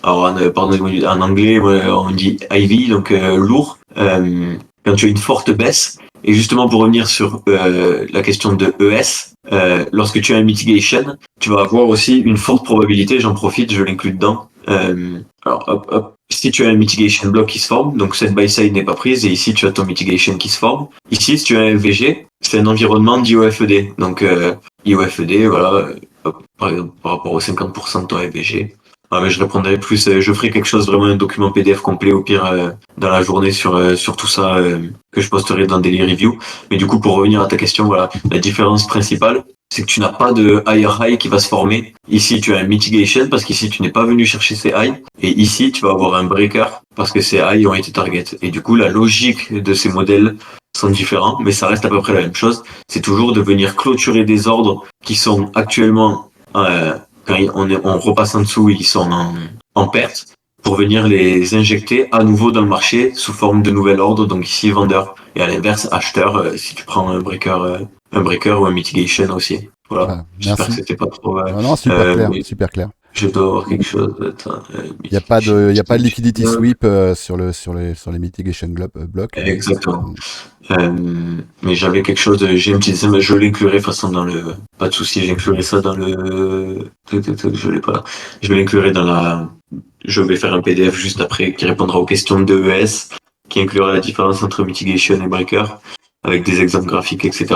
alors, en anglais, on dit heavy, donc lourd. Quand tu as une forte baisse, et justement pour revenir sur la question de ES, lorsque tu as un mitigation, tu vas avoir aussi une forte probabilité, j'en profite, je l'inclus dedans. Alors hop, si tu as un mitigation block qui se forme, donc cette buy side n'est pas prise, et ici tu as ton mitigation qui se forme. Ici, si tu as un VG, c'est un environnement d'IOFED. Donc IOFED, voilà, par exemple, par rapport aux 50% de ton FVG. Ah, mais je répondrai plus, je ferai quelque chose, vraiment un document PDF complet au pire dans la journée sur tout ça que je posterai dans Daily Review. Mais du coup, pour revenir à ta question, voilà, la différence principale, c'est que tu n'as pas de higher high qui va se former. Ici, tu as un mitigation parce qu'ici, tu n'es pas venu chercher ces highs. Et ici, tu vas avoir un breaker parce que ces highs ont été target. Et du coup, la logique de ces modèles sont différents, mais ça reste à peu près la même chose. C'est toujours de venir clôturer des ordres qui sont actuellement quand on repasse en dessous, ils sont en perte, pour venir les injecter à nouveau dans le marché sous forme de nouvel ordre, donc ici vendeur, et à l'inverse acheteur si tu prends un breaker ou un mitigation aussi. Voilà. Ah, J'espère que merci. c'était pas trop. Non, super clair, Oui, super clair. je dois avoir quelque chose. Il n'y a pas de liquidity sweep sur les mitigation blocks. Exactement. Mais j'avais quelque chose, j'ai une petite, je l'inclurai de toute façon dans le, pas de souci, j'inclurai ça dans le, je l'ai pas là. Je vais l'inclurer je vais faire un PDF juste après qui répondra aux questions de ES, qui inclura la différence entre mitigation et breaker, avec des exemples graphiques, etc.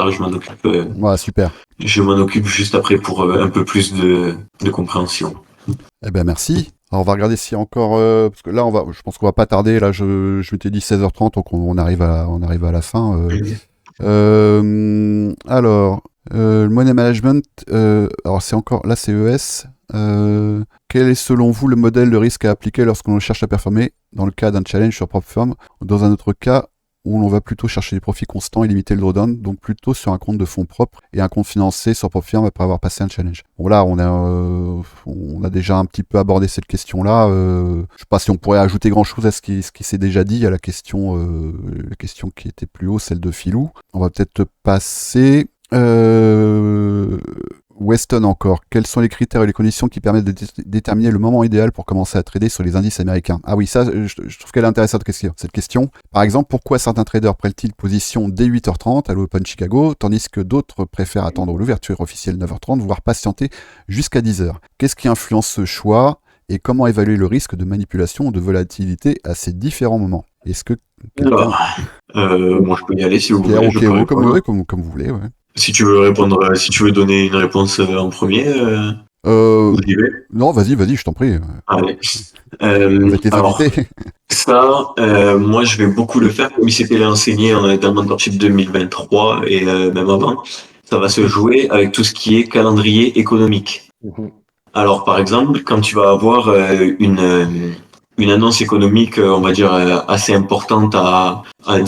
Ouais, super. Je m'en occupe juste après pour un peu plus de compréhension. Eh ben merci. Alors on va regarder s'il y a encore parce que là je pense qu'on va pas tarder. Là je m'étais dit 16h30, donc on arrive à la fin. Alors le money management. Alors c'est encore là c'est ES. Quel est selon vous le modèle de risque à appliquer lorsqu'on cherche à performer dans le cas d'un challenge sur propre firme, dans un autre cas où l'on va plutôt chercher des profits constants et limiter le drawdown, donc plutôt sur un compte de fonds propres et un compte financé sur propre firme après avoir passé un challenge. Bon là, on a déjà un petit peu abordé cette question-là. Je sais pas si on pourrait ajouter grand-chose à ce qui s'est déjà dit, à la question qui était plus haut, celle de Philou. On va peut-être passer... Weston encore. Quels sont les critères et les conditions qui permettent de déterminer le moment idéal pour commencer à trader sur les indices américains? Ah oui, ça, je trouve qu'elle est intéressante cette question. Par exemple, pourquoi certains traders prennent-ils position dès 8h30 à l'Open Chicago, tandis que d'autres préfèrent attendre l'ouverture officielle 9h30, voire patienter jusqu'à 10h? Qu'est-ce qui influence ce choix et comment évaluer le risque de manipulation ou de volatilité à ces différents moments? Est-ce que moi, je peux y aller si vous voulez. Comme vous voulez, ouais. Si tu veux répondre, si tu veux donner une réponse en premier, j'y vais. Non, vas-y, je t'en prie. Allez. Avec les Alors, invités. ça, moi, je vais beaucoup le faire, comme il s'était enseigné dans le Mentorship 2023 et même avant. Ça va se jouer avec tout ce qui est calendrier économique. Alors, par exemple, quand tu vas avoir une annonce économique, on va dire, assez importante après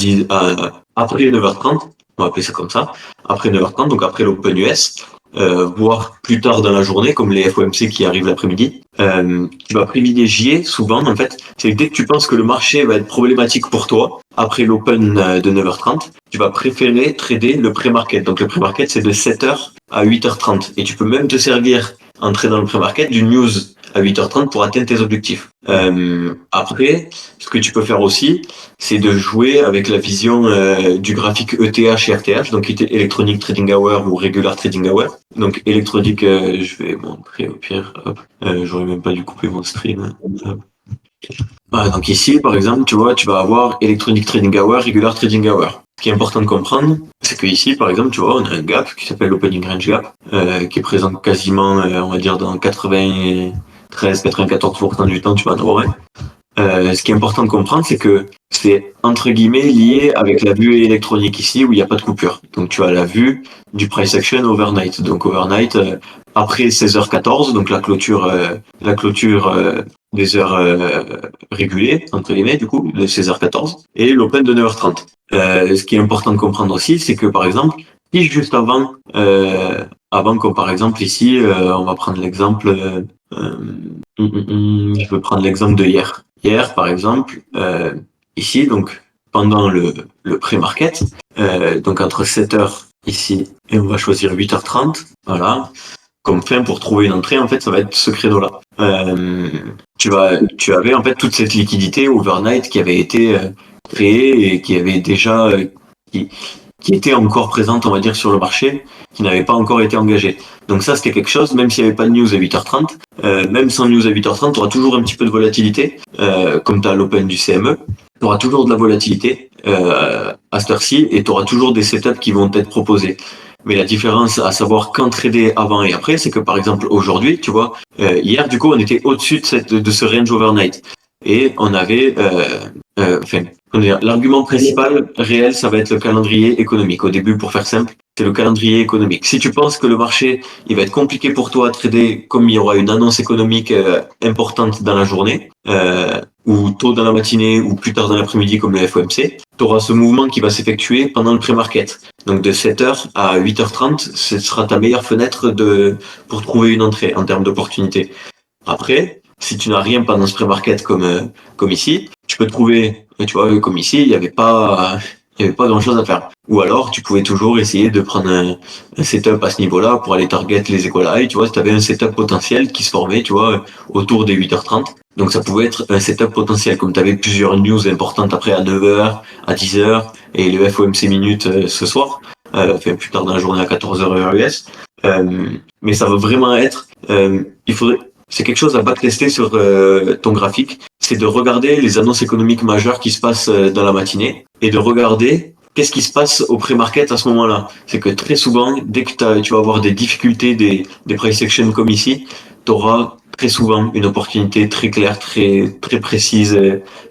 9h30, on va appeler ça comme ça, après 9h30, donc après l'Open US, voire plus tard dans la journée, comme les FOMC qui arrivent l'après-midi, tu vas privilégier souvent, en fait, c'est dès que tu penses que le marché va être problématique pour toi, après l'Open de 9h30, tu vas préférer trader le pré-market. Donc le pré-market, c'est de 7h à 8h30. Et tu peux même te servir, en tradant le pré-market, du news à 8h30 pour atteindre tes objectifs. Après, ce que tu peux faire aussi, c'est de jouer avec la vision du graphique ETH et RTH, donc Electronic Trading Hour ou Regular Trading Hour. Donc électronique, je vais montrer au pire. Hop. J'aurais même pas dû couper mon stream. Hop. Donc ici, par exemple, tu vois, tu vas avoir Electronic Trading Hour, Regular Trading Hour. Ce qui est important de comprendre, c'est que ici, par exemple, tu vois, on a un gap qui s'appelle l'Opening Range Gap, qui est présent quasiment, on va dire, dans 93-94% du temps, tu vas en avoir un. Ce qui est important de comprendre, c'est que c'est entre guillemets lié avec la vue électronique ici où il n'y a pas de coupure. Donc tu as la vue du price action overnight. Donc overnight, après 16h14, donc la clôture des heures régulées, entre guillemets, du coup, de 16h14, et l'open de 9h30. Ce qui est important de comprendre aussi, c'est que par exemple, si juste avant comme par exemple ici, on va prendre l'exemple, je vais prendre l'exemple de hier. Hier, par exemple, ici, donc pendant le pré-market, donc entre 7h ici et on va choisir 8h30, voilà. Comme fin pour trouver une entrée, en fait, ça va être ce créneau-là. Tu avais en fait toute cette liquidité overnight qui avait été créée et qui avait déjà qui était encore présente, on va dire, sur le marché, qui n'avait pas encore été engagée. Donc ça, c'était quelque chose, même s'il n'y avait pas de news à 8h30, même sans news à 8h30, tu auras toujours un petit peu de volatilité, comme tu as l'open du CME, tu auras toujours de la volatilité à cette heure-ci, et tu auras toujours des setups qui vont être proposés. Mais la différence à savoir quand trader avant et après, c'est que par exemple aujourd'hui, tu vois, hier du coup on était au-dessus de ce range overnight. Et on avait, l'argument principal réel, ça va être le calendrier économique. Au début, pour faire simple, c'est le calendrier économique. Si tu penses que le marché, il va être compliqué pour toi à trader, comme il y aura une annonce économique importante dans la journée, ou tôt dans la matinée, ou plus tard dans l'après-midi, comme le FOMC, tu auras ce mouvement qui va s'effectuer pendant le pré-market. Donc de 7h à 8h30, ce sera ta meilleure fenêtre pour trouver une entrée en termes d'opportunité. Après, si tu n'as rien pendant ce pré-market comme ici, tu peux trouver, tu vois, comme ici, il n'y avait pas grand chose à faire. Ou alors, tu pouvais toujours essayer de prendre un setup à ce niveau-là pour aller target les equal high, tu vois, si tu avais un setup potentiel qui se formait, tu vois, autour des 8h30. Donc ça pouvait être un setup potentiel, comme tu avais plusieurs news importantes après à 9h, à 10h, et le FOMC minutes ce soir, plus tard dans la journée à 14h heure US. Mais ça va vraiment être, c'est quelque chose à backtester sur ton graphique, c'est de regarder les annonces économiques majeures qui se passent dans la matinée et de regarder qu'est-ce qui se passe au pré-market à ce moment-là. C'est que très souvent, dès que tu vas avoir des difficultés, des price action comme ici, tu auras très souvent une opportunité très claire, très, très précise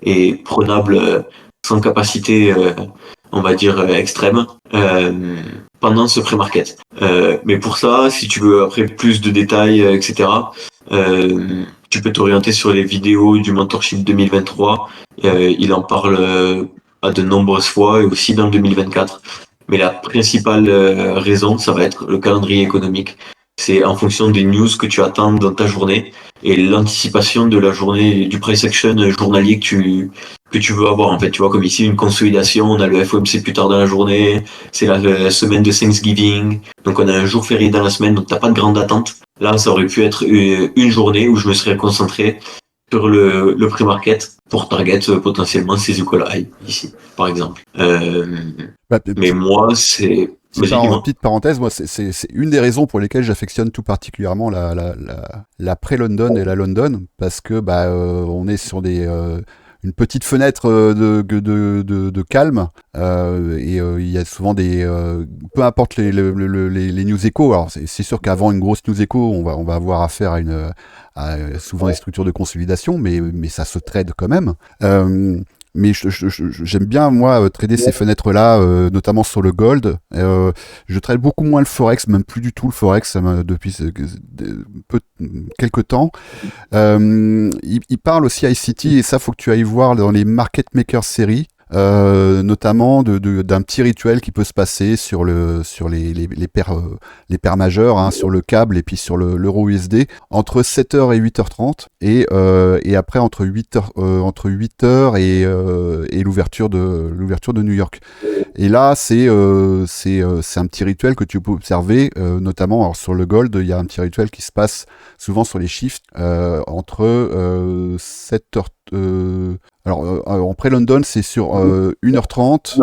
et prenable sans capacité, on va dire, extrême. Pendant ce pré-market. Mais pour ça, si tu veux après plus de détails, etc., tu peux t'orienter sur les vidéos du Mentorship 2023. Il en parle à de nombreuses fois et aussi dans le 2024. Mais la principale raison, ça va être le calendrier économique. C'est en fonction des news que tu attends dans ta journée et l'anticipation de la journée, du price action journalier que tu veux avoir. En fait, tu vois, comme ici, une consolidation, on a le FOMC plus tard dans la journée, c'est la semaine de Thanksgiving, donc on a un jour férié dans la semaine, donc t'as pas de grande attente. Là, ça aurait pu être une journée où je me serais concentré sur le pré-market pour target potentiellement ces equal high ici, par exemple. Mais moi, c'est... Petite parenthèse, moi, c'est une des raisons pour lesquelles j'affectionne tout particulièrement la pré-London et la London, parce que on est sur une petite fenêtre de calme et il y a souvent peu importe les news échos. Alors c'est sûr qu'avant une grosse news écho, on va avoir affaire à souvent des structures de consolidation, mais ça se trade quand même. mais j'aime bien moi trader ces fenêtres-là, notamment sur le gold. Je trade beaucoup moins le forex, même plus du tout le forex depuis quelques temps. Il parle aussi à ICT, et ça faut que tu ailles voir dans les Market Maker séries. Notamment d'un petit rituel qui peut se passer sur les paires majeures, hein, sur le câble et puis sur l'euro USD entre 7h et 8h30 et après entre 8h et l'ouverture de New York. Et là c'est un petit rituel que tu peux observer, notamment alors, sur le gold, il y a un petit rituel qui se passe souvent sur les shifts entre 7h en pré-London, c'est sur 1h30,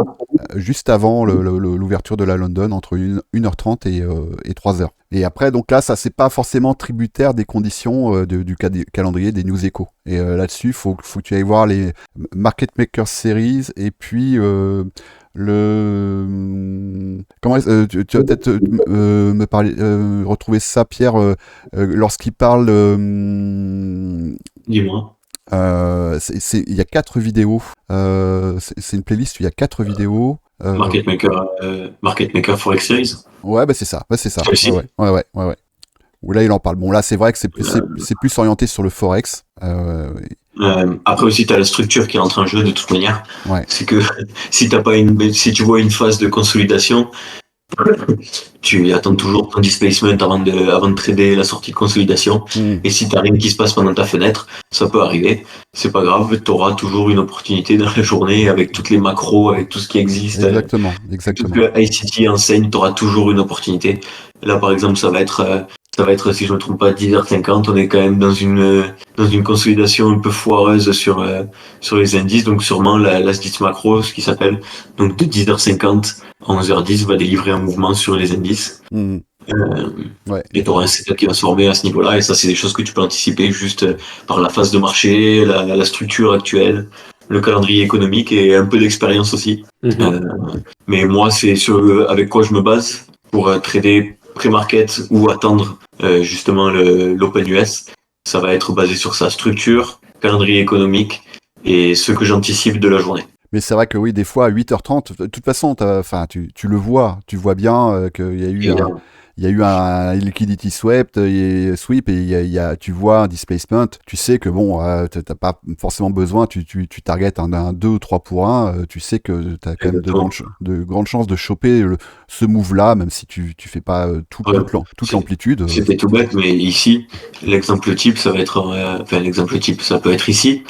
juste avant l'ouverture de la London, entre 1h30 et 3h. Et après, donc là, ça, c'est pas forcément tributaire des conditions du calendrier des News Echo. Et là-dessus, faut que tu ailles voir les Market Maker Series, et puis tu vas peut-être me parler, retrouver ça, Pierre, lorsqu'il parle. Dis-moi. Il y a 4 vidéos. C'est une playlist où il y a 4 vidéos. Market Maker Forex Series. Ouais, bah c'est ça. Celle-ci. Ouais. Où là, il en parle. Bon, là, c'est vrai que c'est plus orienté sur le forex. Après aussi, tu as la structure qui entre en jeu de toute manière. Ouais. C'est que si tu vois une phase de consolidation, tu attends toujours ton displacement avant de trader la sortie de consolidation. Et si t'as rien qui se passe pendant ta fenêtre, ça peut arriver. C'est pas grave, tu auras toujours une opportunité dans la journée avec toutes les macros, avec tout ce qui existe. Exactement. Tout ce que ICT enseigne, tu auras toujours une opportunité. Là, par exemple, ça va être, si je me trompe pas, 10h50. On est quand même dans une consolidation un peu foireuse sur les indices. Donc, sûrement, la 10 macro, ce qui s'appelle, donc de 10h50 à 11h10, va délivrer un mouvement sur les indices. Ouais. Et tu auras un setup qui va se former à ce niveau-là. Et ça, c'est des choses que tu peux anticiper juste par la phase de marché, la structure actuelle, le calendrier économique et un peu d'expérience aussi. Mais moi, c'est avec quoi je me base pour trader pré-market ou attendre justement l'Open US. Ça va être basé sur sa structure, calendrier économique et ce que j'anticipe de la journée. Mais c'est vrai que oui, des fois à 8h30, de toute façon, tu le vois, tu vois bien qu'il y a eu un liquidity sweep et tu vois un displacement, tu sais que bon, t'as pas forcément besoin, tu targetes un 2 ou 3 pour 1, tu sais que tu as quand même de grandes chances de choper ce move-là, même si tu fais pas toute l'amplitude. C'était tout bête, mais ici, l'exemple type, ça va être, l'exemple type, ça peut être ici.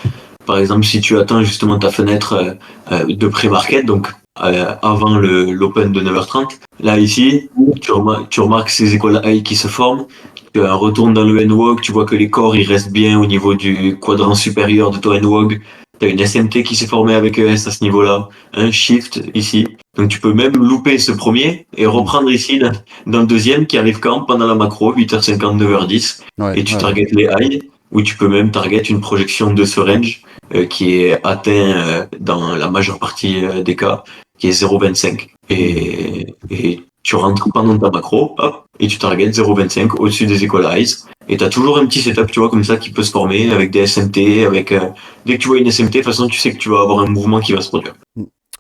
Par exemple, si tu attends justement ta fenêtre de pré-market, donc avant l'open de 9h30, là ici, tu remarques ces écoles high qui se forment, tu retournes dans le N-Walk, tu vois que les corps ils restent bien au niveau du quadrant supérieur de ton N-Walk, tu as une SMT qui s'est formée avec ES à ce niveau-là, un shift ici, donc tu peux même louper ce premier et reprendre ici dans le deuxième qui arrive quand pendant la macro, 8h50, 9h10, et tu targetes les highs, ou tu peux même target une projection de ce range qui est atteint dans la majeure partie des cas, qui est 0,25. Et tu rentres pendant ta macro, hop, et tu targetes 0,25 au-dessus des equal highs. Et tu as toujours un petit setup, tu vois, comme ça, qui peut se former avec des SMT, dès que tu vois une SMT, de toute façon, tu sais que tu vas avoir un mouvement qui va se produire.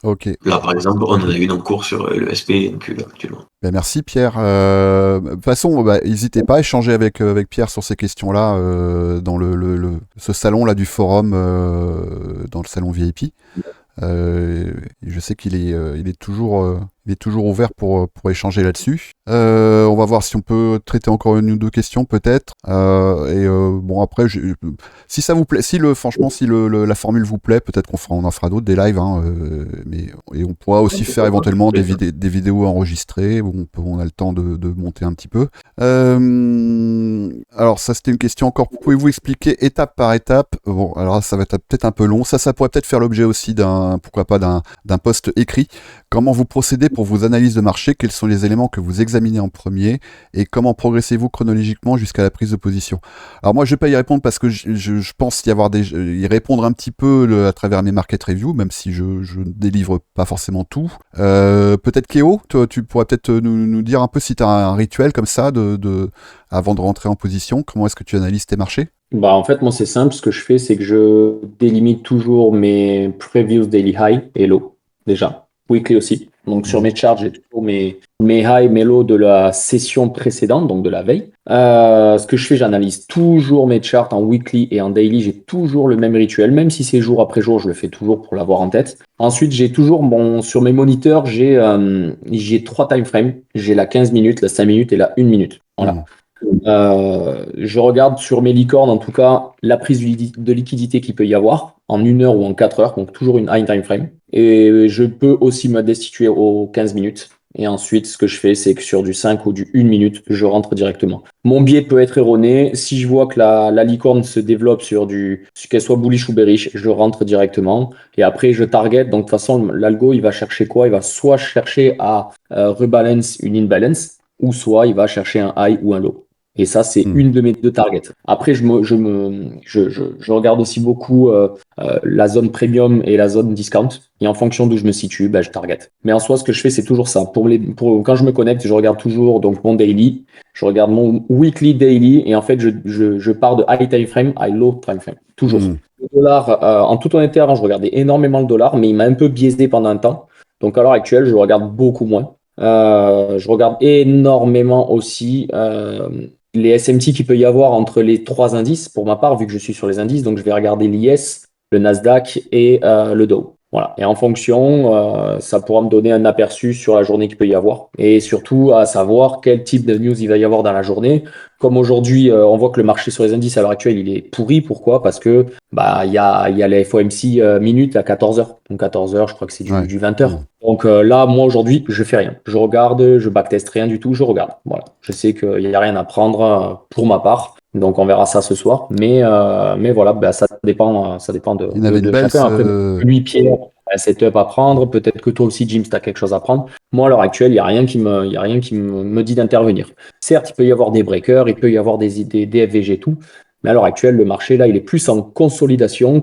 Ok. Là, par exemple, on en a une en cours sur le SP actuellement. Ben merci Pierre. De toute façon, n'hésitez pas à échanger avec Pierre sur ces questions-là dans ce salon-là du forum, dans le salon VIP. Je sais qu'il est toujours ouvert pour échanger là-dessus. On va voir si on peut traiter encore une ou deux questions peut-être. Bon après, si ça vous plaît, franchement, si la formule vous plaît, peut-être qu'on en fera d'autres, des lives. Et on pourra aussi faire éventuellement des vidéos enregistrées où on a le temps de monter un petit peu. Alors ça, c'était une question encore. Pouvez-vous expliquer étape par étape? Bon, alors ça va être peut-être un peu long. Ça pourrait peut-être faire l'objet aussi pourquoi pas d'un post écrit. Comment vous procédez pour vos analyses de marché? Quels sont les éléments que vous examinez en premier? Et comment progressez-vous chronologiquement jusqu'à la prise de position? Alors moi, je vais pas y répondre parce que je pense y répondre un petit peu à travers mes market reviews, même si je ne délivre pas forcément tout. Peut-être Kéo, toi, tu pourrais peut-être nous dire un peu si tu as un rituel comme ça avant de rentrer en position. Comment est-ce que tu analyses tes marchés? Bah, en fait, moi, c'est simple. Ce que je fais, c'est que je délimite toujours mes previous daily high et low, déjà. Weekly aussi. Donc, sur Mhm. mes charts, j'ai toujours mes high, mes lows de la session précédente, donc de la veille. Ce que je fais, j'analyse toujours mes charts en weekly et en daily. J'ai toujours le même rituel, même si c'est jour après jour, je le fais toujours pour l'avoir en tête. Ensuite, j'ai toujours sur mes moniteurs, j'ai 3 time frames. J'ai la 15 minutes, la 5 minutes et la 1 minute. Voilà. Mhm. Je regarde sur mes licornes, en tout cas, la prise de liquidité qu'il peut y avoir en 1 heure ou en 4 heures, donc toujours une high time frame. Et je peux aussi me destituer aux 15 minutes. Et ensuite, ce que je fais, c'est que sur du 5 ou du 1 minute, je rentre directement. Mon biais peut être erroné. Si je vois que la licorne se développe qu'elle soit bullish ou bearish, je rentre directement. Et après, je target. Donc, de toute façon, l'algo, il va chercher quoi? Il va soit chercher à rebalance une imbalance, ou soit il va chercher un high ou un low. Et ça, c'est Mhm. une de mes 2 targets. Après, je regarde aussi beaucoup la zone premium et la zone discount. Et en fonction d'où je me situe, je target. Mais en soi, ce que je fais, c'est toujours ça. Quand je me connecte, je regarde toujours donc mon daily, je regarde mon weekly daily, et en fait, je pars de high time frame à low time frame. Toujours. Mhm. Le dollar, en toute honnêteté, avant, je regardais énormément le dollar, mais il m'a un peu biaisé pendant un temps. Donc à l'heure actuelle, je regarde beaucoup moins. Je regarde énormément aussi les SMT qu'il peut y avoir entre les 3 indices, pour ma part, vu que je suis sur les indices. Donc, je vais regarder l'IS, le Nasdaq et le Dow. Voilà. Et en fonction, ça pourra me donner un aperçu sur la journée qu'il peut y avoir. Et surtout, à savoir quel type de news il va y avoir dans la journée. Comme aujourd'hui, on voit que le marché sur les indices à l'heure actuelle, il est pourri. Pourquoi? Parce que il y a les FOMC minutes à 14 heures. Donc 14 heures, je crois que c'est Ouais. du 20 heures. Mhm. Donc là, moi aujourd'hui, je fais rien. Je regarde, je backteste rien du tout, je regarde. Voilà. Je sais qu'il n'y a rien à prendre pour ma part. Donc on verra ça ce soir. Mais voilà, ça dépend Il y en avait une de belle. chacun. Après, lui, Pierre, un setup à prendre. Peut-être que toi aussi, Jim, tu as quelque chose à prendre. Moi, à l'heure actuelle, il y a rien qui me dit d'intervenir. Certes, il peut y avoir des breakers, il peut y avoir des FVG, tout. Mais à l'heure actuelle, le marché, là, il est plus en consolidation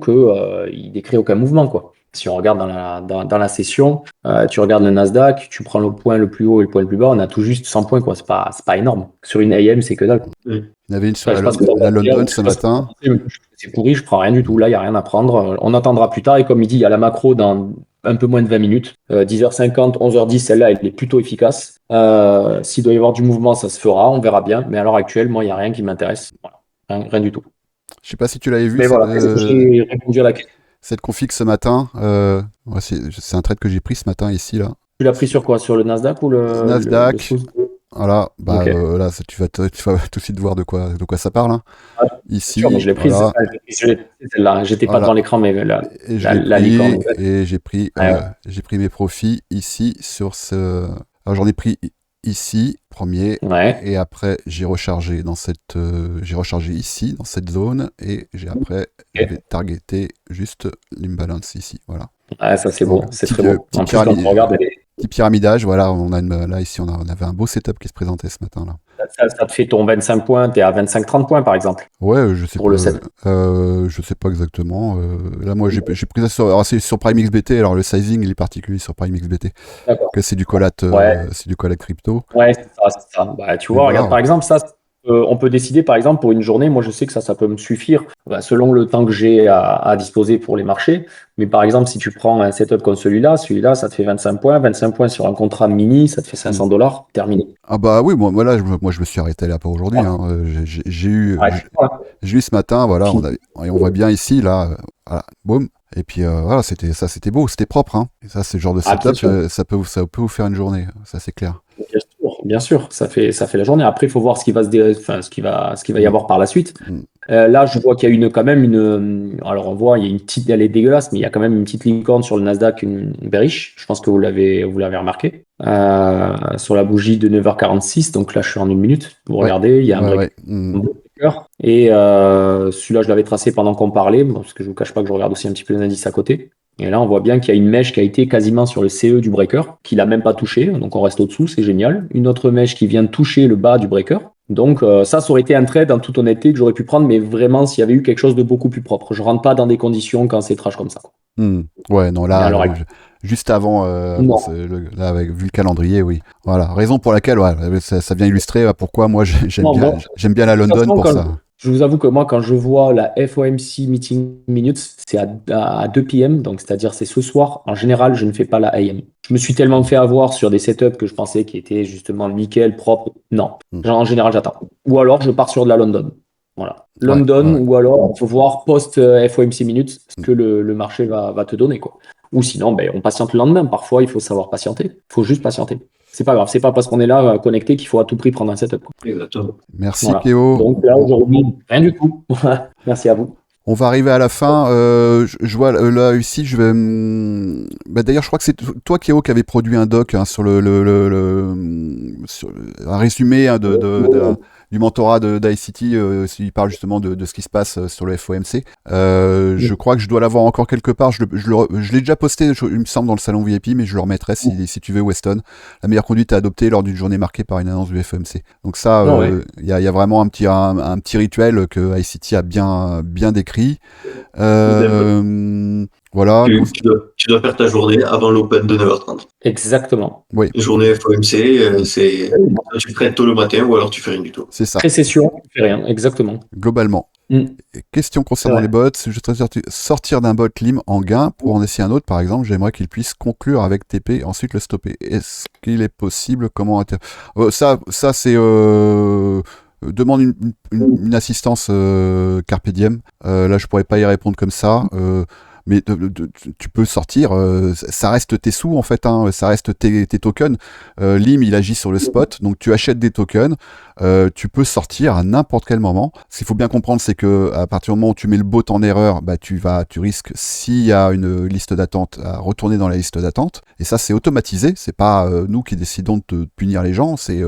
il décrit aucun mouvement, quoi. Si on regarde dans la session, tu regardes le Nasdaq, tu prends le point le plus haut et le point le plus bas, on a tout juste 100 points, quoi. C'est pas énorme. Sur une AM, c'est que dalle, quoi. Mm. Il y en avait une sur Après, je sais pas ce que t'en la penses, Pierre, London je ce sais pas ce que t'en matin. penses, mais c'est pourri, je prends rien du tout. Là, il n'y a rien à prendre. On attendra plus tard. Et comme il dit, il y a la macro dans un peu moins de 20 minutes. 10h50, 11h10, celle-là, elle est plutôt efficace. S'il doit y avoir du mouvement, ça se fera. On verra bien. Mais à l'heure actuelle, moi, il n'y a rien qui m'intéresse. Voilà. Rien du tout. Je sais pas si tu l'avais vu, Mais voilà, est-ce que j'ai répondu à la question? cette config ce matin. Ouais, c'est un trade que j'ai pris ce matin ici, là. Tu l'as pris sur quoi? Sur le Nasdaq ou le Nasdaq. sous? Voilà, bah Ok. là, tu vas tout de suite voir de quoi ça parle, hein. Ah, c'est sûr, mais Ici, je l'ai prise, voilà, celle-là. J'étais pas devant voilà. l'écran, mais Et je la, l'ai la licorne. pris et Ouais, ouais. j'ai pris mes profits ici sur ce. Alors j'en ai pris ici premier Ouais. et après j'ai rechargé j'ai rechargé ici dans cette zone et je vais Ok. targeter juste l'imbalance ici, voilà. Ouais, ça c'est Donc beau, c'est très beau. petit En plus, quand on regarde, petit pyramidage, voilà, là ici on avait un beau setup qui se présentait ce matin là. ça te fait ton 25 points, tu es à 25-30 points par exemple, Ouais, pour le set. je sais pas exactement. Là, moi, j'ai pris ça alors, c'est sur Prime XBT. Alors, le sizing, il est particulier sur Prime XBT. D'accord. Que Ouais, c'est du collate crypto. ouais, c'est ça, c'est ça. Bah, tu Mais vois, regarde, voilà. par exemple, ça, on peut décider, par exemple, pour une journée, moi je sais que ça peut me suffire selon le temps que j'ai à disposer pour les marchés. Mais par exemple, si tu prends un setup comme celui-là, ça te fait 25 points. 25 points sur un contrat mini, ça te fait Hmm. $500, terminé. Ah bah oui, moi là, moi, je me suis arrêté là pour aujourd'hui, Voilà. hein. J'ai eu, Ouais, tu vois, j'ai eu ce matin, voilà, fini. et on voit bien ici, là, voilà, boum. Et puis voilà, c'était beau, c'était propre, hein. Et ça, c'est le genre de Ah, bien setup, sûr. ça peut vous faire une journée, ça c'est clair. Bien sûr, ça fait la journée. Après, il faut voir ce qui va enfin, ce qui va y Hmm. avoir par la suite. Hmm. Là, je vois qu'il y a quand même alors on voit, il y a une petite, elle est dégueulasse, mais il y a quand même une petite licorne sur le Nasdaq, une bearish. Je pense que vous l'avez remarqué. Sur la bougie de 9h46. Donc là, je suis en 1 minute. Vous Ouais, regardez, il y a un ouais, break. ouais. Hmm. Un beau breaker. Et celui-là, je l'avais tracé pendant qu'on parlait, bon, parce que je vous cache pas que je regarde aussi un petit peu les indices à côté. Et là, on voit bien qu'il y a une mèche qui a été quasiment sur le CE du breaker, qu'il n'a même pas touché. Donc, on reste au-dessous, c'est génial. Une autre mèche qui vient de toucher le bas du breaker. Donc, ça aurait été un trade, en toute honnêteté, que j'aurais pu prendre, mais vraiment s'il y avait eu quelque chose de beaucoup plus propre. Je rentre pas dans des conditions quand c'est trash comme ça, quoi. Hmm. Ouais, non, Mais à là, l'heure actuelle, juste avant, non. là, vu le calendrier, oui. Voilà, raison pour laquelle, ouais, ça vient illustrer pourquoi moi Non, moi, j'aime bien la de toute London façon, pour ça. Je vous avoue que moi, quand je vois la FOMC Meeting Minutes, c'est à 2 p.m., donc c'est-à-dire c'est ce soir. En général, je ne fais pas la AM. Je me suis tellement fait avoir sur des setups que je pensais qui étaient justement nickel, propre. Non. Genre, en général, j'attends. Ou alors, je pars sur de la London. Voilà. London, ou alors, il faut voir post-FOMC Minutes ce que le marché va te donner, quoi. Ou sinon, on patiente le lendemain. Parfois, il faut savoir patienter. Il faut juste patienter. C'est pas grave. C'est pas parce qu'on est là connecté qu'il faut à tout prix prendre un setup, quoi. Exactement. Merci Voilà. Kéo. Donc là, aujourd'hui, rien du tout. Merci à vous. On va arriver à la fin. Je vois là ici, je vais. D'ailleurs, je crois que c'est toi, Kéo, qui avait produit un doc sur sur un résumé du mentorat d'ICT. Il parle justement de ce qui se passe sur le FOMC. Je crois que je dois l'avoir encore quelque part. Je l'ai déjà posté, il me semble, dans le salon VIP, mais je le remettrai si tu veux, Weston. La meilleure conduite à adopter lors d'une journée marquée par une annonce du FOMC. Donc ça, il y a vraiment un petit rituel que ICT a bien décrit. Voilà. Tu dois faire ta journée avant l'Open de 9h30. Exactement. Oui. Journée FOMC, tu traites tôt le matin ou alors tu fais rien du tout. C'est ça. Pré-session, tu fais rien. Exactement. Globalement. Question concernant les bots. Je voudrais sortir d'un bot lim en gain pour en essayer un autre, par exemple. J'aimerais qu'il puisse conclure avec TP, ensuite le stopper. Est-ce qu'il est possible? Comment ça c'est demande une assistance Carpe Diem. Là, je pourrais pas y répondre comme ça. Mais tu peux sortir, ça reste tes sous en fait, ça reste tes tokens. Lim, il agit sur le spot, donc tu achètes des tokens, tu peux sortir à n'importe quel moment. Ce qu'il faut bien comprendre, c'est que à partir du moment où tu mets le bot en erreur, tu risques, s'il y a une liste d'attente, à retourner dans la liste d'attente. Et ça, c'est automatisé. C'est pas nous qui décidons de punir les gens, c'est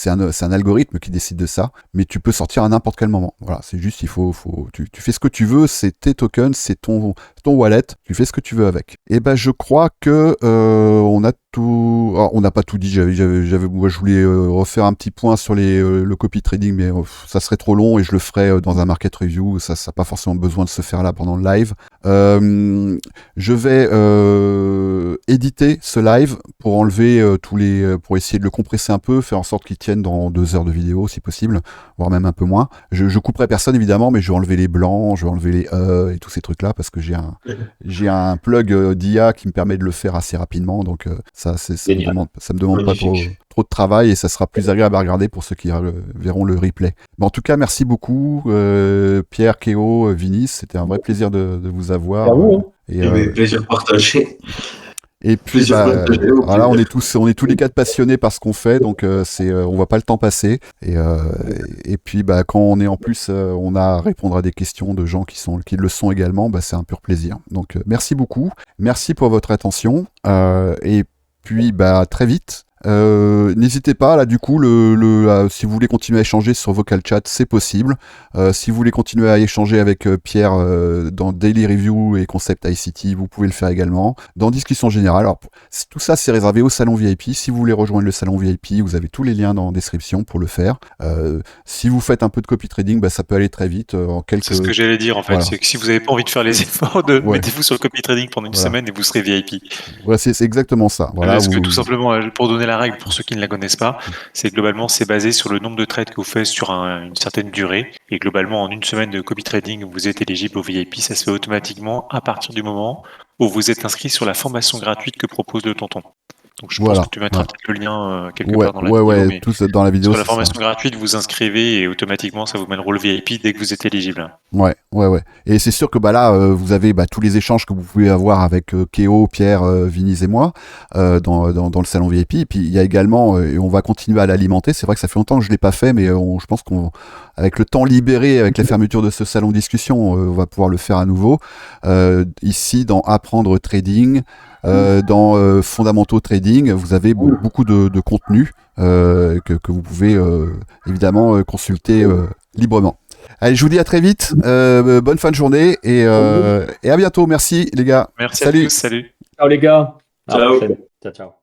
un algorithme qui décide de ça. Mais tu peux sortir à n'importe quel moment. Voilà, c'est juste, tu fais ce que tu veux, c'est tes tokens, c'est ton wallet, tu fais ce que tu veux avec. Et je crois que on a tout. Alors, on n'a pas tout dit. Moi, je voulais refaire un petit point sur le copy trading, mais ça serait trop long et je le ferai dans un market review. Ça n'a pas forcément besoin de se faire là pendant le live. Je vais éditer ce live pour enlever pour essayer de le compresser un peu, faire en sorte qu'il tienne dans 2 heures de vidéo si possible, voire même un peu moins. Je couperai personne évidemment, mais je vais enlever les blancs, je vais enlever les et tous ces trucs là parce que j'ai un plug d'IA qui me permet de le faire assez rapidement, donc ça me demande pas trop de travail et ça sera plus agréable à regarder pour ceux qui verront le replay. En tout cas, merci beaucoup Pierre, Kéo, Vinis, c'était un vrai plaisir de vous avoir. Plaisir partagé. Et puis voilà, on est tous les 4 passionnés par ce qu'on fait, donc on voit pas le temps passer. Et puis quand on est en plus, on a à répondre à des questions de gens qui le sont également, c'est un pur plaisir. Donc merci beaucoup, merci pour votre attention, et puis très vite. N'hésitez pas là du coup si vous voulez continuer à échanger sur Vocal Chat, c'est possible. Si vous voulez continuer à échanger avec Pierre dans Daily Review et Concept ICT, vous pouvez le faire également. Dans Discussion Générale, alors tout ça c'est réservé au salon VIP. Si vous voulez rejoindre le salon VIP, vous avez tous les liens dans la description pour le faire. Si vous faites un peu de copy trading, ça peut aller très vite en quelques... C'est ce que j'allais dire en fait, c'est que si vous n'avez pas envie de faire les efforts, mettez-vous sur le copy trading pendant une semaine et vous serez VIP. Voilà, c'est exactement ça. Voilà, parce que tout simplement, pour donner la règle pour ceux qui ne la connaissent pas, c'est globalement c'est basé sur le nombre de trades que vous faites sur une certaine durée, et globalement en une semaine de copy trading vous êtes éligible au VIP. Ça se fait automatiquement à partir du moment où vous êtes inscrit sur la formation gratuite que propose le tonton. Donc je pense que tu mettras peut-être le lien quelque part dans la vidéo. Mais tout dans la vidéo. Sur la formation gratuite, vous inscrivez et automatiquement ça vous met le rôle VIP dès que vous êtes éligible. Ouais. Et c'est sûr que là, vous avez tous les échanges que vous pouvez avoir avec Kéo, Pierre, Vinis et moi dans le salon VIP. Et puis il y a également, et on va continuer à l'alimenter. C'est vrai que ça fait longtemps que je l'ai pas fait, mais je pense qu'avec le temps libéré, avec la fermeture de ce salon discussion, on va pouvoir le faire à nouveau. Ici, dans Apprendre Trading. Dans Fondamentaux Trading, vous avez beaucoup de contenu que vous pouvez évidemment consulter librement. Allez, je vous dis à très vite, bonne fin de journée et à bientôt. Merci les gars. Merci salut. à tous, salut. Ciao les gars. Ciao. Ciao.